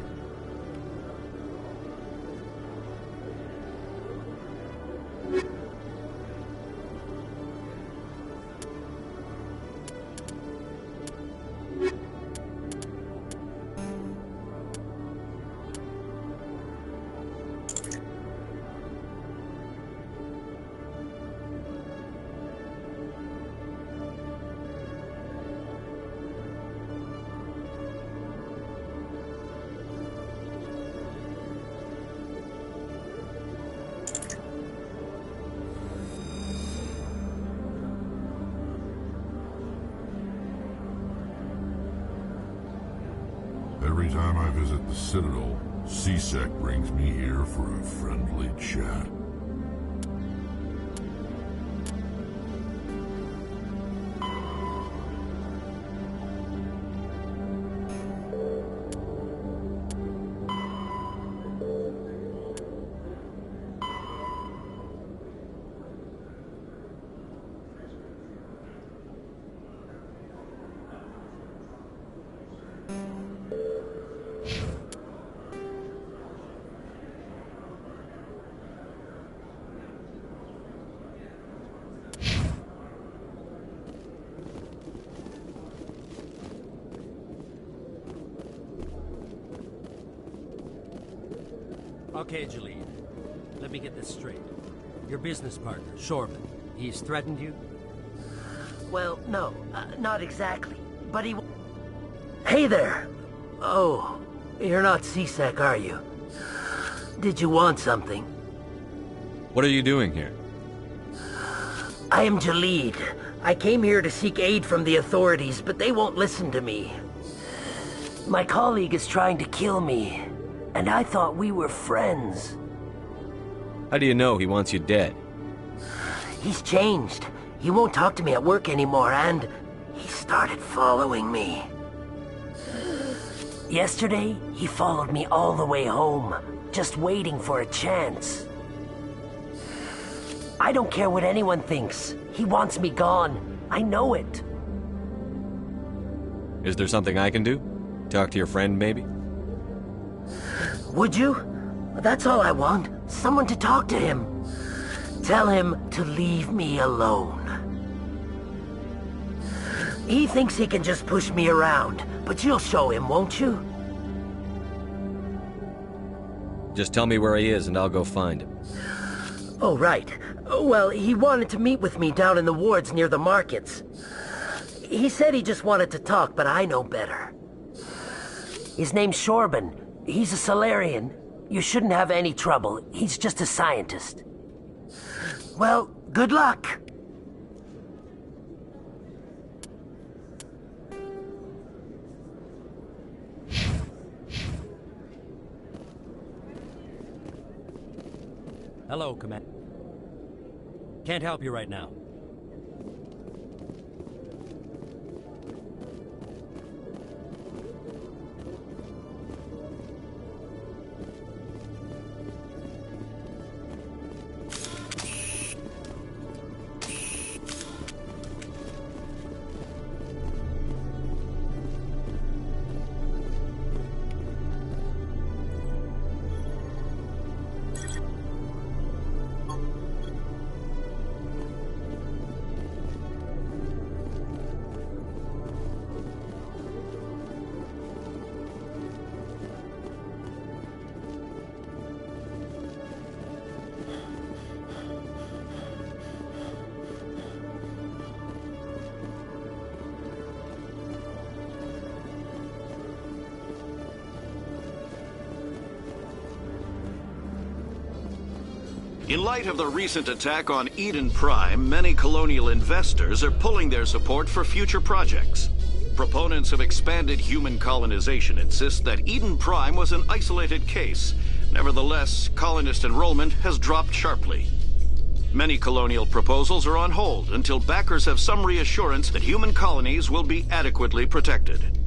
Every time I visit the Citadel, C-Sec brings me here for a friendly chat. Okay, Jalid. Let me get this straight. Your business partner, Shorman, he's threatened you? Well, no, not exactly. But he... Hey there! Oh, you're not C-Sec, are you? Did you want something? What are you doing here? I am Jalid. I came here to seek aid from the authorities, but they won't listen to me. My colleague is trying to kill me, and I thought we were friends. How do you know he wants you dead? He's changed. He won't talk to me at work anymore, and he started following me. Yesterday, he followed me all the way home, just waiting for a chance. I don't care what anyone thinks. He wants me gone. I know it. Is there something I can do? Talk to your friend, maybe? Would you? That's all I want. Someone to talk to him. Tell him to leave me alone. He thinks he can just push me around, but you'll show him, won't you? Just tell me where he is and I'll go find him. Oh, right. Well, he wanted to meet with me down in the wards near the markets. He said he just wanted to talk, but I know better. His name's Shorban. He's a Solarian. You shouldn't have any trouble. He's just a scientist. Well, good luck. Hello, Command. Can't help you right now. In light of the recent attack on Eden Prime, many colonial investors are pulling their support for future projects. Proponents of expanded human colonization insist that Eden Prime was an isolated case. Nevertheless, colonist enrollment has dropped sharply. Many colonial proposals are on hold until backers have some reassurance that human colonies will be adequately protected.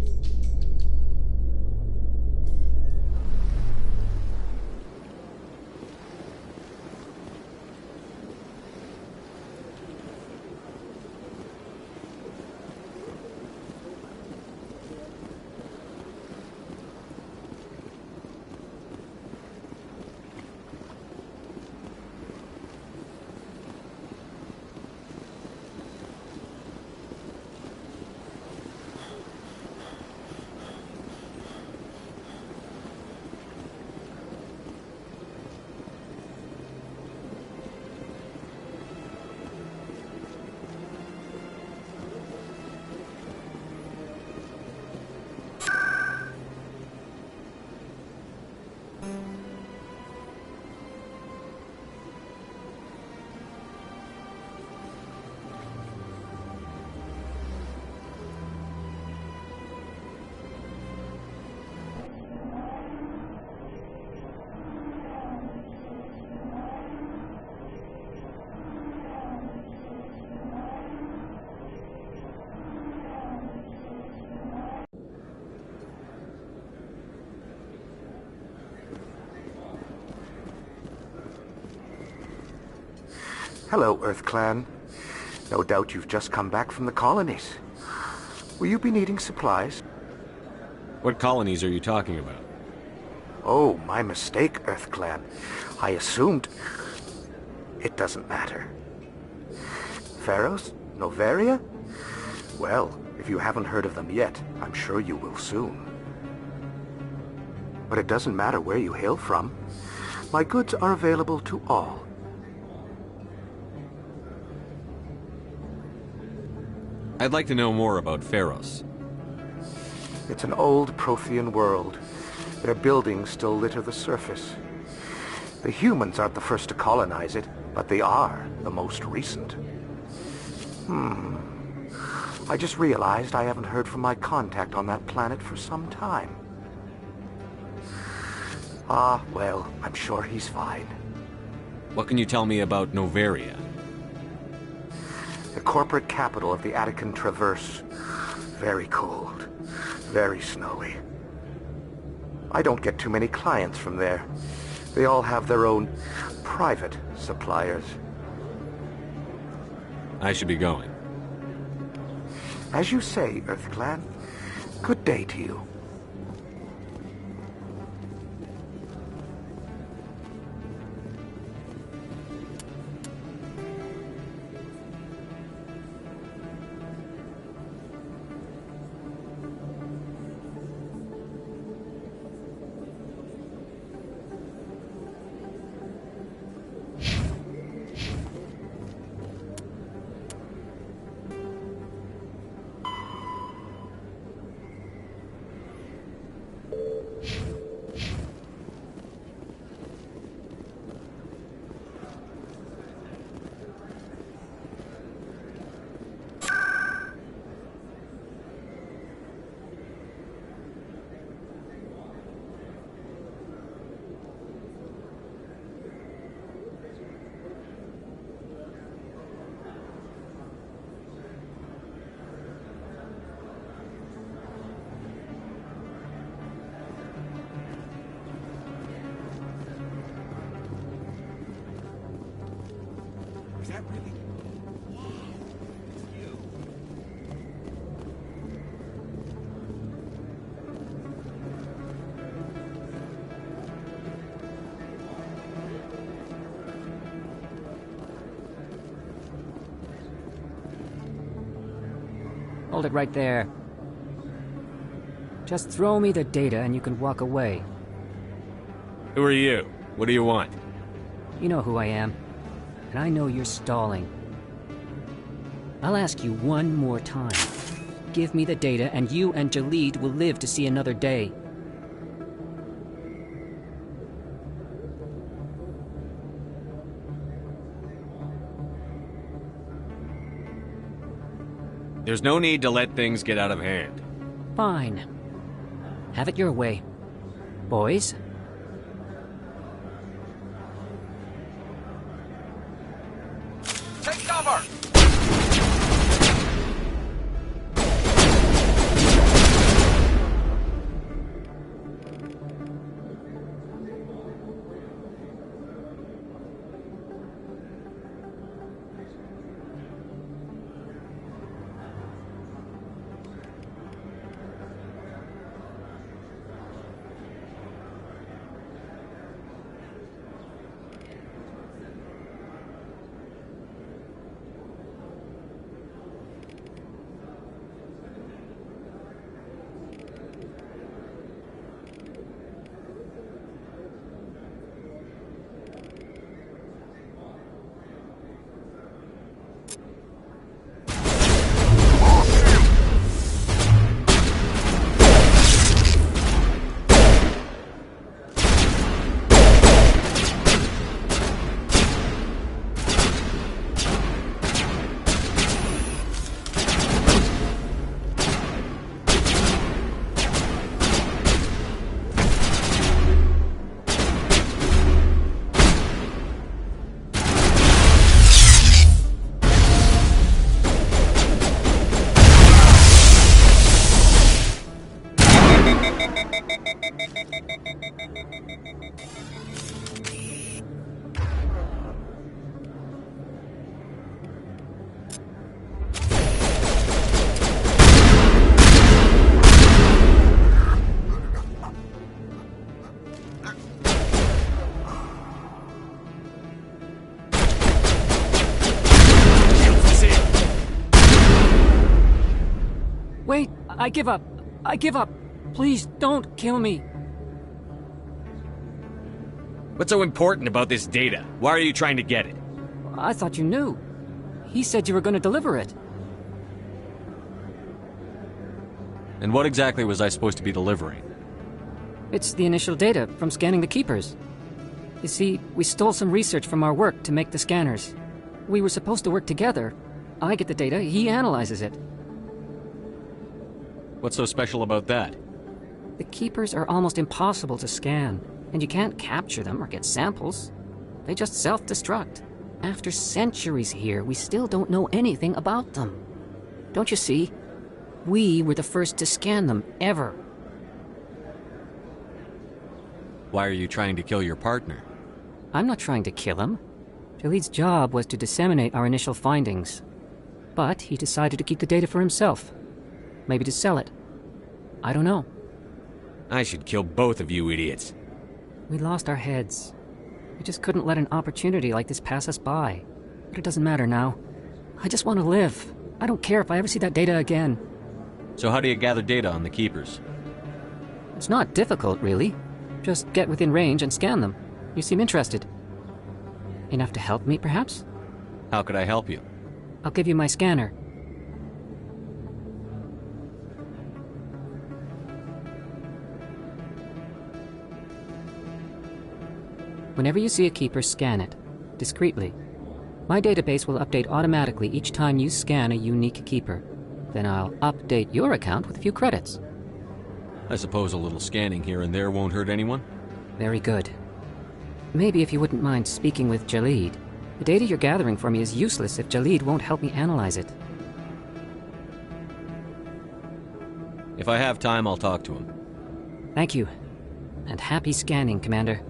Hello, Earth Clan. No doubt you've just come back from the colonies. Will you be needing supplies? What colonies are you talking about? Oh, my mistake, Earth Clan. I assumed... It doesn't matter. Pharos? Noveria? Well, if you haven't heard of them yet, I'm sure you will soon. But it doesn't matter where you hail from. My goods are available to all. I'd like to know more about Pharos. It's an old Prothean world. Their buildings still litter the surface. The humans aren't the first to colonize it, but they are the most recent. I just realized I haven't heard from my contact on that planet for some time. Ah, well, I'm sure he's fine. What can you tell me about Noveria? The corporate capital of the Attican Traverse. Very cold. Very snowy. I don't get too many clients from there. They all have their own private suppliers. I should be going. As you say, Earth Clan. Good day to you. Hold it right there. Just throw me the data and you can walk away. Who are you? What do you want? You know who I am, and I know you're stalling. I'll ask you one more time. Give me the data and you and Jalid will live to see another day. There's no need to let things get out of hand. Fine. Have it your way. Boys? Take cover! Wait! I give up! I give up! Please, don't kill me! What's so important about this data? Why are you trying to get it? I thought you knew. He said you were going to deliver it. And what exactly was I supposed to be delivering? It's the initial data from scanning the Keepers. You see, we stole some research from our work to make the scanners. We were supposed to work together. I get the data, he analyzes it. What's so special about that? The Keepers are almost impossible to scan, and you can't capture them or get samples. They just self-destruct. After centuries here, we still don't know anything about them. Don't you see? We were the first to scan them, ever. Why are you trying to kill your partner? I'm not trying to kill him. Jalid's job was to disseminate our initial findings. But he decided to keep the data for himself. Maybe to sell it. I don't know. I should kill both of you idiots. We lost our heads. We just couldn't let an opportunity like this pass us by. But it doesn't matter now. I just want to live. I don't care if I ever see that data again. So how do you gather data on the Keepers? It's not difficult, really. Just get within range and scan them. You seem interested. Enough to help me, perhaps? How could I help you? I'll give you my scanner. Whenever you see a Keeper, scan it. Discreetly. My database will update automatically each time you scan a unique Keeper. Then I'll update your account with a few credits. I suppose a little scanning here and there won't hurt anyone? Very good. Maybe if you wouldn't mind speaking with Jalid. The data you're gathering for me is useless if Jalid won't help me analyze it. If I have time, I'll talk to him. Thank you. And happy scanning, Commander.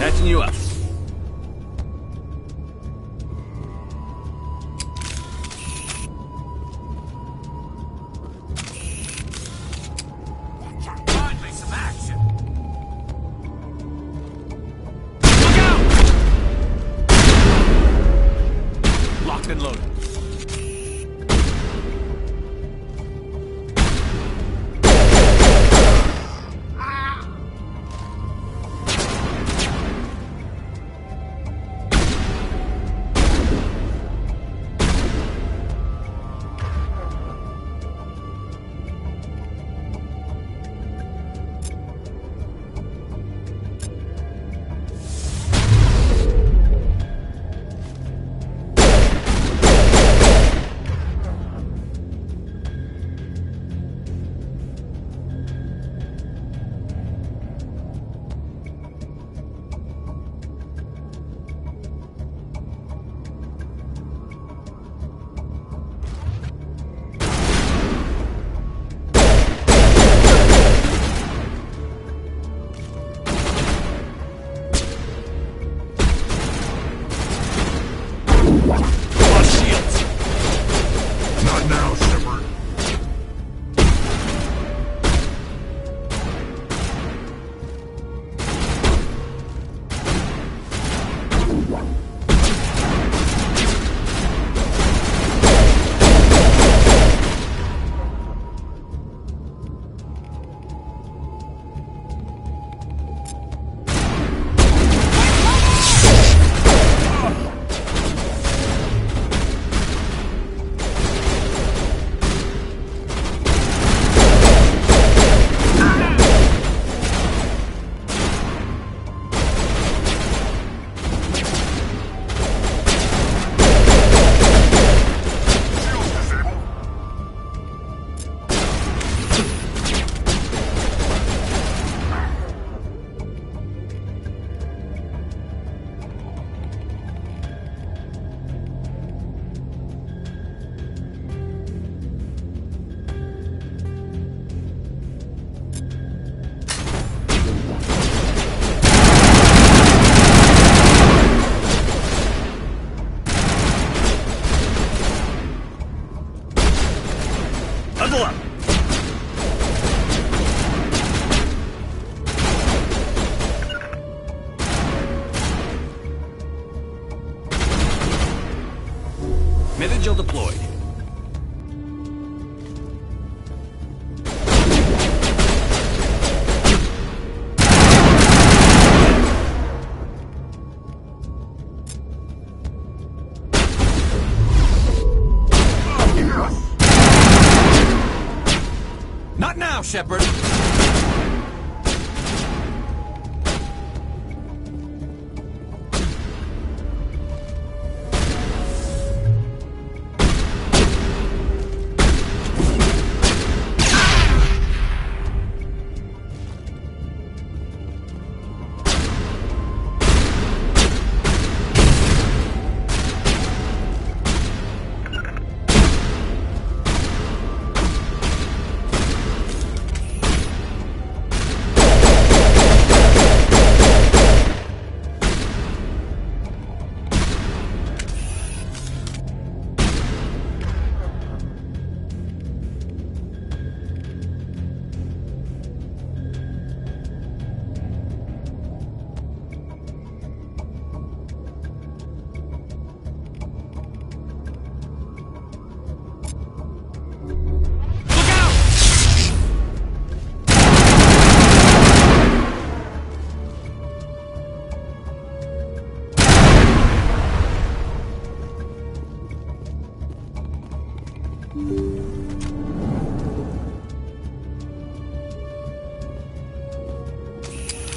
Patching you up. Finally, some action! Locked and loaded. Not now, Shepard. Huddle up! Mid-vigil deployed. Not now, Shepard!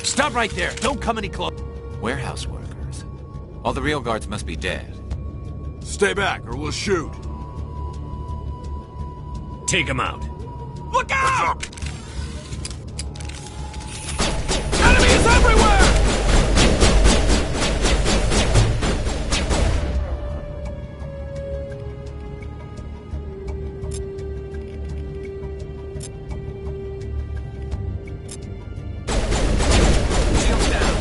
Stop right there! Don't come any closer! Warehouse workers. All the real guards must be dead. Stay back or we'll shoot. Take him out. Look out! Enemies everywhere! Shields down.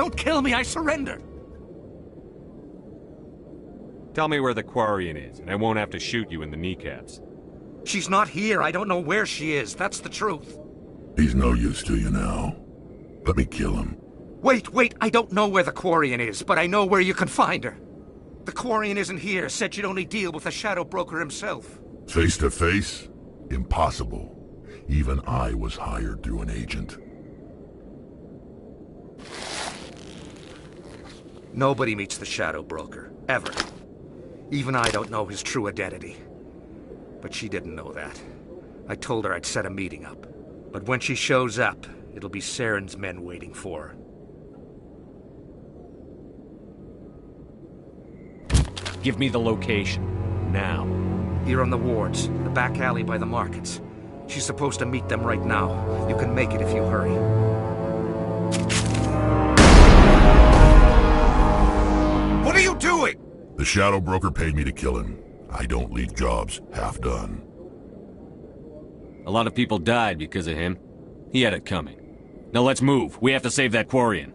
Don't kill me, I surrender! Tell me where the Quarian is, and I won't have to shoot you in the kneecaps. She's not here. I don't know where she is. That's the truth. He's no use to you now. Let me kill him. Wait, I don't know where the Quarian is, but I know where you can find her. The Quarian isn't here. Said you'd only deal with the Shadow Broker himself. Face to face? Impossible. Even I was hired through an agent. Nobody meets the Shadow Broker. Ever. Even I don't know his true identity. But she didn't know that. I told her I'd set a meeting up. But when she shows up, it'll be Saren's men waiting for her. Give me the location. Now. Here on the wards, the back alley by the markets. She's supposed to meet them right now. You can make it if you hurry. What are you doing? The Shadow Broker paid me to kill him. I don't leave jobs half done. A lot of people died because of him. He had it coming. Now let's move. We have to save that Quarian.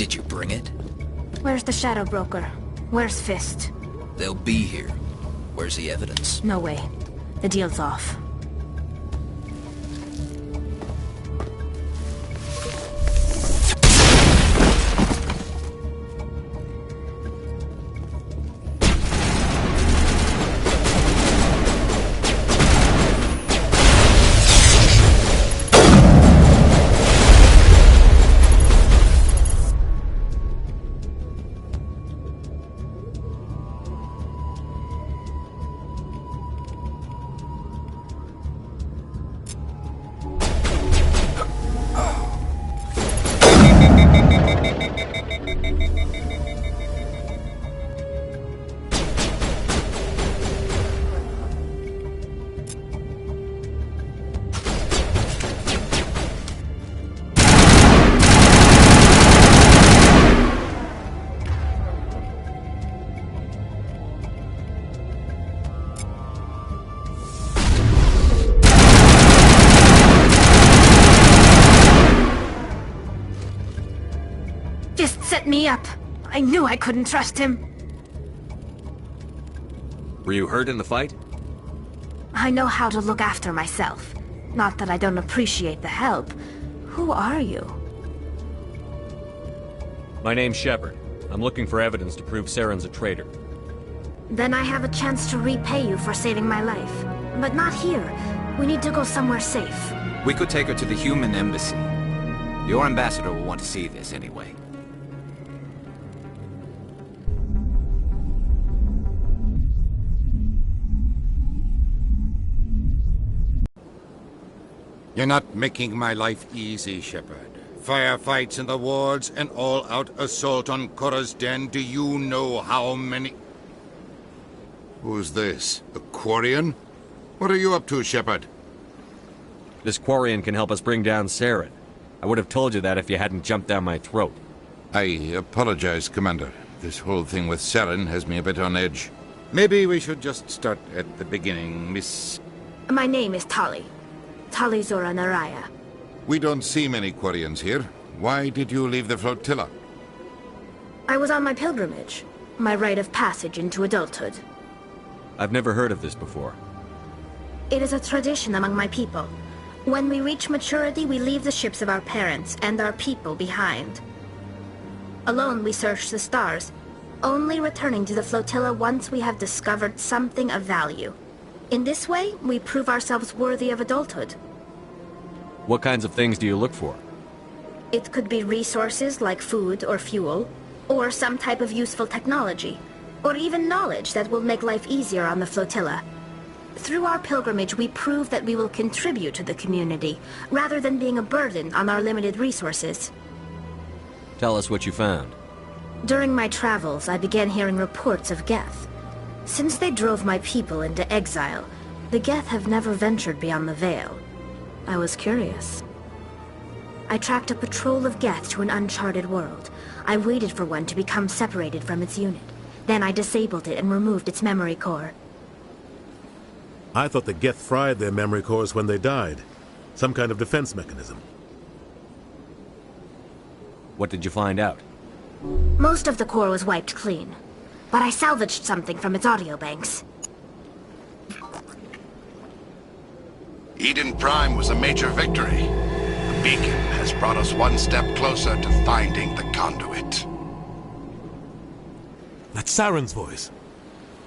Did you bring it? Where's the Shadow Broker? Where's Fist? They'll be here. Where's the evidence? No way. The deal's off. Just set me up. I knew I couldn't trust him. Were you hurt in the fight? I know how to look after myself. Not that I don't appreciate the help. Who are you? My name's Shepard. I'm looking for evidence to prove Saren's a traitor. Then I have a chance to repay you for saving my life. But not here. We need to go somewhere safe. We could take her to the human embassy. Your ambassador will want to see this anyway. You're not making my life easy, Shepard. Firefights in the wards, an all-out assault on Korra's den. Do you know how many... Who's this? A Quarian? What are you up to, Shepard? This Quarian can help us bring down Saren. I would have told you that if you hadn't jumped down my throat. I apologize, Commander. This whole thing with Saren has me a bit on edge. Maybe we should just start at the beginning, Miss... My name is Tali. Tali Zora Naraya. We don't see many Quarians here. Why did you leave the flotilla? I was on my pilgrimage. My rite of passage into adulthood. I've never heard of this before. It is a tradition among my people. When we reach maturity, we leave the ships of our parents and our people behind. Alone, we search the stars, only returning to the flotilla once we have discovered something of value. In this way, we prove ourselves worthy of adulthood. What kinds of things do you look for? It could be resources like food or fuel, or some type of useful technology, or even knowledge that will make life easier on the flotilla. Through our pilgrimage, we prove that we will contribute to the community, rather than being a burden on our limited resources. Tell us what you found. During my travels, I began hearing reports of Geth. Since they drove my people into exile, the Geth have never ventured beyond the Veil. I was curious. I tracked a patrol of Geth to an uncharted world. I waited for one to become separated from its unit. Then I disabled it and removed its memory core. I thought the Geth fried their memory cores when they died. Some kind of defense mechanism. What did you find out? Most of the core was wiped clean. But I salvaged something from its audio banks. Eden Prime was a major victory. The beacon has brought us one step closer to finding the conduit. That's Saren's voice.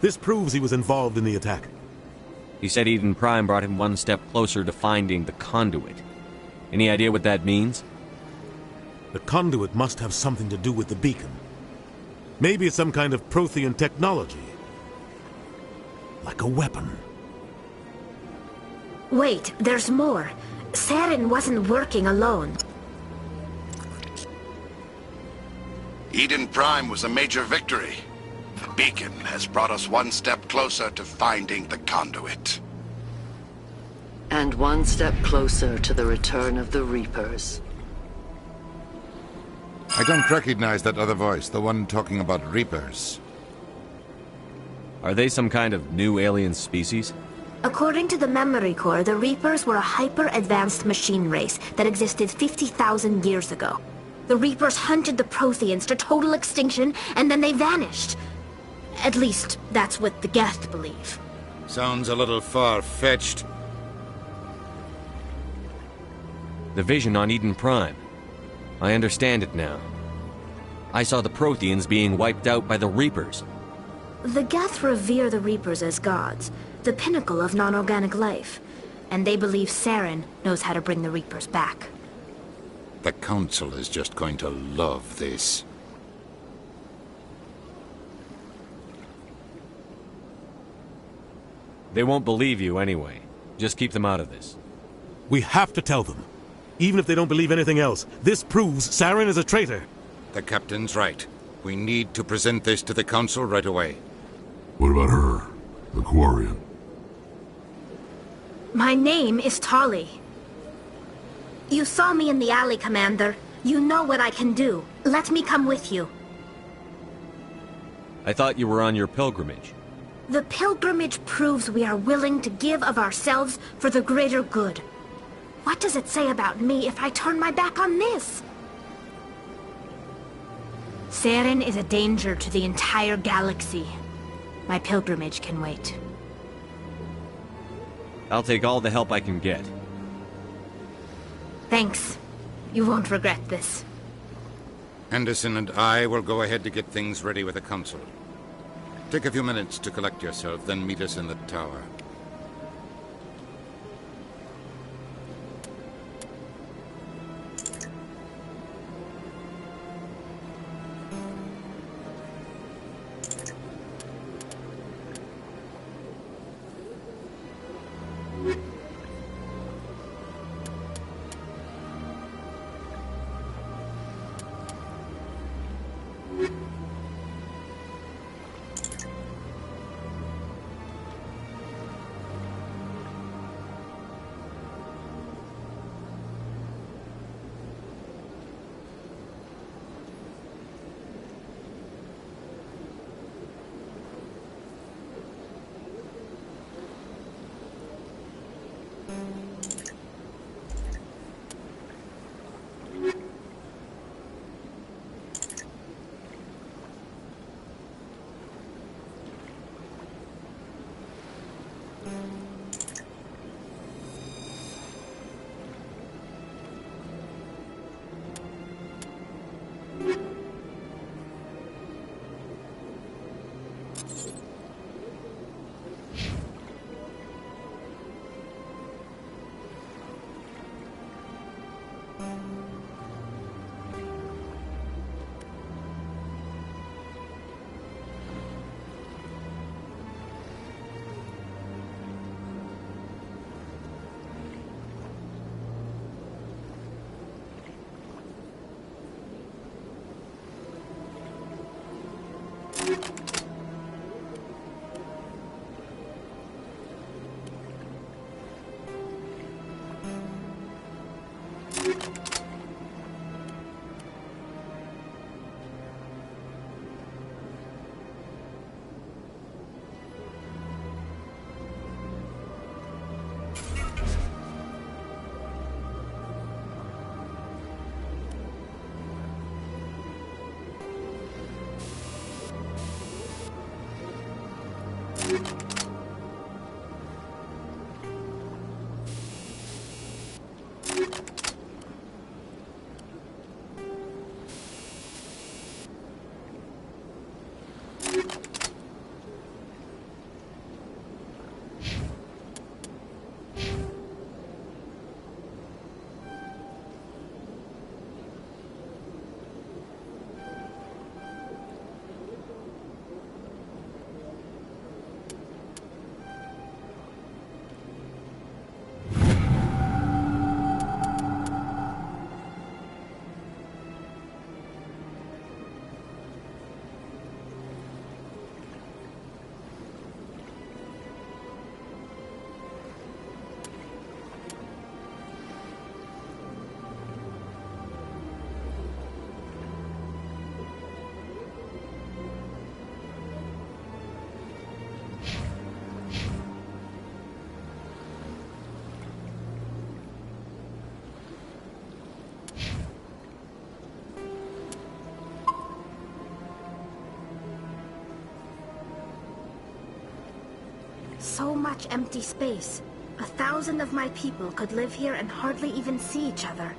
This proves he was involved in the attack. He said Eden Prime brought him one step closer to finding the conduit. Any idea what that means? The conduit must have something to do with the beacon. Maybe it's some kind of Prothean technology. Like a weapon. Wait, there's more. Saren wasn't working alone. Eden Prime was a major victory. The beacon has brought us one step closer to finding the conduit. And one step closer to the return of the Reapers. I don't recognize that other voice, the one talking about Reapers. Are they some kind of new alien species? According to the memory core, the Reapers were a hyper-advanced machine race that existed 50,000 years ago. The Reapers hunted the Protheans to total extinction, and then they vanished. At least, that's what the Geth believe. Sounds a little far-fetched. The vision on Eden Prime. I understand it now. I saw the Protheans being wiped out by the Reapers. The Geth revere the Reapers as gods, the pinnacle of non-organic life. And they believe Saren knows how to bring the Reapers back. The Council is just going to love this. They won't believe you anyway. Just keep them out of this. We have to tell them. Even if they don't believe anything else, this proves Saren is a traitor. The Captain's right. We need to present this to the Council right away. What about her? The Quarian? My name is Tali. You saw me in the alley, Commander. You know what I can do. Let me come with you. I thought you were on your pilgrimage. The pilgrimage proves we are willing to give of ourselves for the greater good. What does it say about me if I turn my back on this? Saren is a danger to the entire galaxy. My pilgrimage can wait. I'll take all the help I can get. Thanks. You won't regret this. Anderson and I will go ahead to get things ready with the Council. Take a few minutes to collect yourself, then meet us in the tower. So much empty space. 1,000 of my people could live here and hardly even see each other.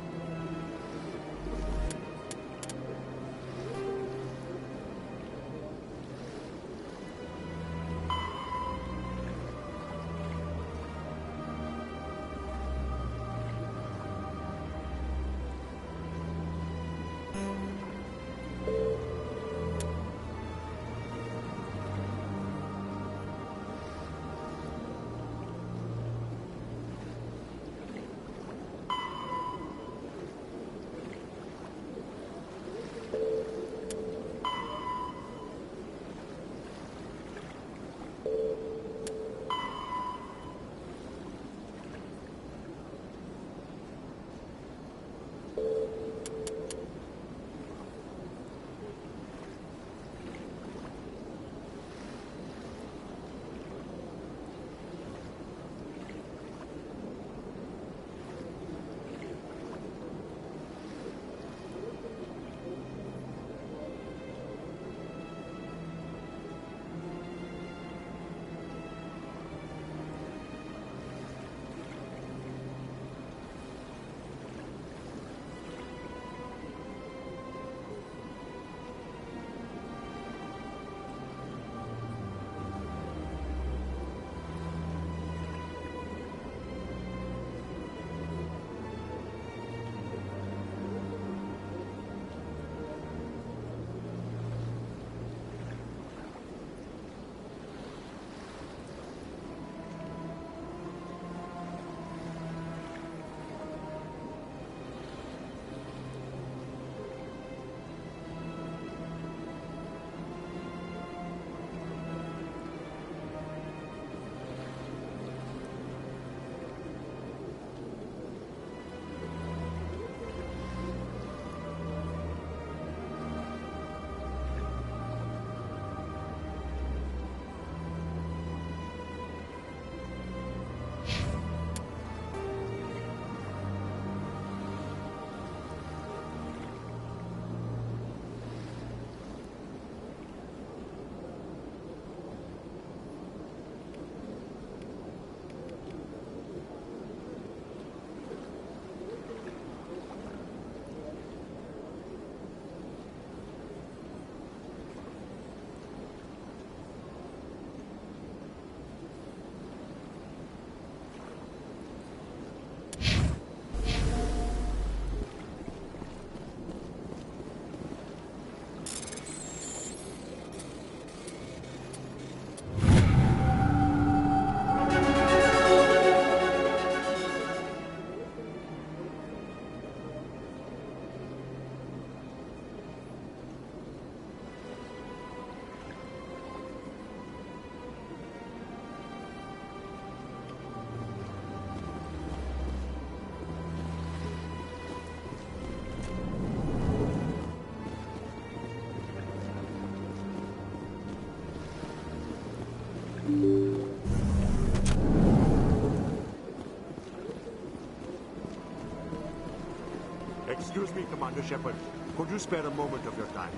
Excuse me, Commander Shepard. Could you spare a moment of your time?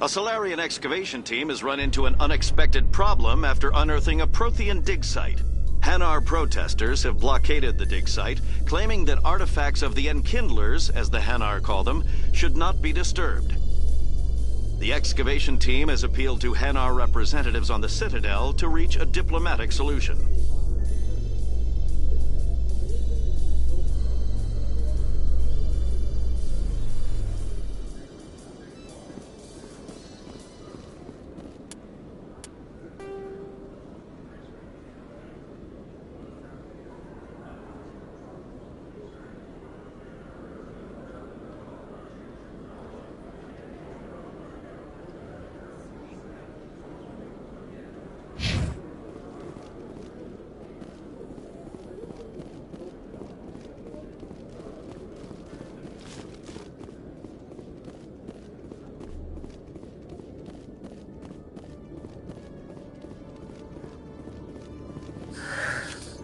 A Solarian excavation team has run into an unexpected problem after unearthing a Prothean dig site. Hanar protesters have blockaded the dig site, claiming that artifacts of the Enkindlers, as the Hanar call them, should not be disturbed. The excavation team has appealed to Hanar representatives on the Citadel to reach a diplomatic solution.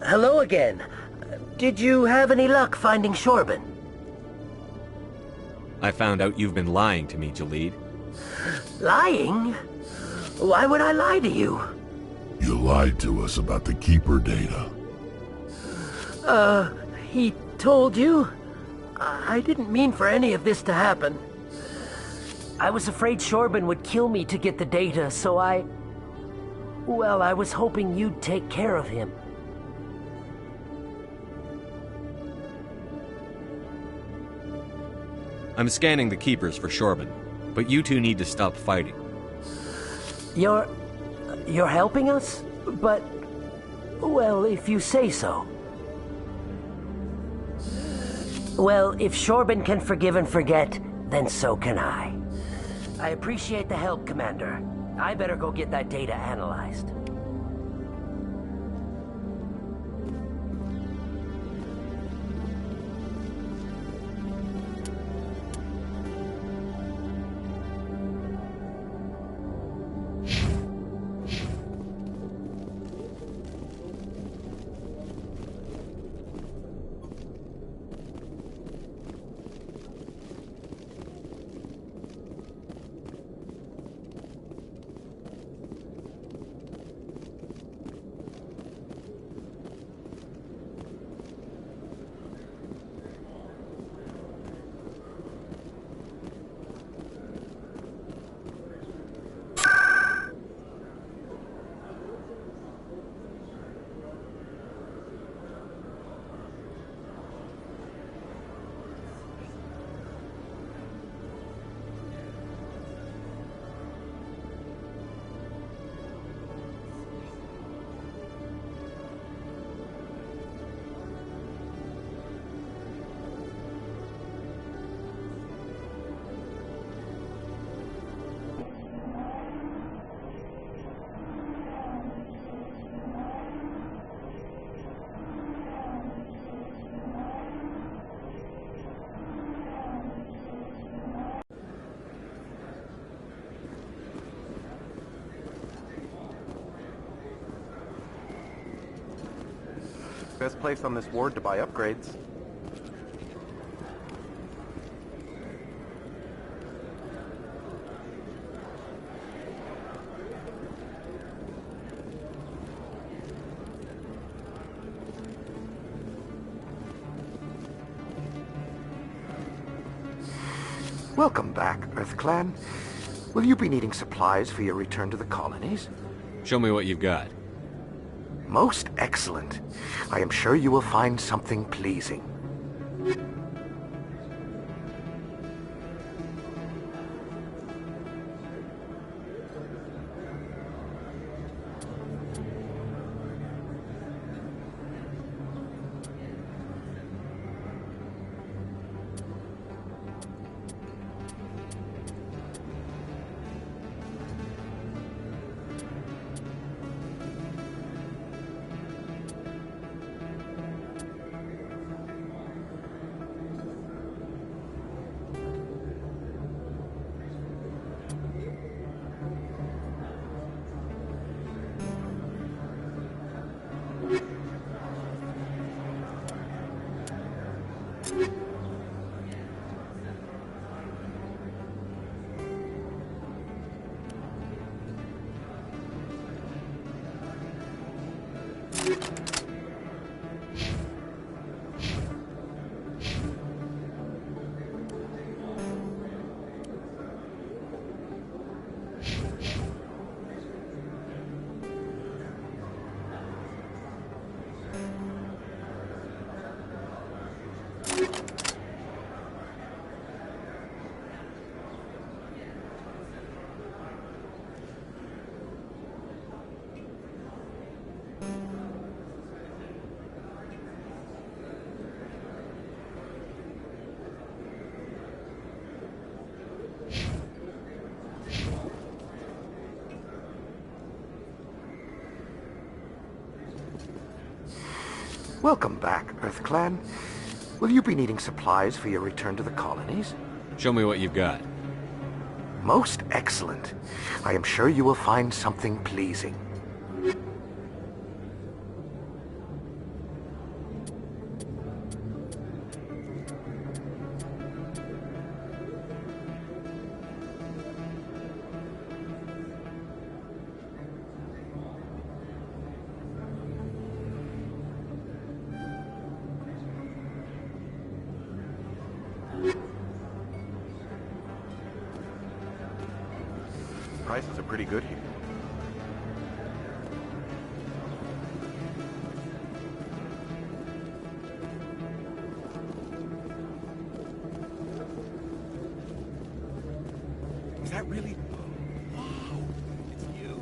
Hello again. Did you have any luck finding Shorben? I found out you've been lying to me, Jalid. Lying? Why would I lie to you? You lied to us about the Keeper data. He told you? I didn't mean for any of this to happen. I was afraid Shorben would kill me to get the data, so well, I was hoping you'd take care of him. I'm scanning the Keepers for Shorben, but you two need to stop fighting. You're helping us? But, well, if you say so. Well, if Shorben can forgive and forget, then so can I. I appreciate the help, Commander. I better go get that data analyzed. Best place on this ward to buy upgrades. Welcome back, Earth Clan. Will you be needing supplies for your return to the colonies? Show me what you've got. Most excellent. I am sure you will find something pleasing. Welcome back, Earth Clan. Will you be needing supplies for your return to the colonies? Show me what you've got. Most excellent. I am sure you will find something pleasing. prices are pretty good here. Is that really... Wow, it's you.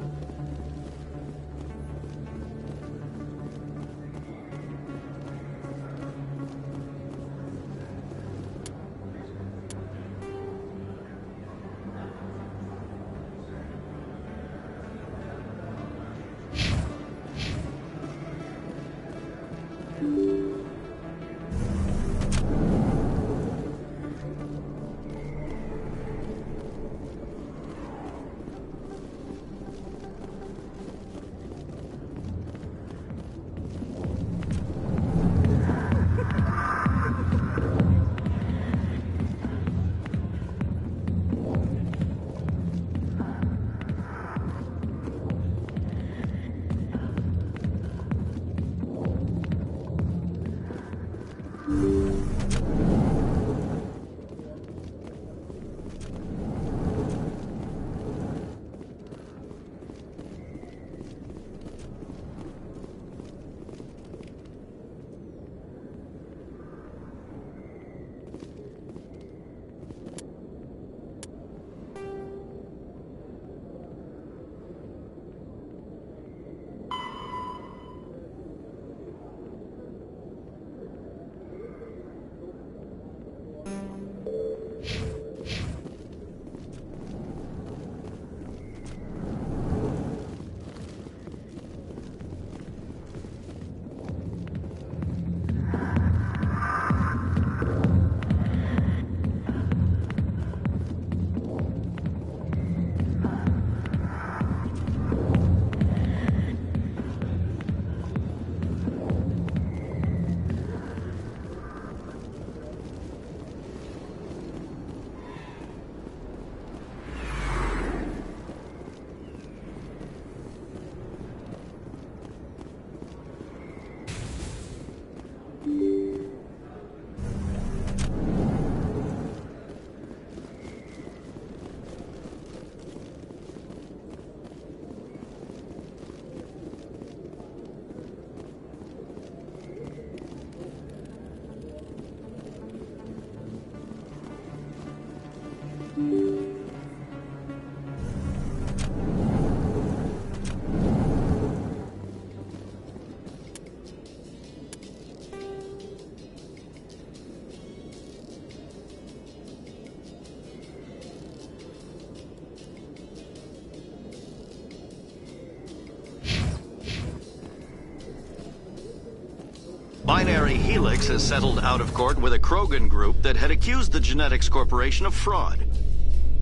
Binary Helix has settled out of court with a Krogan group that had accused the Genetics Corporation of fraud.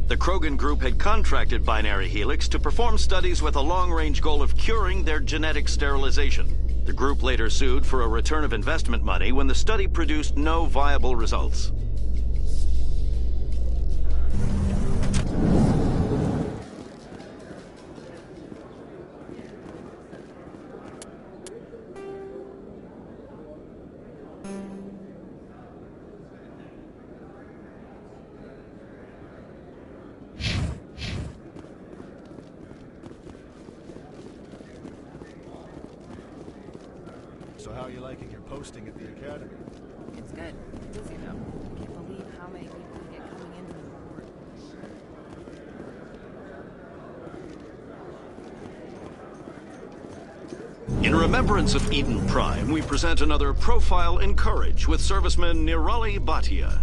The Krogan group had contracted Binary Helix to perform studies with a long-range goal of curing their genetic sterilization. The group later sued for a return of investment money when the study produced no viable results. So how are you liking your posting at the academy? It's good. Busy though. Can't believe how many people we get coming into the report. In remembrance of Eden Prime, we present another Profile in Courage with serviceman Nirali Bhatia.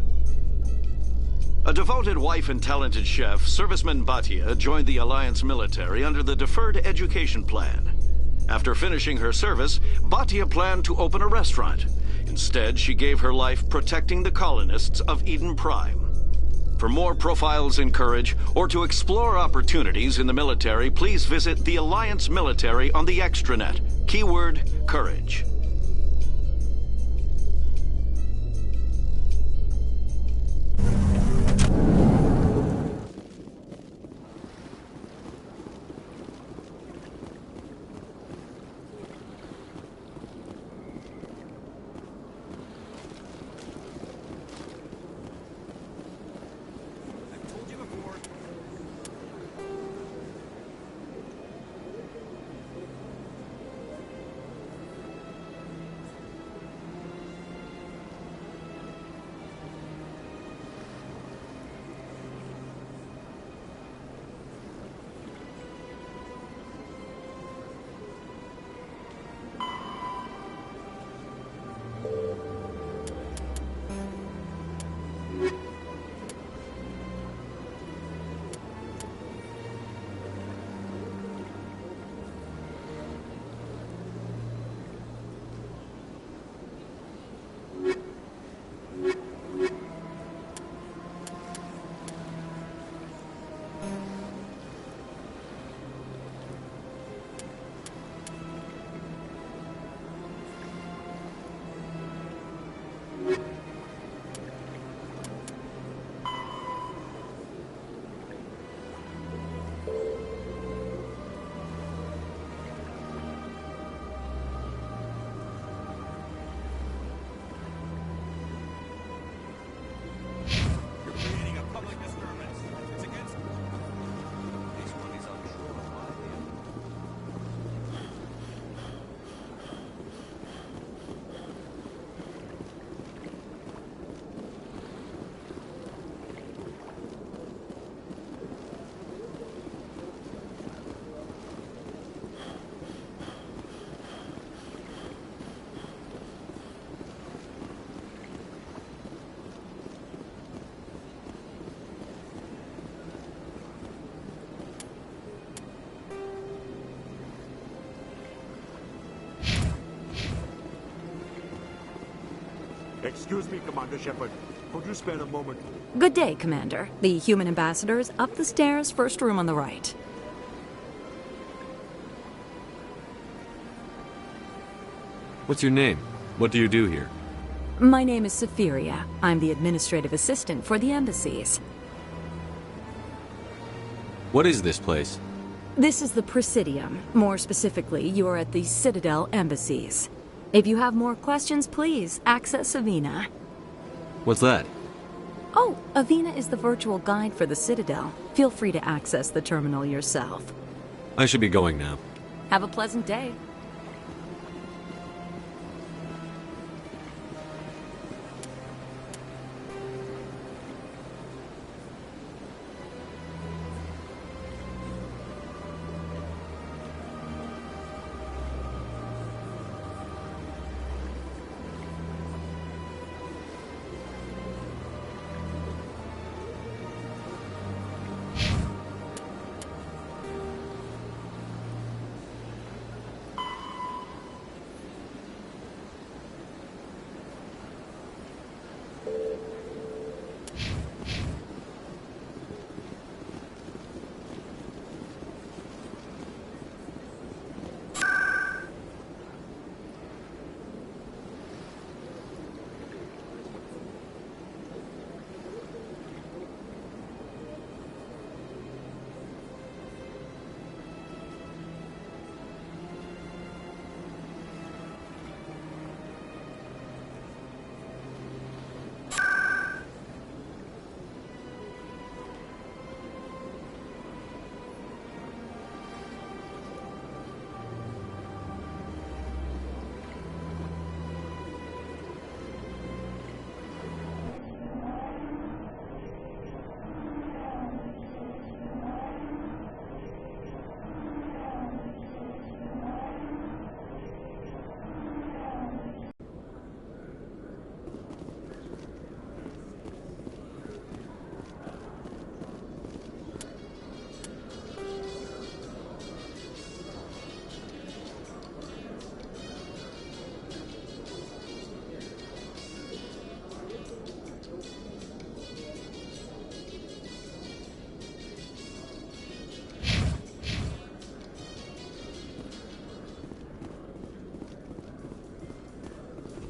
A devoted wife and talented chef, Serviceman Bhatia joined the Alliance military under the Deferred Education Plan. After finishing her service, Bhatia planned to open a restaurant. Instead, she gave her life protecting the colonists of Eden Prime. For more Profiles in Courage, or to explore opportunities in the military, please visit the Alliance Military on the extranet. Keyword, Courage. Excuse me, Commander Shepard. Could you spare a moment? Good day, Commander. The human ambassador is up the stairs, first room on the right. What's your name? What do you do here? My name is Saphiria. I'm the administrative assistant for the embassies. What is this place? This is the Presidium. More specifically, you're at the Citadel embassies. If you have more questions, please access Avina. What's that? Oh, Avina is the virtual guide for the Citadel. Feel free to access the terminal yourself. I should be going now. Have a pleasant day.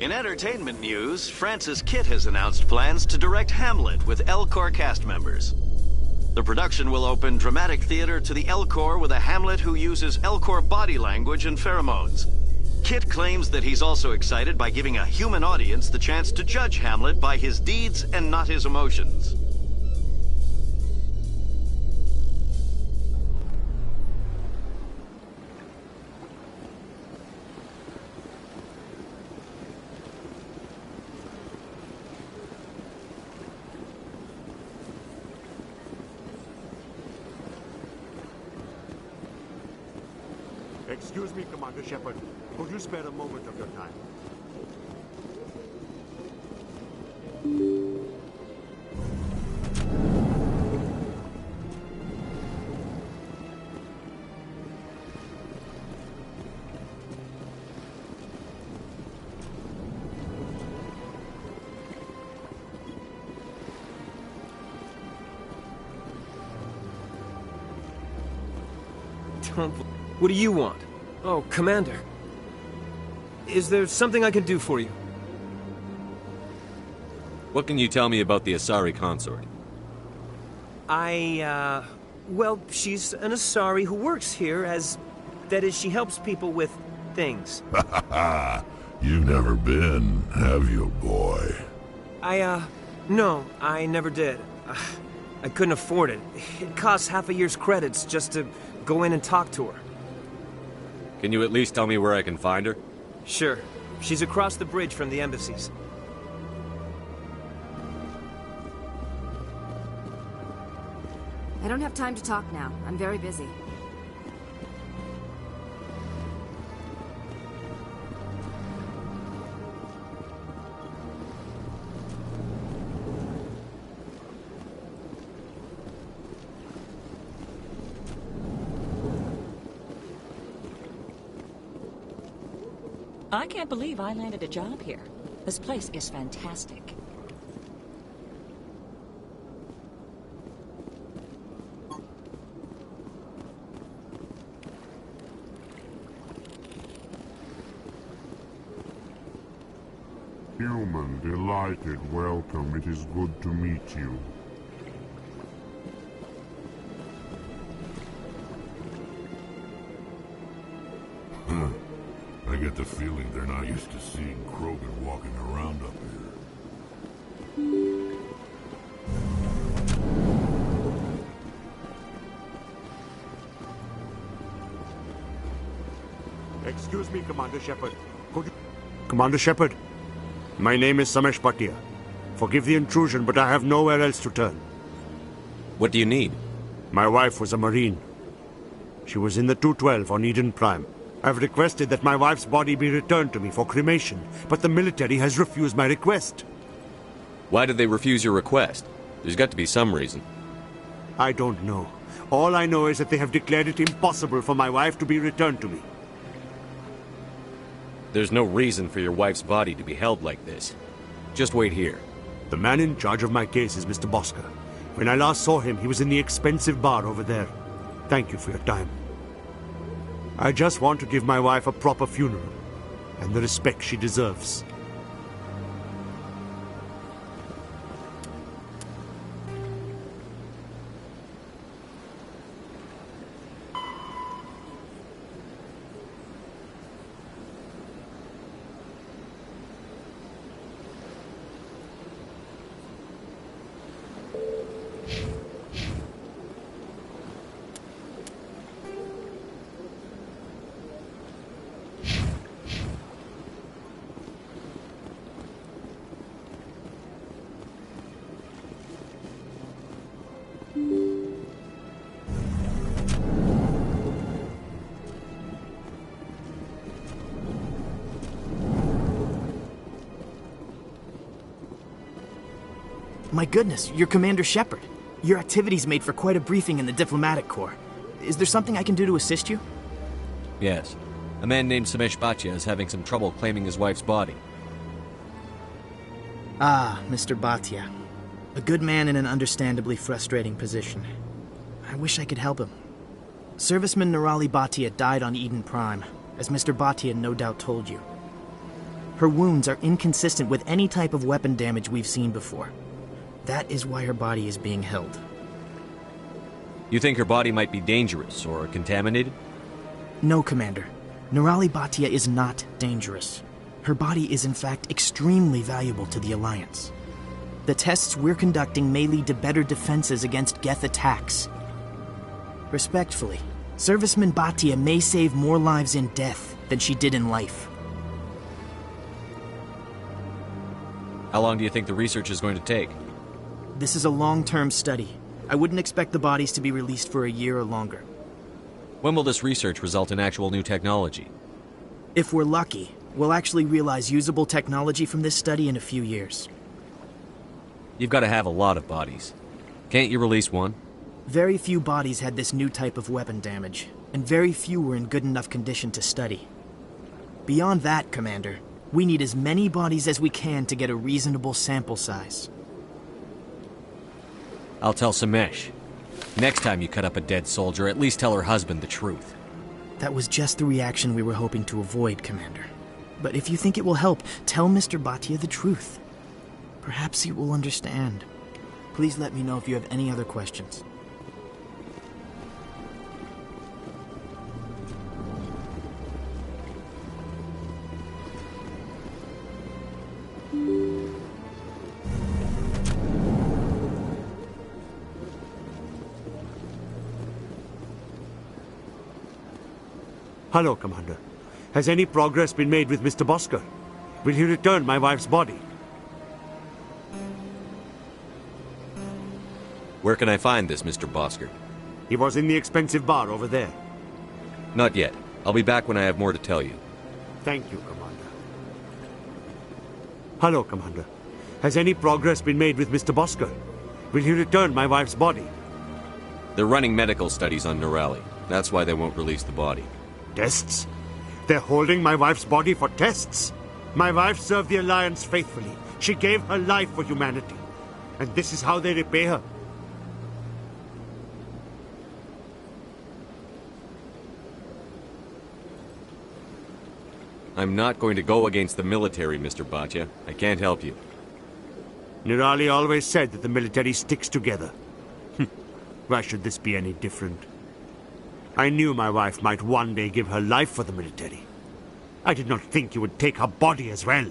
In entertainment news, Francis Kitt has announced plans to direct Hamlet with Elcor cast members. The production will open dramatic theater to the Elcor with a Hamlet who uses Elcor body language and pheromones. Kitt claims that he's also excited by giving a human audience the chance to judge Hamlet by his deeds and not his emotions. Excuse me, Commander Shepard. Could you spare a moment of your time? What do you want? Oh, Commander. Is there something I can do for you? What can you tell me about the Asari consort? Well, she's an Asari who works here that is, she helps people with things. You've never been, have you, boy? No, I never did. I couldn't afford it. It costs half a year's credits just to go in and talk to her. Can you at least tell me where I can find her? Sure. She's across the bridge from the embassies. I don't have time to talk now. I'm very busy. I can't believe I landed a job here. This place is fantastic. Human, delighted, welcome. It is good to meet you. I get the feeling they're not used to seeing Krogan walking around up here. Excuse me, Commander Shepard. Could you... Commander Shepard, my name is Samesh Bhatia. Forgive the intrusion, but I have nowhere else to turn. What do you need? My wife was a Marine. She was in the 212 on Eden Prime. I've requested that my wife's body be returned to me for cremation, but the military has refused my request. Why did they refuse your request? There's got to be some reason. I don't know. All I know is that they have declared it impossible for my wife to be returned to me. There's no reason for your wife's body to be held like this. Just wait here. The man in charge of my case is Mr. Bosker. When I last saw him, he was in the expensive bar over there. Thank you for your time. I just want to give my wife a proper funeral, and the respect she deserves. My goodness, you're Commander Shepard. Your activities made for quite a briefing in the Diplomatic Corps. Is there something I can do to assist you? Yes. A man named Samesh Bhatia is having some trouble claiming his wife's body. Ah, Mr. Bhatia. A good man in an understandably frustrating position. I wish I could help him. Serviceman Nirali Bhatia died on Eden Prime, as Mr. Bhatia no doubt told you. Her wounds are inconsistent with any type of weapon damage we've seen before. That is why her body is being held. You think her body might be dangerous or contaminated? No, Commander. Nirali Bhatia is not dangerous. Her body is in fact extremely valuable to the Alliance. The tests we're conducting may lead to better defenses against Geth attacks. Respectfully, Serviceman Bhatia may save more lives in death than she did in life. How long do you think the research is going to take? This is a long-term study. I wouldn't expect the bodies to be released for a year or longer. When will this research result in actual new technology? If we're lucky, we'll actually realize usable technology from this study in a few years. You've got to have a lot of bodies. Can't you release one? Very few bodies had this new type of weapon damage, and very few were in good enough condition to study. Beyond that, Commander, we need as many bodies as we can to get a reasonable sample size. I'll tell Samesh. Next time you cut up a dead soldier, at least tell her husband the truth. That was just the reaction we were hoping to avoid, Commander. But if you think it will help, tell Mr. Bhatia the truth. Perhaps he will understand. Please let me know if you have any other questions. Hello, Commander. Has any progress been made with Mr. Bosker? Will he return my wife's body? Where can I find this Mr. Bosker? He was in the expensive bar over there. Not yet. I'll be back when I have more to tell you. Thank you, Commander. Hello, Commander. Has any progress been made with Mr. Bosker? Will he return my wife's body? They're running medical studies on Nirali. That's why they won't release the body. Tests? They're holding my wife's body for tests? My wife served the Alliance faithfully. She gave her life for humanity. And this is how they repay her. I'm not going to go against the military, Mr. Bhatia. I can't help you. Nirali always said that the military sticks together. Why should this be any different? I knew my wife might one day give her life for the military. I did not think you would take her body as well.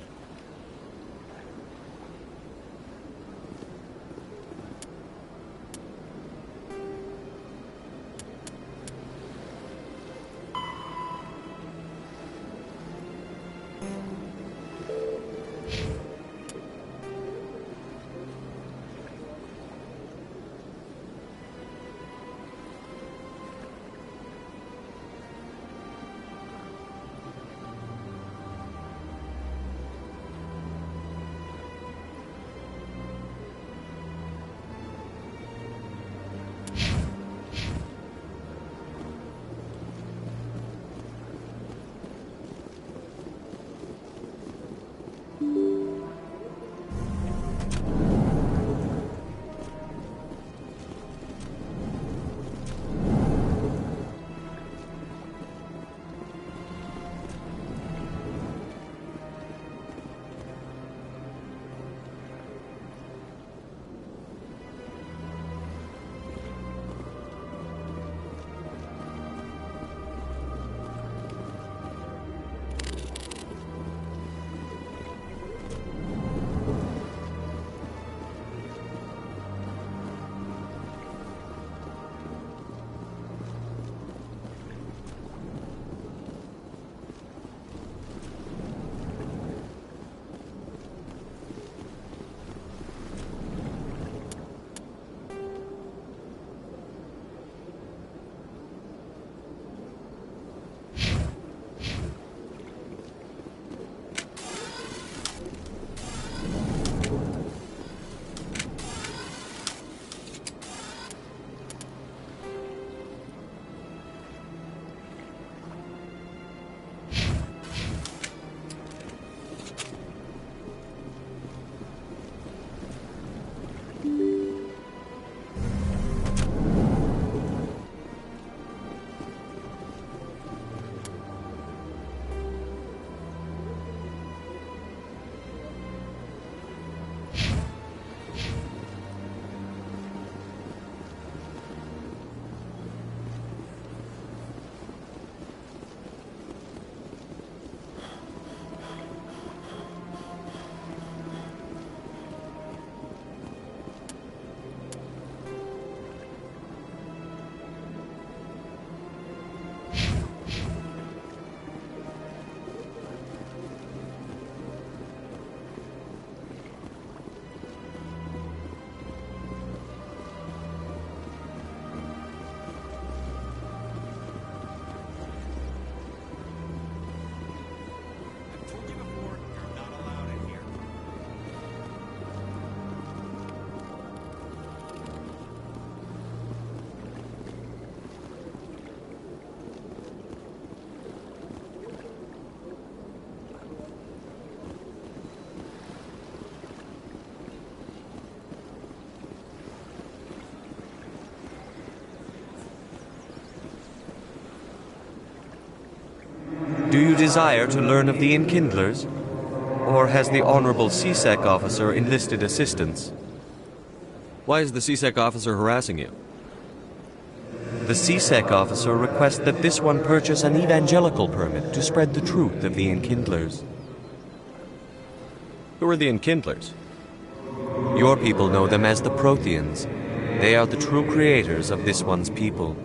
Do you desire to learn of the Enkindlers? Or has the Honorable CSEC officer enlisted assistance? Why is the CSEC officer harassing you? The CSEC officer requests that this one purchase an evangelical permit to spread the truth of the Enkindlers. Who are the Enkindlers? Your people know them as the Protheans. They are the true creators of this one's people.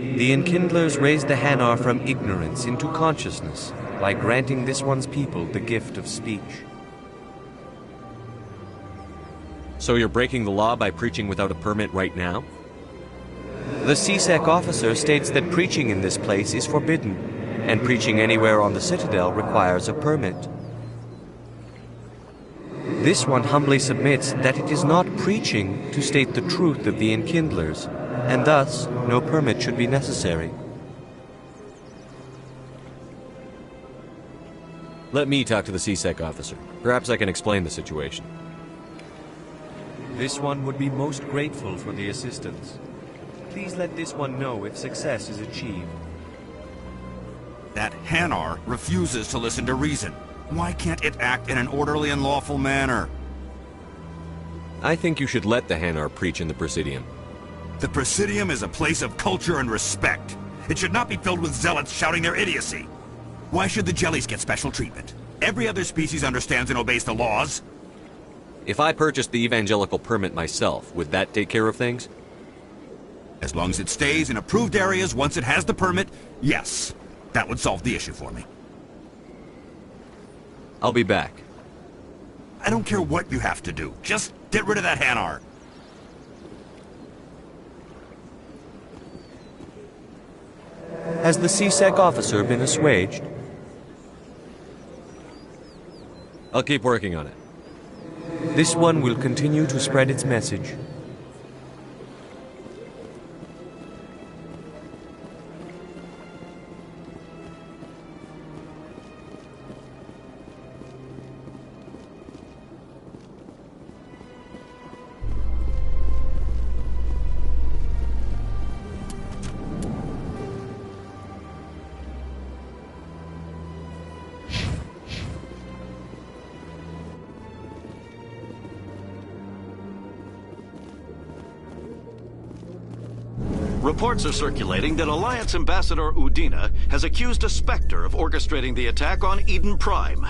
The Enkindlers raised the Hanar from ignorance into consciousness by granting this one's people the gift of speech. So you're breaking the law by preaching without a permit right now? The CSEC officer states that preaching in this place is forbidden, and preaching anywhere on the Citadel requires a permit. This one humbly submits that it is not preaching to state the truth of the Enkindlers, and thus no permit should be necessary. Let me talk to the CSEC officer. Perhaps I can explain the situation. This one would be most grateful for the assistance. Please let this one know if success is achieved. That Hanar refuses to listen to reason. Why can't it act in an orderly and lawful manner? I think you should let the Hanar preach in the Presidium. The Presidium is a place of culture and respect. It should not be filled with zealots shouting their idiocy. Why should the jellies get special treatment? Every other species understands and obeys the laws. If I purchased the evangelical permit myself, would that take care of things? As long as it stays in approved areas once it has the permit, yes. That would solve the issue for me. I'll be back. I don't care what you have to do. Just get rid of that Hanar. Has the CSEC officer been assuaged? I'll keep working on it. This one will continue to spread its message. Reports are circulating that Alliance Ambassador Udina has accused a Spectre of orchestrating the attack on Eden Prime.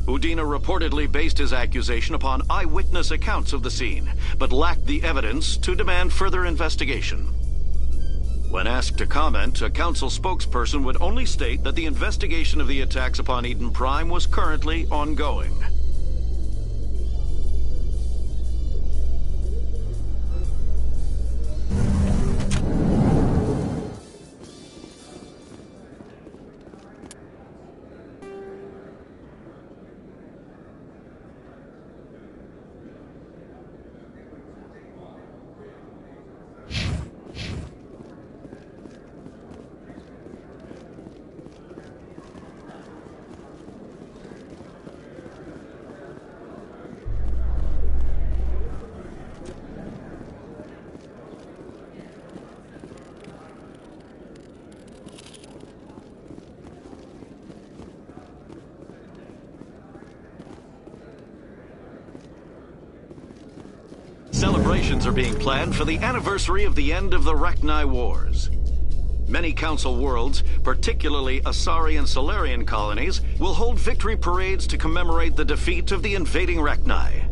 Udina reportedly based his accusation upon eyewitness accounts of the scene, but lacked the evidence to demand further investigation. When asked to comment, a council spokesperson would only state that the investigation of the attacks upon Eden Prime was currently ongoing. Celebrations are being planned for the anniversary of the end of the Rachni Wars. Many Council worlds, particularly Asari and Solarian colonies, will hold victory parades to commemorate the defeat of the invading Rachni.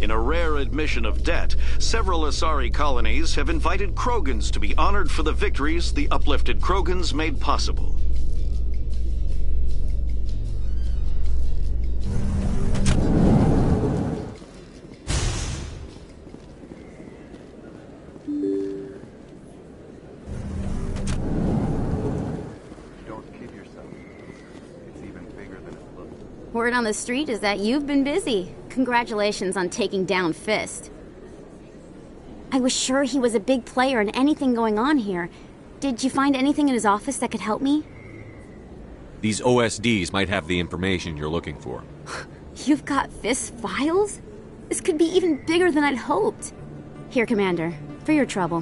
In a rare admission of debt, several Asari colonies have invited Krogans to be honored for the victories the uplifted Krogans made possible. Word on the street is that you've been busy. Congratulations on taking down Fist. I was sure he was a big player in anything going on here. Did you find anything in his office that could help me? These OSDs might have the information you're looking for. You've got Fist's files? This could be even bigger than I'd hoped. Here, Commander, for your trouble.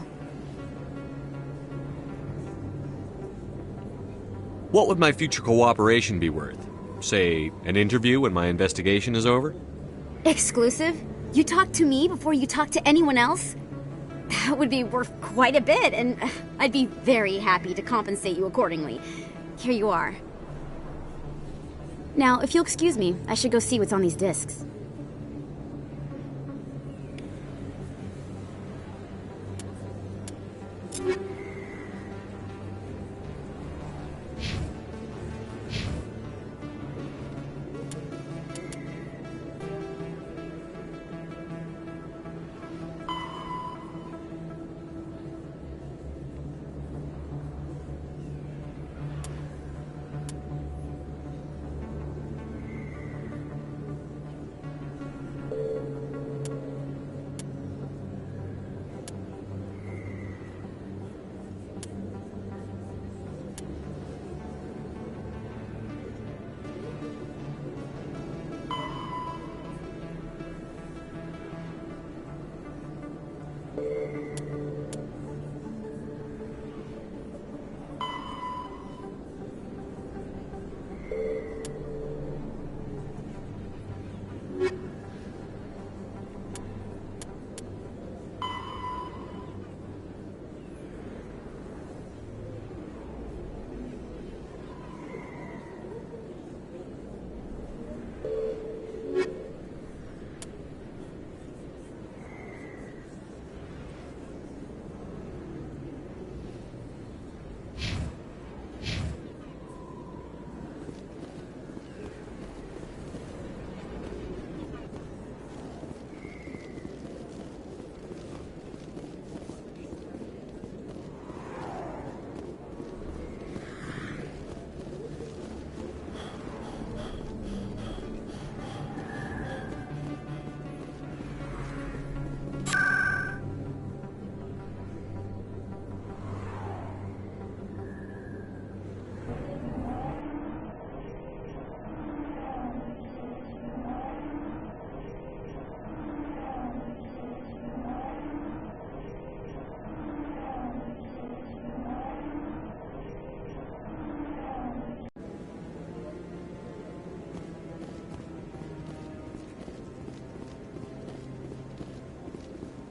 What would my future cooperation be worth? Say, an interview when my investigation is over? Exclusive? You talk to me before you talk to anyone else? That would be worth quite a bit, and I'd be very happy to compensate you accordingly. Here you are. Now, if you'll excuse me, I should go see what's on these discs.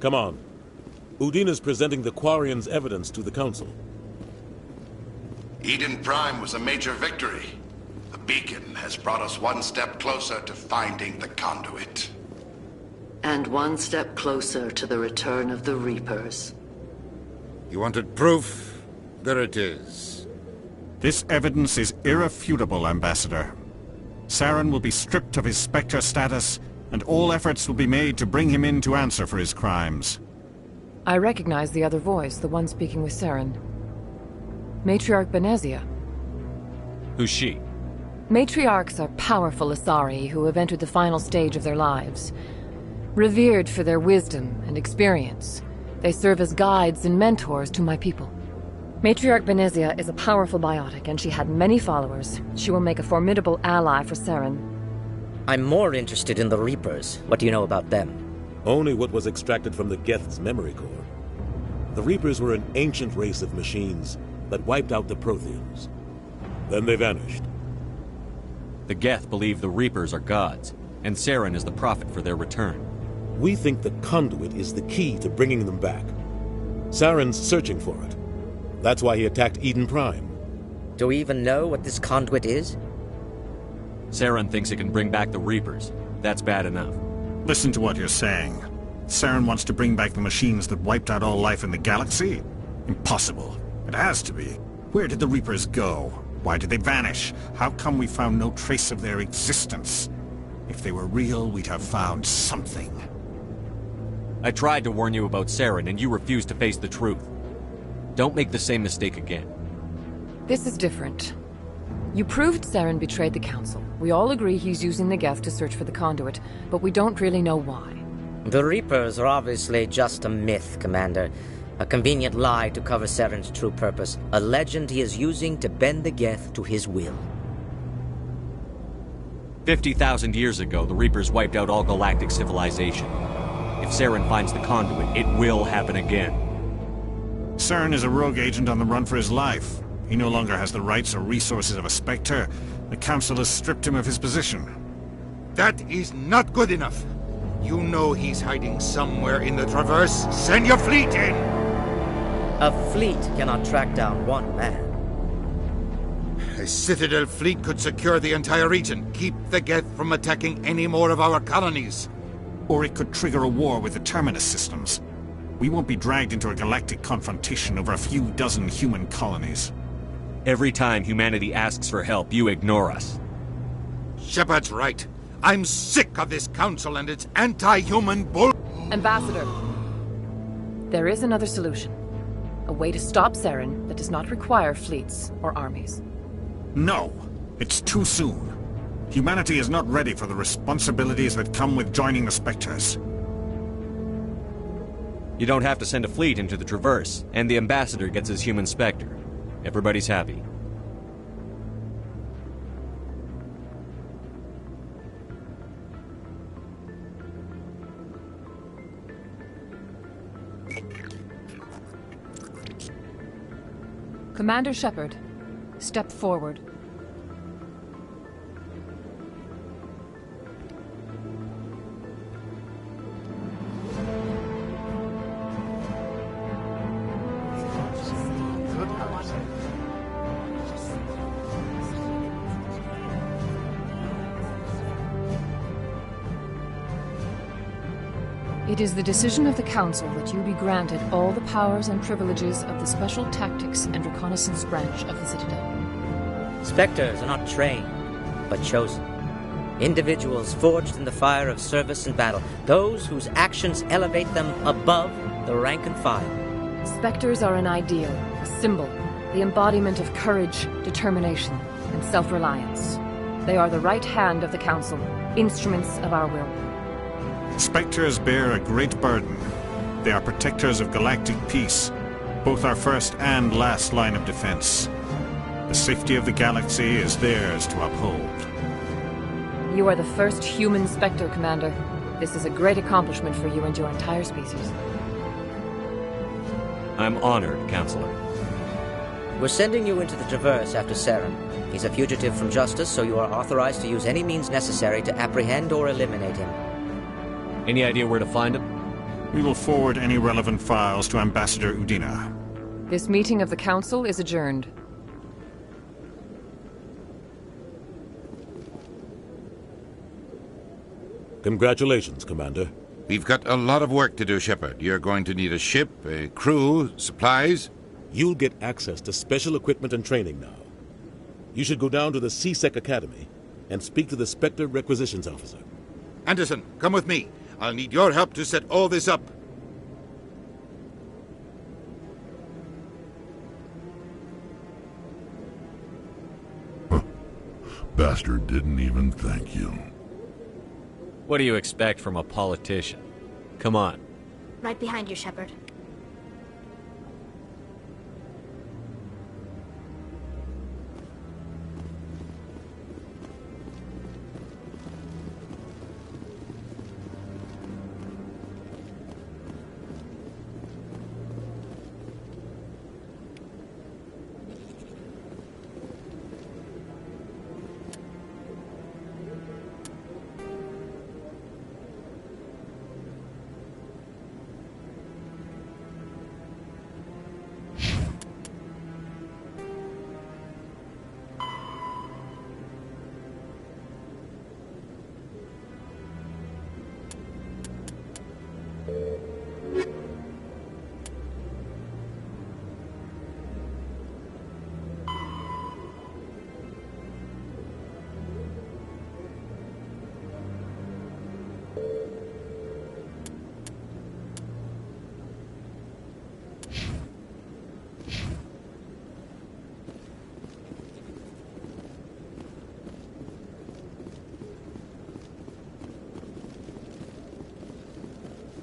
Come on. Udina's presenting the Quarian's evidence to the Council. Eden Prime was a major victory. The beacon has brought us one step closer to finding the conduit. And one step closer to the return of the Reapers. You wanted proof? There it is. This evidence is irrefutable, Ambassador. Saren will be stripped of his Spectre status, and all efforts will be made to bring him in to answer for his crimes. I recognize the other voice, the one speaking with Saren. Matriarch Benezia. Who's she? Matriarchs are powerful Asari who have entered the final stage of their lives. Revered for their wisdom and experience, they serve as guides and mentors to my people. Matriarch Benezia is a powerful biotic, and she had many followers. She will make a formidable ally for Saren. I'm more interested in the Reapers. What do you know about them? Only what was extracted from the Geth's memory core. The Reapers were an ancient race of machines that wiped out the Protheans. Then they vanished. The Geth believe the Reapers are gods, and Saren is the prophet for their return. We think the conduit is the key to bringing them back. Saren's searching for it. That's why he attacked Eden Prime. Do we even know what this conduit is? Saren thinks it can bring back the Reapers. That's bad enough. Listen to what you're saying. Saren wants to bring back the machines that wiped out all life in the galaxy? Impossible. It has to be. Where did the Reapers go? Why did they vanish? How come we found no trace of their existence? If they were real, we'd have found something. I tried to warn you about Saren, and you refused to face the truth. Don't make the same mistake again. This is different. You proved Saren betrayed the Council. We all agree he's using the Geth to search for the conduit, but we don't really know why. The Reapers are obviously just a myth, Commander. A convenient lie to cover Saren's true purpose. A legend he is using to bend the Geth to his will. 50,000 years ago, the Reapers wiped out all galactic civilization. If Saren finds the conduit, it will happen again. Saren is a rogue agent on the run for his life. He no longer has the rights or resources of a Spectre. The Council has stripped him of his position. That is not good enough. You know he's hiding somewhere in the Traverse. Send your fleet in! A fleet cannot track down one man. A Citadel fleet could secure the entire region, keep the Geth from attacking any more of our colonies. Or it could trigger a war with the Terminus systems. We won't be dragged into a galactic confrontation over a few dozen human colonies. Every time humanity asks for help, you ignore us. Shepard's right. I'm sick of this council and its anti-human bull... Ambassador, there is another solution. A way to stop Saren that does not require fleets or armies. No, it's too soon. Humanity is not ready for the responsibilities that come with joining the Spectres. You don't have to send a fleet into the Traverse, and the Ambassador gets his human Spectre. Everybody's happy. Commander Shepard, step forward. It is the decision of the Council that you be granted all the powers and privileges of the Special Tactics and Reconnaissance branch of the Citadel. Spectres are not trained, but chosen. Individuals forged in the fire of service and battle. Those whose actions elevate them above the rank and file. Spectres are an ideal, a symbol, the embodiment of courage, determination, and self-reliance. They are the right hand of the Council, instruments of our will. Spectres bear a great burden. They are protectors of galactic peace, both our first and last line of defense. The safety of the galaxy is theirs to uphold. You are the first human Spectre, Commander. This is a great accomplishment for you and your entire species. I'm honored, Counselor. We're sending you into the Traverse after Saren. He's a fugitive from justice, so you are authorized to use any means necessary to apprehend or eliminate him. Any idea where to find him? We will forward any relevant files to Ambassador Udina. This meeting of the Council is adjourned. Congratulations, Commander. We've got a lot of work to do, Shepard. You're going to need a ship, a crew, supplies. You'll get access to special equipment and training now. You should go down to the CSEC Academy and speak to the Spectre Requisitions Officer. Anderson, come with me. I'll need your help to set all this up. Bastard didn't even thank you. What do you expect from a politician? Come on. Right behind you, Shepard.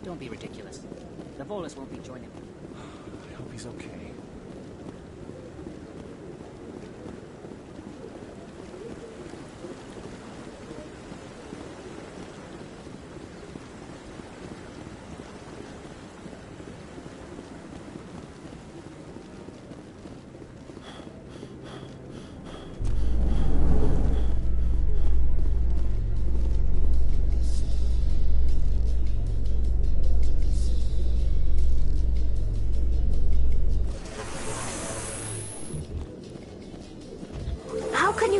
Don't be ridiculous. The Volus won't be joining. I hope he's okay.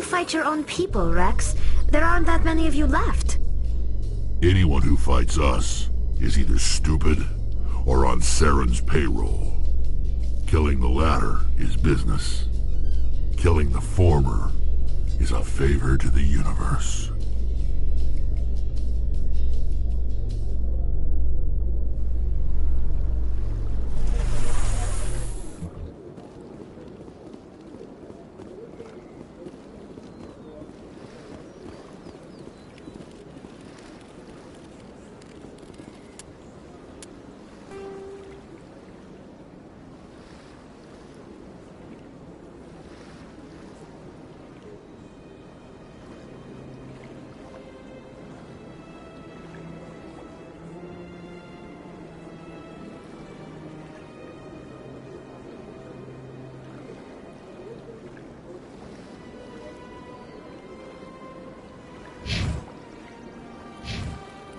Fight your own people, Rex. There aren't that many of you left. Anyone who fights us is either stupid or on Saren's payroll. Killing the latter is business. Killing the former is a favor to the universe.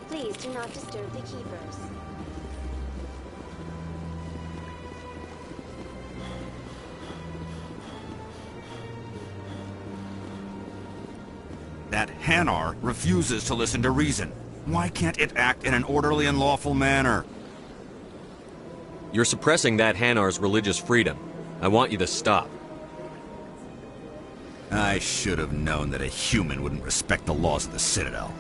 Please do not disturb the keepers. That Hanar refuses to listen to reason. Why can't it act in an orderly and lawful manner? You're suppressing that Hanar's religious freedom. I want you to stop. I should have known that a human wouldn't respect the laws of the Citadel.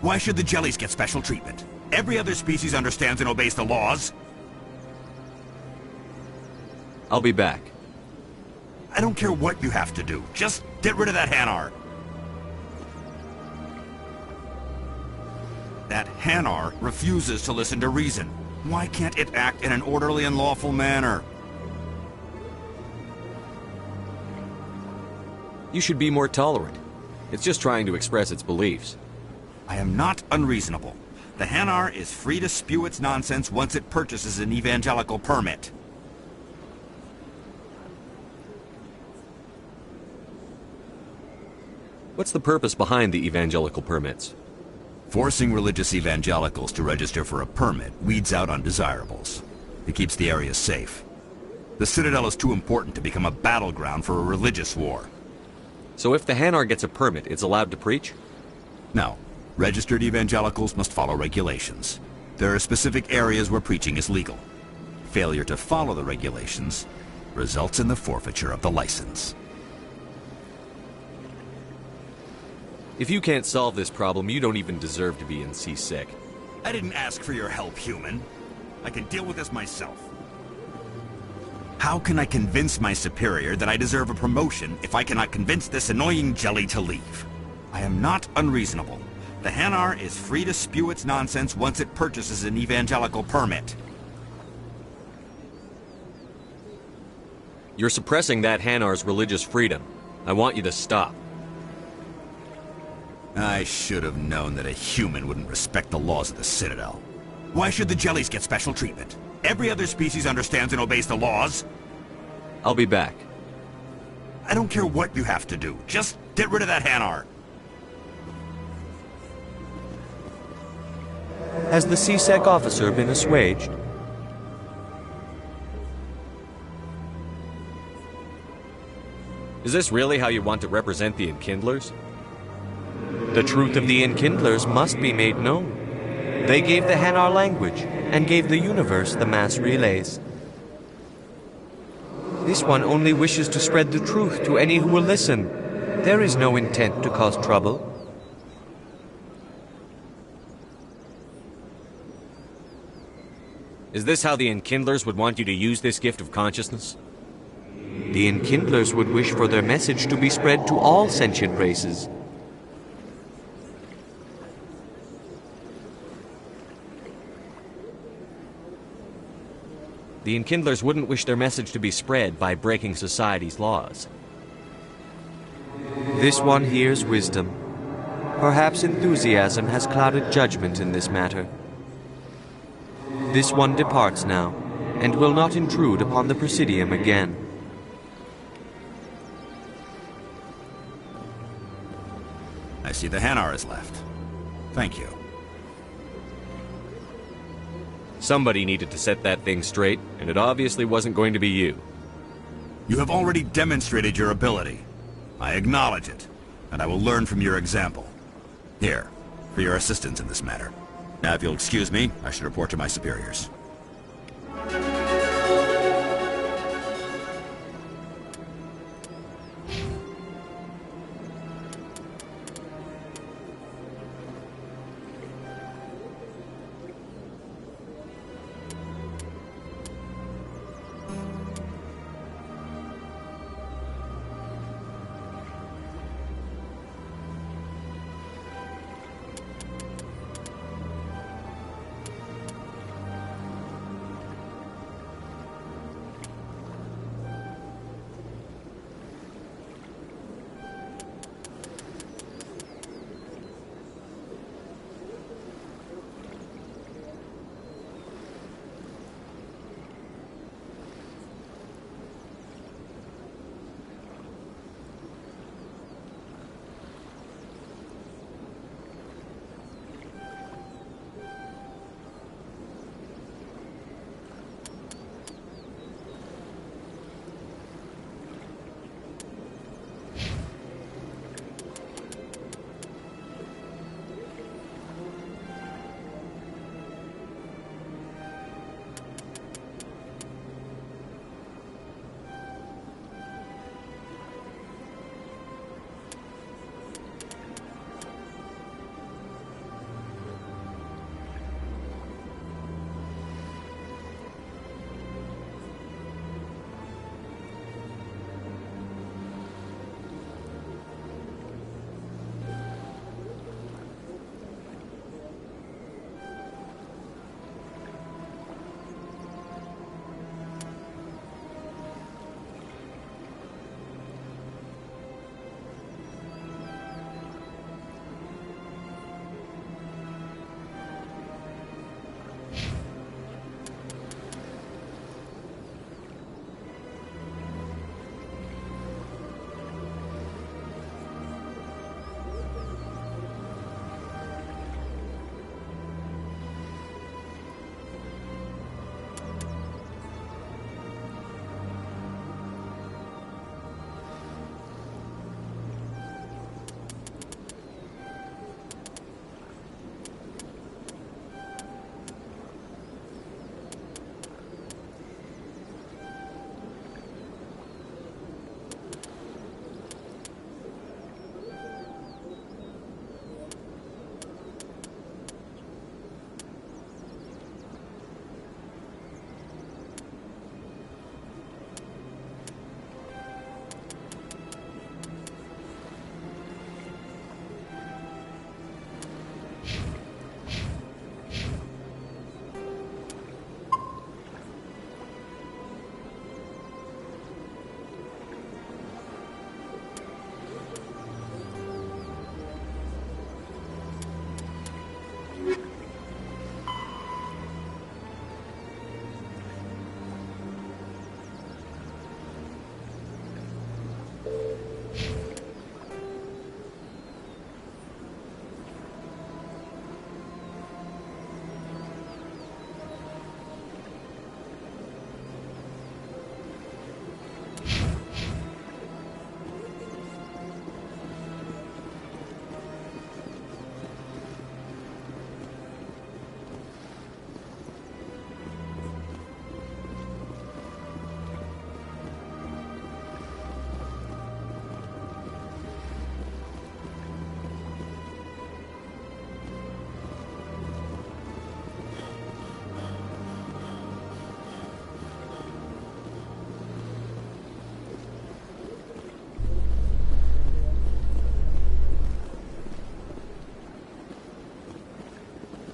Why should the jellies get special treatment? Every other species understands and obeys the laws. I'll be back. I don't care what you have to do. Just get rid of that Hanar. That Hanar refuses to listen to reason. Why can't it act in an orderly and lawful manner? You should be more tolerant. It's just trying to express its beliefs. I am not unreasonable. The Hanar is free to spew its nonsense once it purchases an evangelical permit. What's the purpose behind the evangelical permits? Forcing religious evangelicals to register for a permit weeds out undesirables. It keeps the area safe. The Citadel is too important to become a battleground for a religious war. So if the Hanar gets a permit, it's allowed to preach? No. Registered evangelicals must follow regulations. There are specific areas where preaching is legal. Failure to follow the regulations results in the forfeiture of the license. If you can't solve this problem, you don't even deserve to be in C-Sec. I didn't ask for your help, human. I can deal with this myself. How can I convince my superior that I deserve a promotion if I cannot convince this annoying jelly to leave? I am not unreasonable. The Hanar is free to spew its nonsense once it purchases an evangelical permit. You're suppressing that Hanar's religious freedom. I want you to stop. I should have known that a human wouldn't respect the laws of the Citadel. Why should the jellies get special treatment? Every other species understands and obeys the laws. I'll be back. I don't care what you have to do. Just get rid of that Hanar. Has the C-Sec officer been assuaged? Is this really how you want to represent the Enkindlers? The truth of the Enkindlers must be made known. They gave the Hanar language, and gave the universe the mass relays. This one only wishes to spread the truth to any who will listen. There is no intent to cause trouble. Is this how the Enkindlers would want you to use this gift of consciousness? The Enkindlers would wish for their message to be spread to all sentient races. The Enkindlers wouldn't wish their message to be spread by breaking society's laws. This one hears wisdom. Perhaps enthusiasm has clouded judgment in this matter. This one departs now, and will not intrude upon the Presidium again. I see the Hanar is left. Thank you. Somebody needed to set that thing straight, and it obviously wasn't going to be you. You have already demonstrated your ability. I acknowledge it, and I will learn from your example. Here, for your assistance in this matter. Now, if you'll excuse me, I should report to my superiors.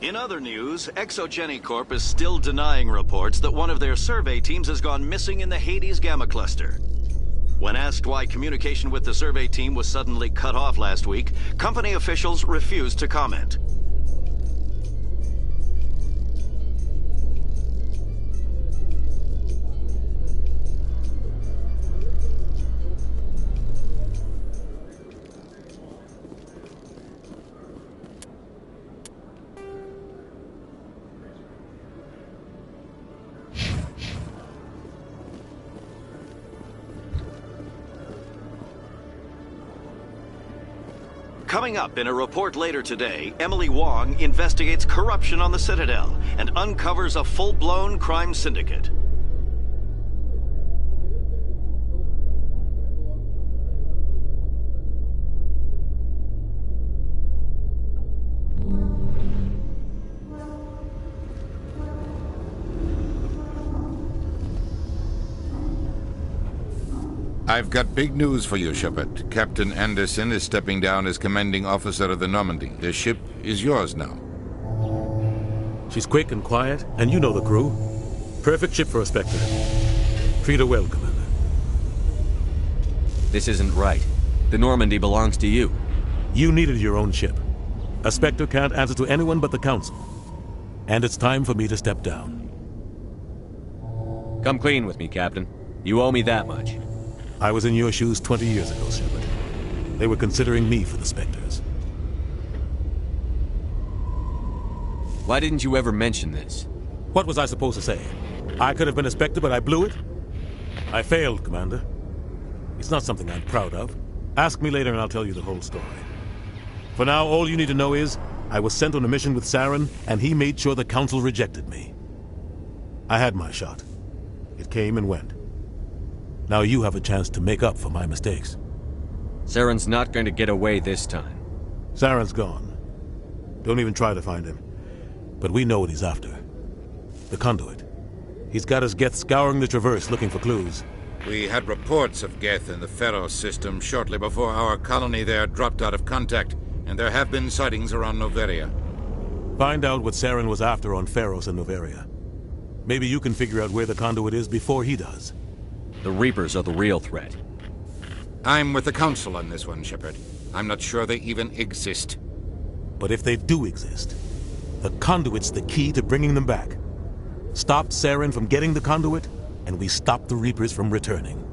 In other news, Exogeny Corp is still denying reports that one of their survey teams has gone missing in the Hades Gamma Cluster. When asked why communication with the survey team was suddenly cut off last week, company officials refused to comment. Coming up in a report later today, Emily Wong investigates corruption on the Citadel and uncovers a full-blown crime syndicate. I've got big news for you, Shepard. Captain Anderson is stepping down as commanding officer of the Normandy. The ship is yours now. She's quick and quiet, and you know the crew. Perfect ship for a Spectre. Treat her well, Commander. This isn't right. The Normandy belongs to you. You needed your own ship. A Spectre can't answer to anyone but the Council. And it's time for me to step down. Come clean with me, Captain. You owe me that much. I was in your shoes 20 years ago, Shepard. They were considering me for the Spectres. Why didn't you ever mention this? What was I supposed to say? I could have been a Spectre, but I blew it? I failed, Commander. It's not something I'm proud of. Ask me later and I'll tell you the whole story. For now, all you need to know is, I was sent on a mission with Saren, and he made sure the Council rejected me. I had my shot. It came and went. Now you have a chance to make up for my mistakes. Saren's not going to get away this time. Saren's gone. Don't even try to find him. But we know what he's after. The conduit. He's got his Geth scouring the Traverse looking for clues. We had reports of Geth in the Pharos system shortly before our colony there dropped out of contact, and there have been sightings around Noveria. Find out what Saren was after on Pharos and Noveria. Maybe you can figure out where the conduit is before he does. The Reapers are the real threat. I'm with the Council on this one, Shepard. I'm not sure they even exist. But if they do exist, the conduit's the key to bringing them back. Stop Saren from getting the conduit, and we stop the Reapers from returning.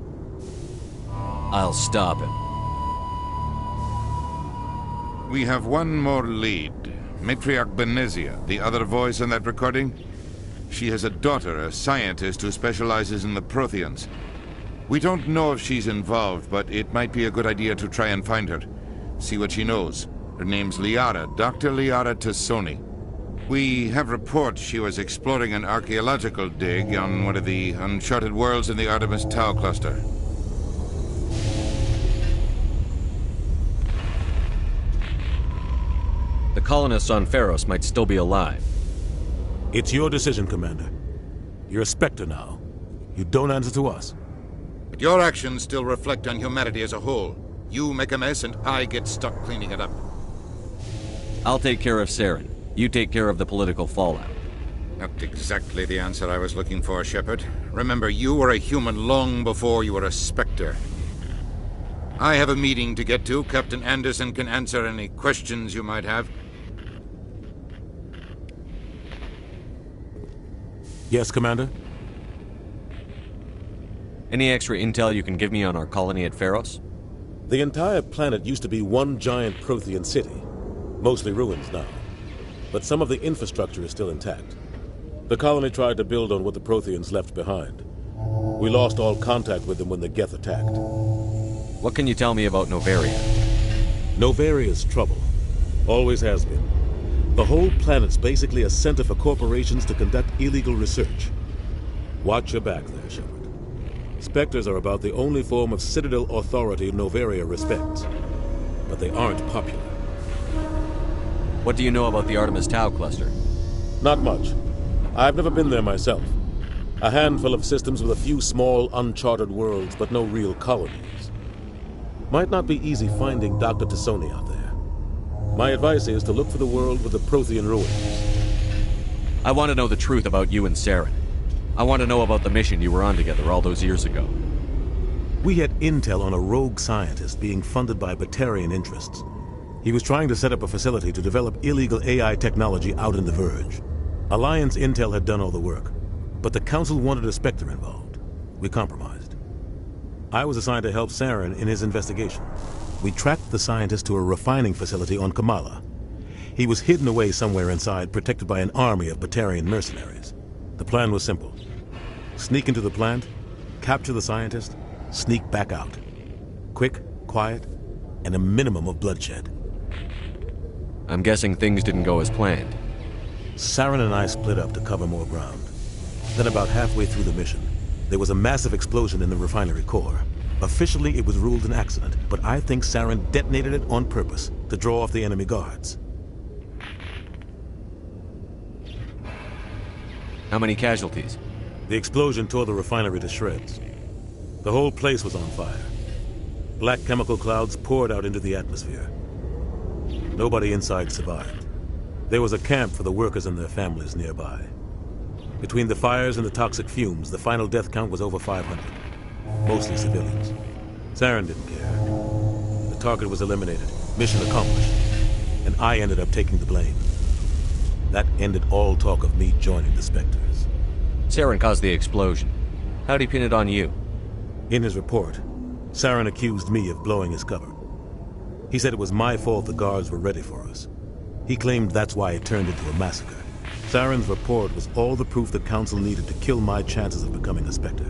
I'll stop him. We have one more lead. Matriarch Benezia, the other voice in that recording. She has a daughter, a scientist who specializes in the Protheans. We don't know if she's involved, but it might be a good idea to try and find her. See what she knows. Her name's Liara, Dr. Liara Tassoni. We have reports she was exploring an archaeological dig on one of the uncharted worlds in the Artemis Tau cluster. The colonists on Pharos might still be alive. It's your decision, Commander. You're a Spectre now. You don't answer to us. But your actions still reflect on humanity as a whole. You make a mess and I get stuck cleaning it up. I'll take care of Saren. You take care of the political fallout. Not exactly the answer I was looking for, Shepard. Remember, you were a human long before you were a Spectre. I have a meeting to get to. Captain Anderson can answer any questions you might have. Yes, Commander? Any extra intel you can give me on our colony at Pharos? The entire planet used to be one giant Prothean city. Mostly ruins now. But some of the infrastructure is still intact. The colony tried to build on what the Protheans left behind. We lost all contact with them when the Geth attacked. What can you tell me about Noveria? Noveria's trouble. Always has been. The whole planet's basically a center for corporations to conduct illegal research. Watch your back there, Shepard. Spectres are about the only form of Citadel authority Noveria respects. But they aren't popular. What do you know about the Artemis Tau cluster? Not much. I've never been there myself. A handful of systems with a few small, uncharted worlds, but no real colonies. Might not be easy finding Dr. Tassoni out there. My advice is to look for the world with the Prothean ruins. I want to know the truth about you and Saren. I want to know about the mission you were on together all those years ago. We had intel on a rogue scientist being funded by Batarian interests. He was trying to set up a facility to develop illegal AI technology out in the Verge. Alliance intel had done all the work, but the Council wanted a Spectre involved. We compromised. I was assigned to help Saren in his investigation. We tracked the scientist to a refining facility on Kamala. He was hidden away somewhere inside, protected by an army of Batarian mercenaries. The plan was simple. Sneak into the plant, capture the scientist, sneak back out. Quick, quiet, and a minimum of bloodshed. I'm guessing things didn't go as planned. Saren and I split up to cover more ground. Then about halfway through the mission, there was a massive explosion in the refinery core. Officially, it was ruled an accident, but I think Saren detonated it on purpose to draw off the enemy guards. How many casualties? The explosion tore the refinery to shreds. The whole place was on fire. Black chemical clouds poured out into the atmosphere. Nobody inside survived. There was a camp for the workers and their families nearby. Between the fires and the toxic fumes, the final death count was over 500. Mostly civilians. Saren didn't care. The target was eliminated, mission accomplished, and I ended up taking the blame. That ended all talk of me joining the Spectres. Saren caused the explosion. How'd he pin it on you? In his report, Saren accused me of blowing his cover. He said it was my fault the guards were ready for us. He claimed that's why it turned into a massacre. Saren's report was all the proof the Council needed to kill my chances of becoming a Spectre.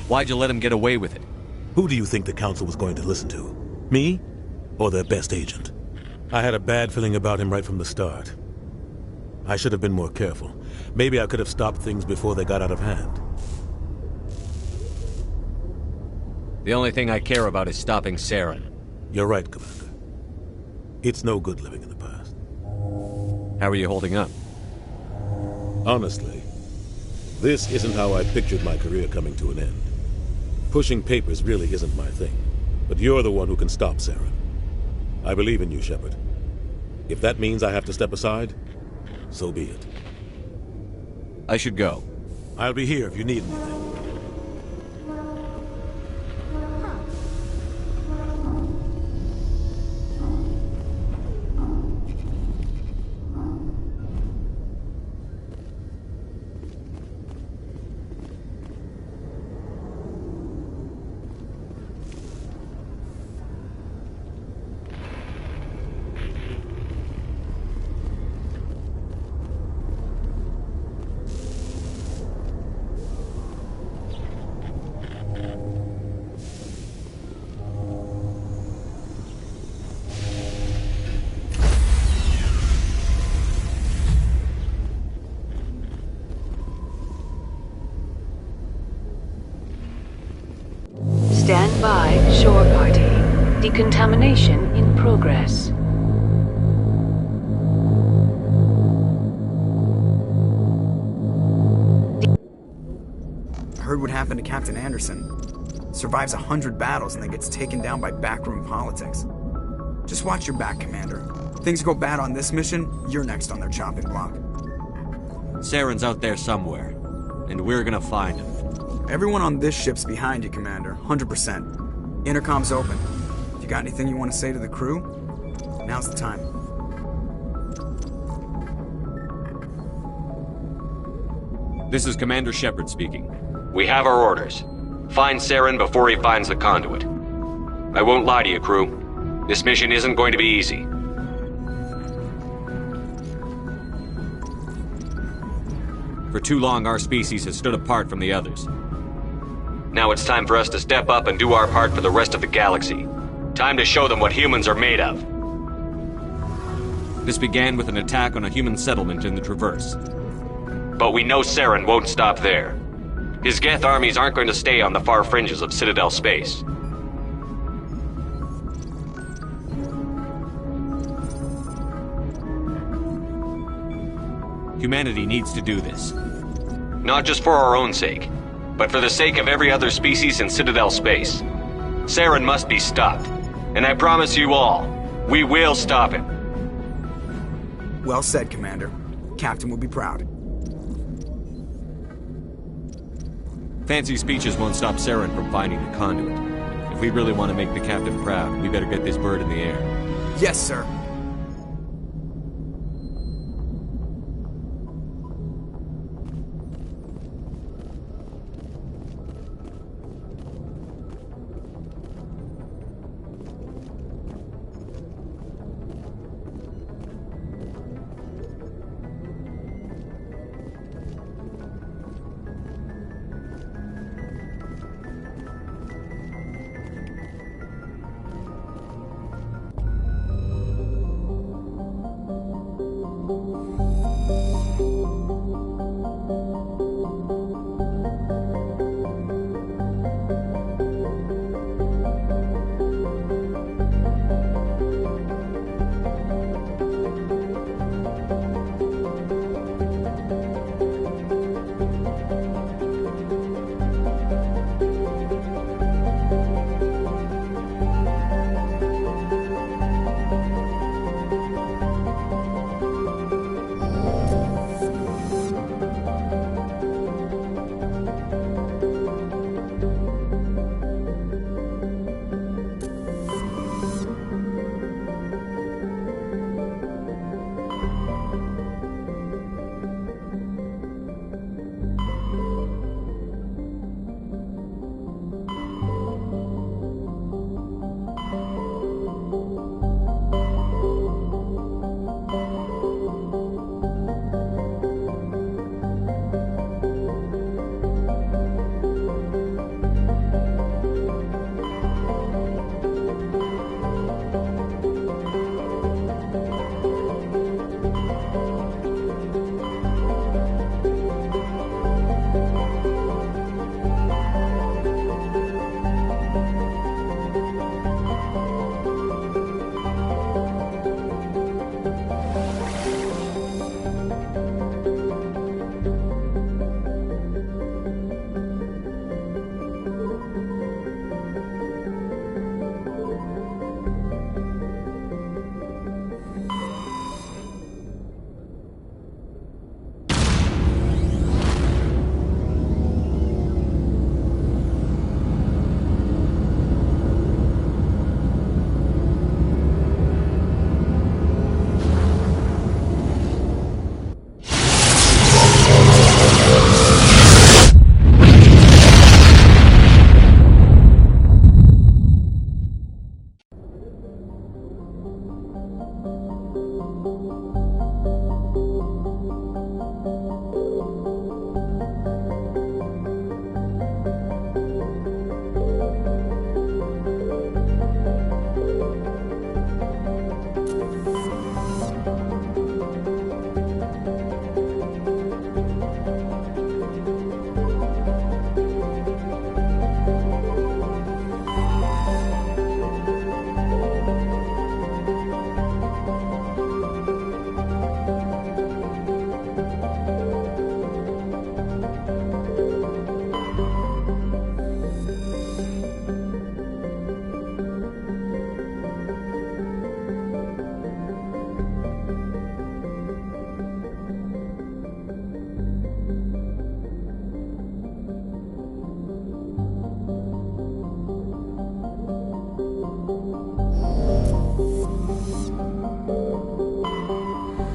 Why'd you let him get away with it? Who do you think the Council was going to listen to? Me? Or their best agent? I had a bad feeling about him right from the start. I should have been more careful. Maybe I could have stopped things before they got out of hand. The only thing I care about is stopping Saren. You're right, Commander. It's no good living in the past. How are you holding up? Honestly, this isn't how I pictured my career coming to an end. Pushing papers really isn't my thing. But you're the one who can stop Saren. I believe in you, Shepard. If that means I have to step aside, so be it. I should go. I'll be here if you need anything. Stand by, shore party. Decontamination in progress. Heard what happened to Captain Anderson. Survives 100 battles and then gets taken down by backroom politics. Just watch your back, Commander. Things go bad on this mission, you're next on their chopping block. Saren's out there somewhere, and we're gonna find him. Everyone on this ship's behind you, Commander. 100%. Intercom's open. If you got anything you want to say to the crew, now's the time. This is Commander Shepard speaking. We have our orders. Find Saren before he finds the conduit. I won't lie to you, crew. This mission isn't going to be easy. For too long, our species has stood apart from the others. Now it's time for us to step up and do our part for the rest of the galaxy. Time to show them what humans are made of. This began with an attack on a human settlement in the Traverse. But we know Saren won't stop there. His Geth armies aren't going to stay on the far fringes of Citadel space. Humanity needs to do this. Not just for our own sake, but for the sake of every other species in Citadel space. Saren must be stopped. And I promise you all, we will stop him. Well said, Commander. Captain will be proud. Fancy speeches won't stop Saren from finding the conduit. If we really want to make the captain proud, we better get this bird in the air. Yes, sir.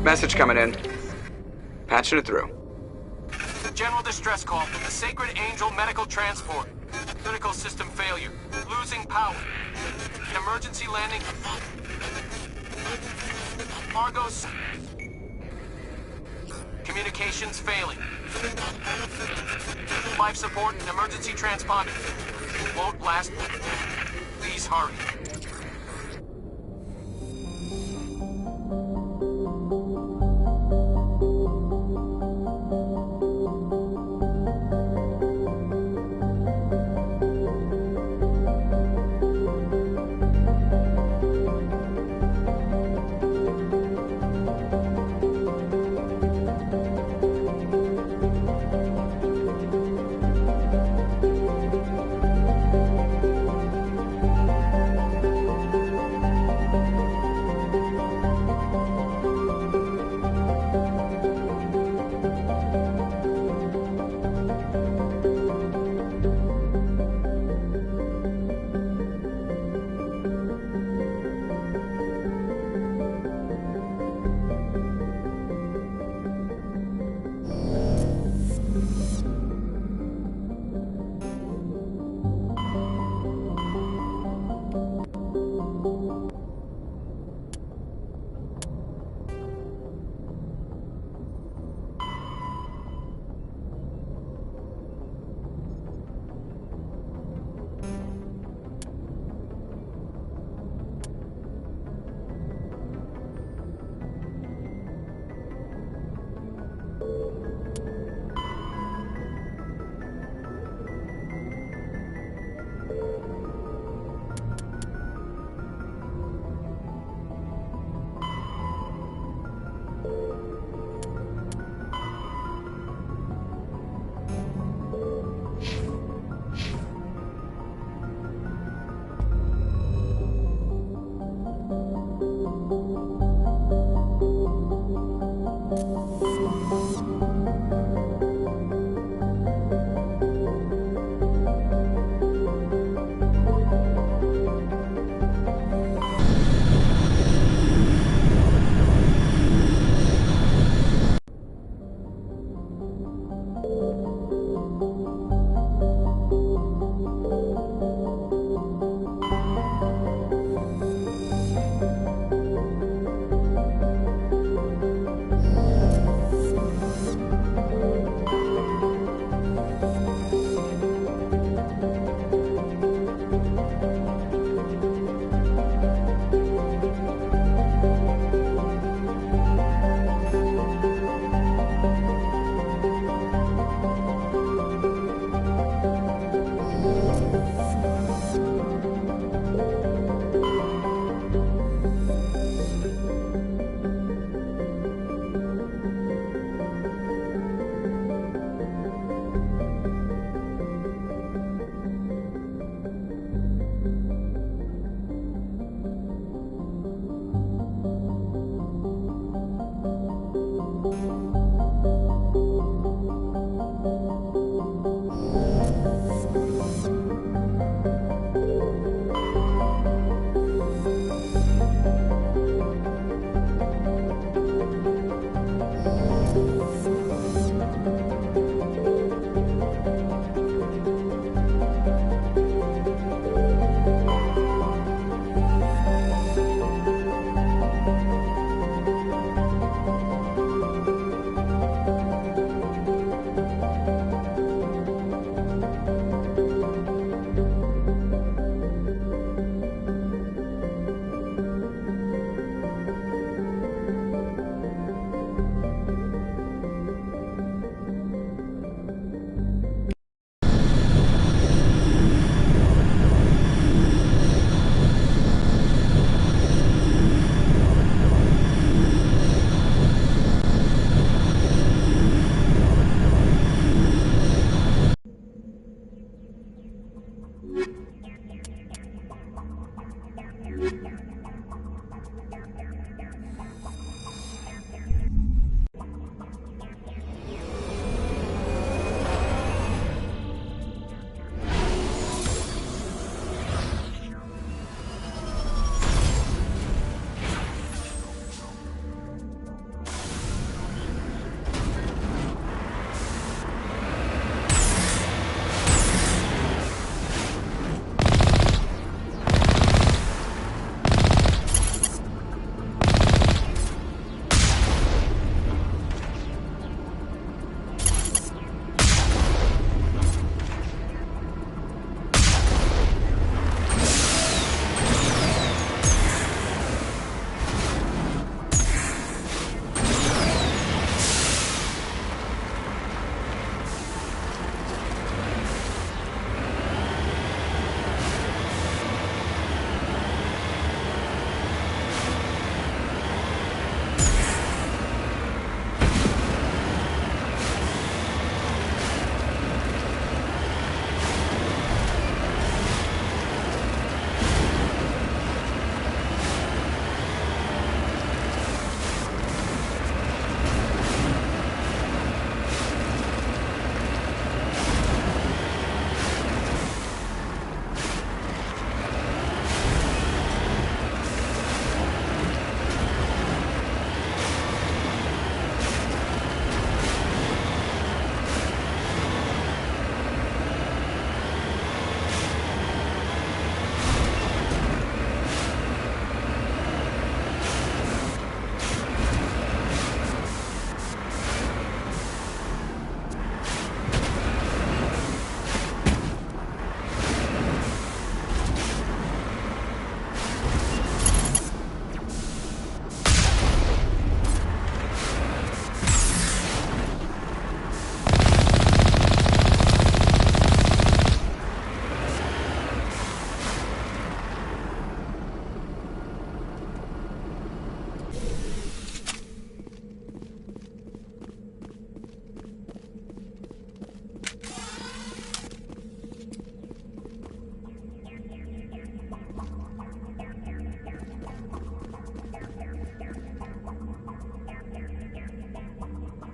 Message coming in. Patching it through. General distress call from the Sacred Angel Medical Transport. Critical system failure. Losing power. An emergency landing. Argos. Communications failing. Life support and emergency transponder. Won't last. Please hurry.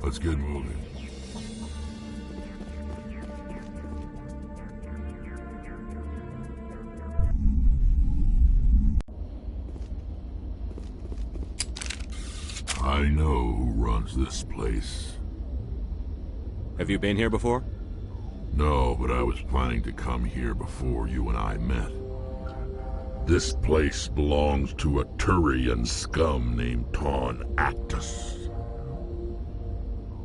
Let's get moving. I know who runs this place. Have you been here before? No, but I was planning to come here before you and I met. This place belongs to a Turian scum named Ton Actus.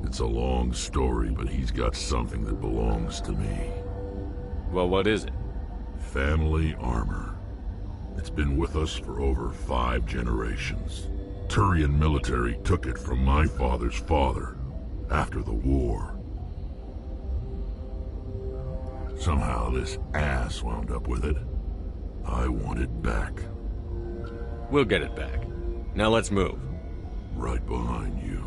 It's a long story, but he's got something that belongs to me. Well, what is it? Family armor. It's been with us for over 5 generations. Turian military took it from my father's father after the war. Somehow this ass wound up with it. I want it back. We'll get it back. Now let's move. Right behind you.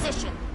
position.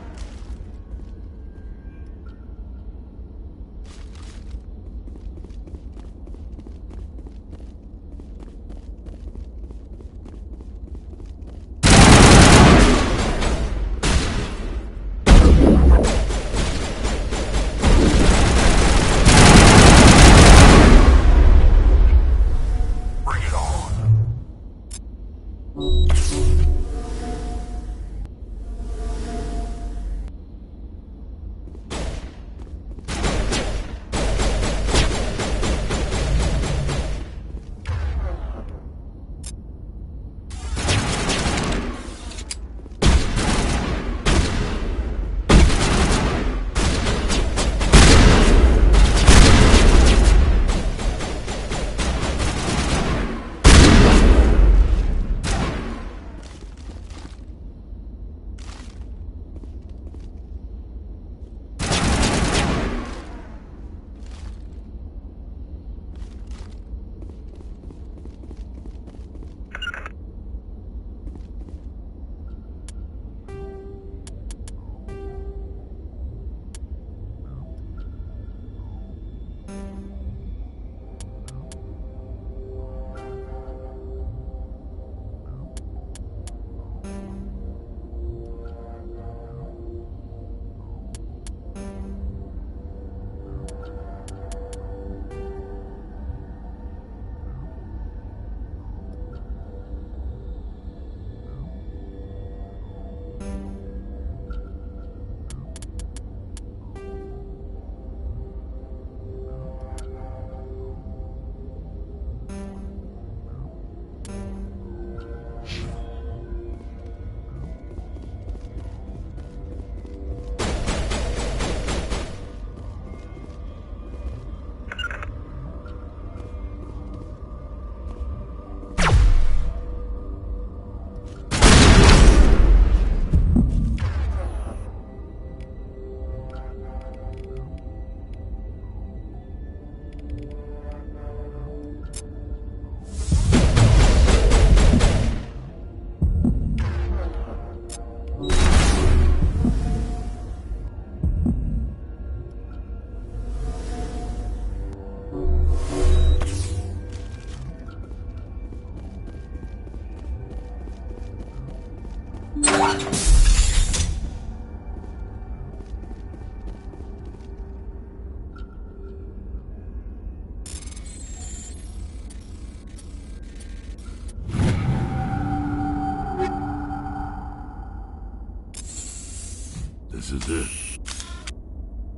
This is it.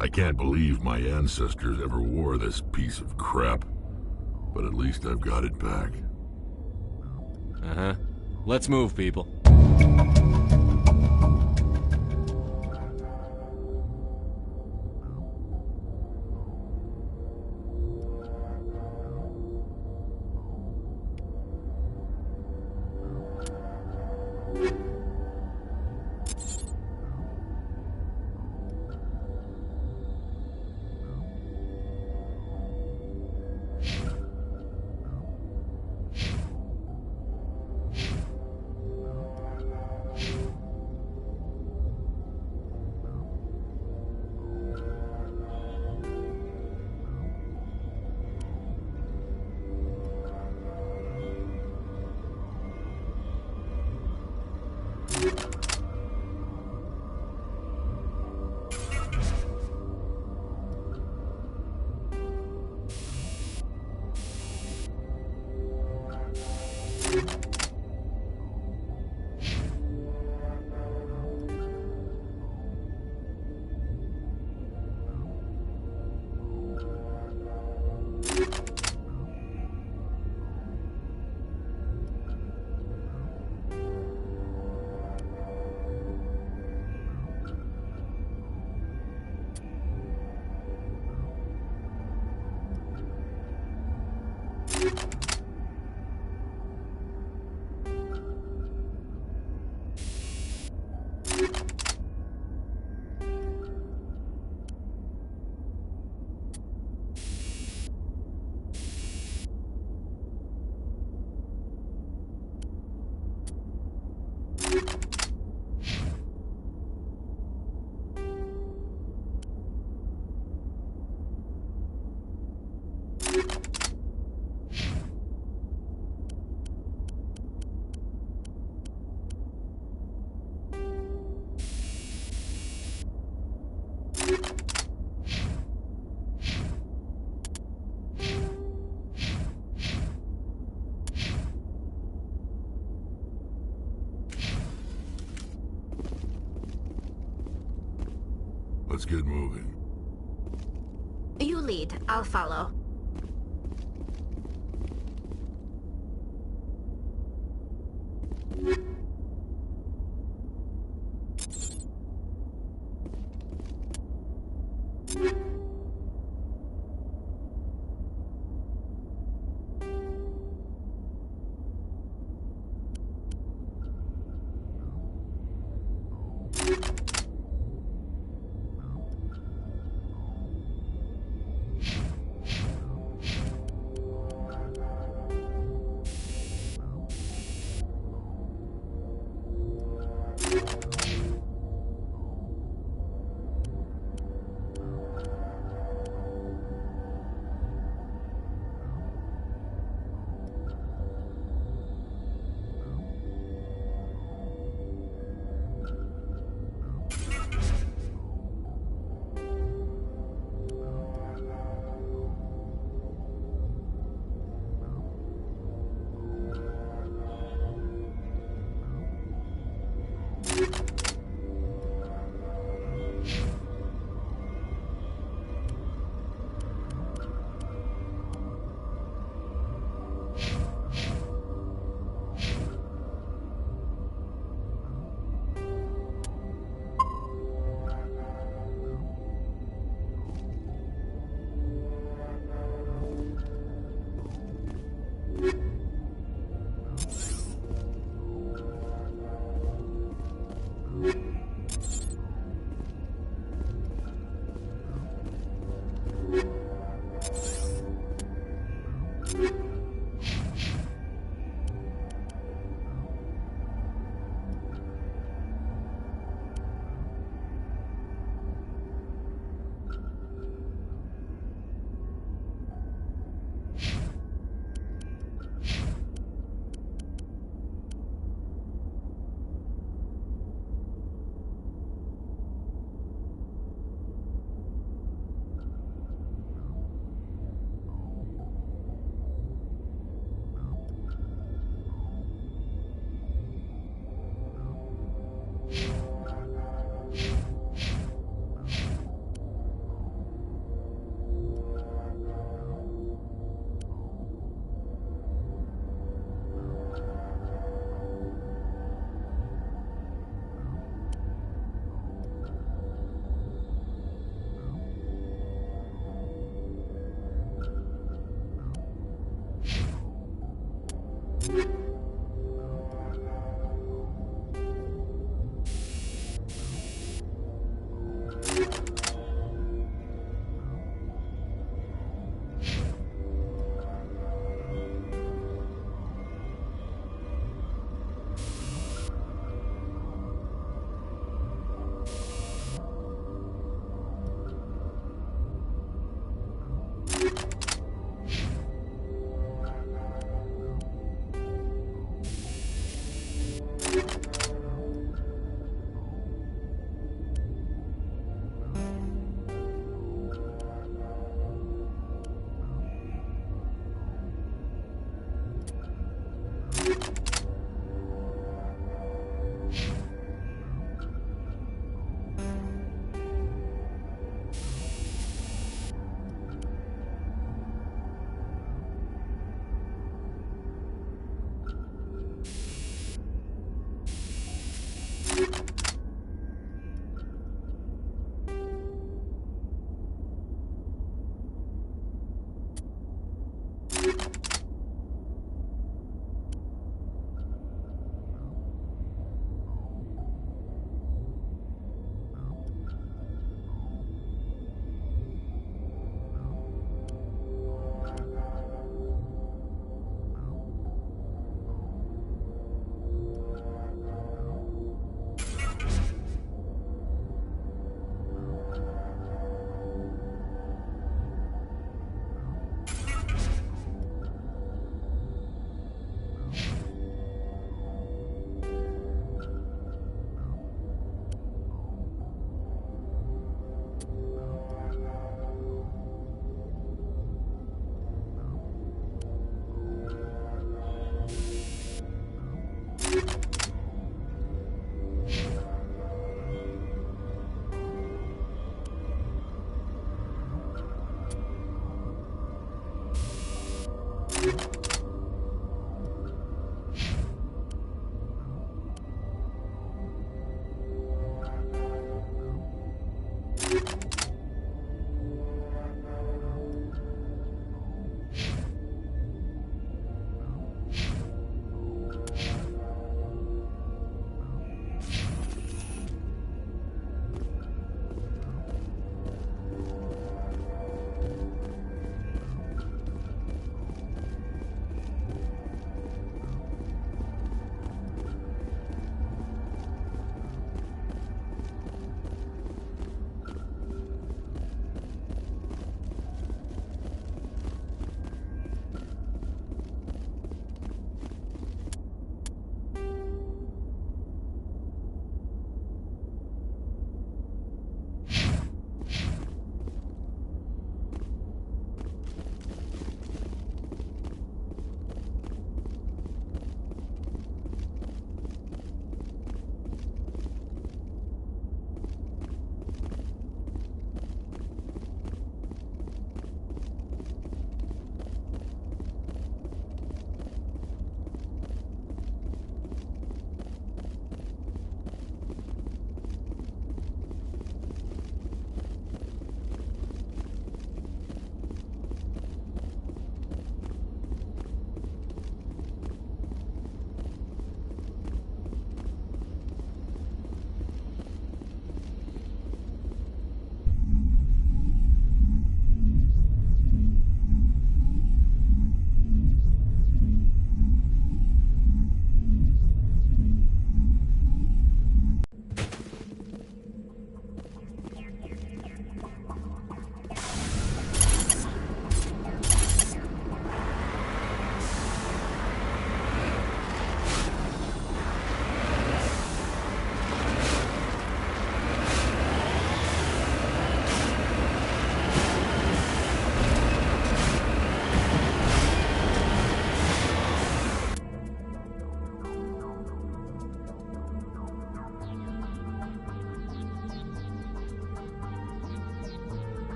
I can't believe my ancestors ever wore this piece of crap, but at least I've got it back. Uh-huh. Let's move, people. Let's get moving. You lead. I'll follow.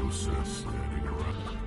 no sense standing around.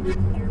Shepard.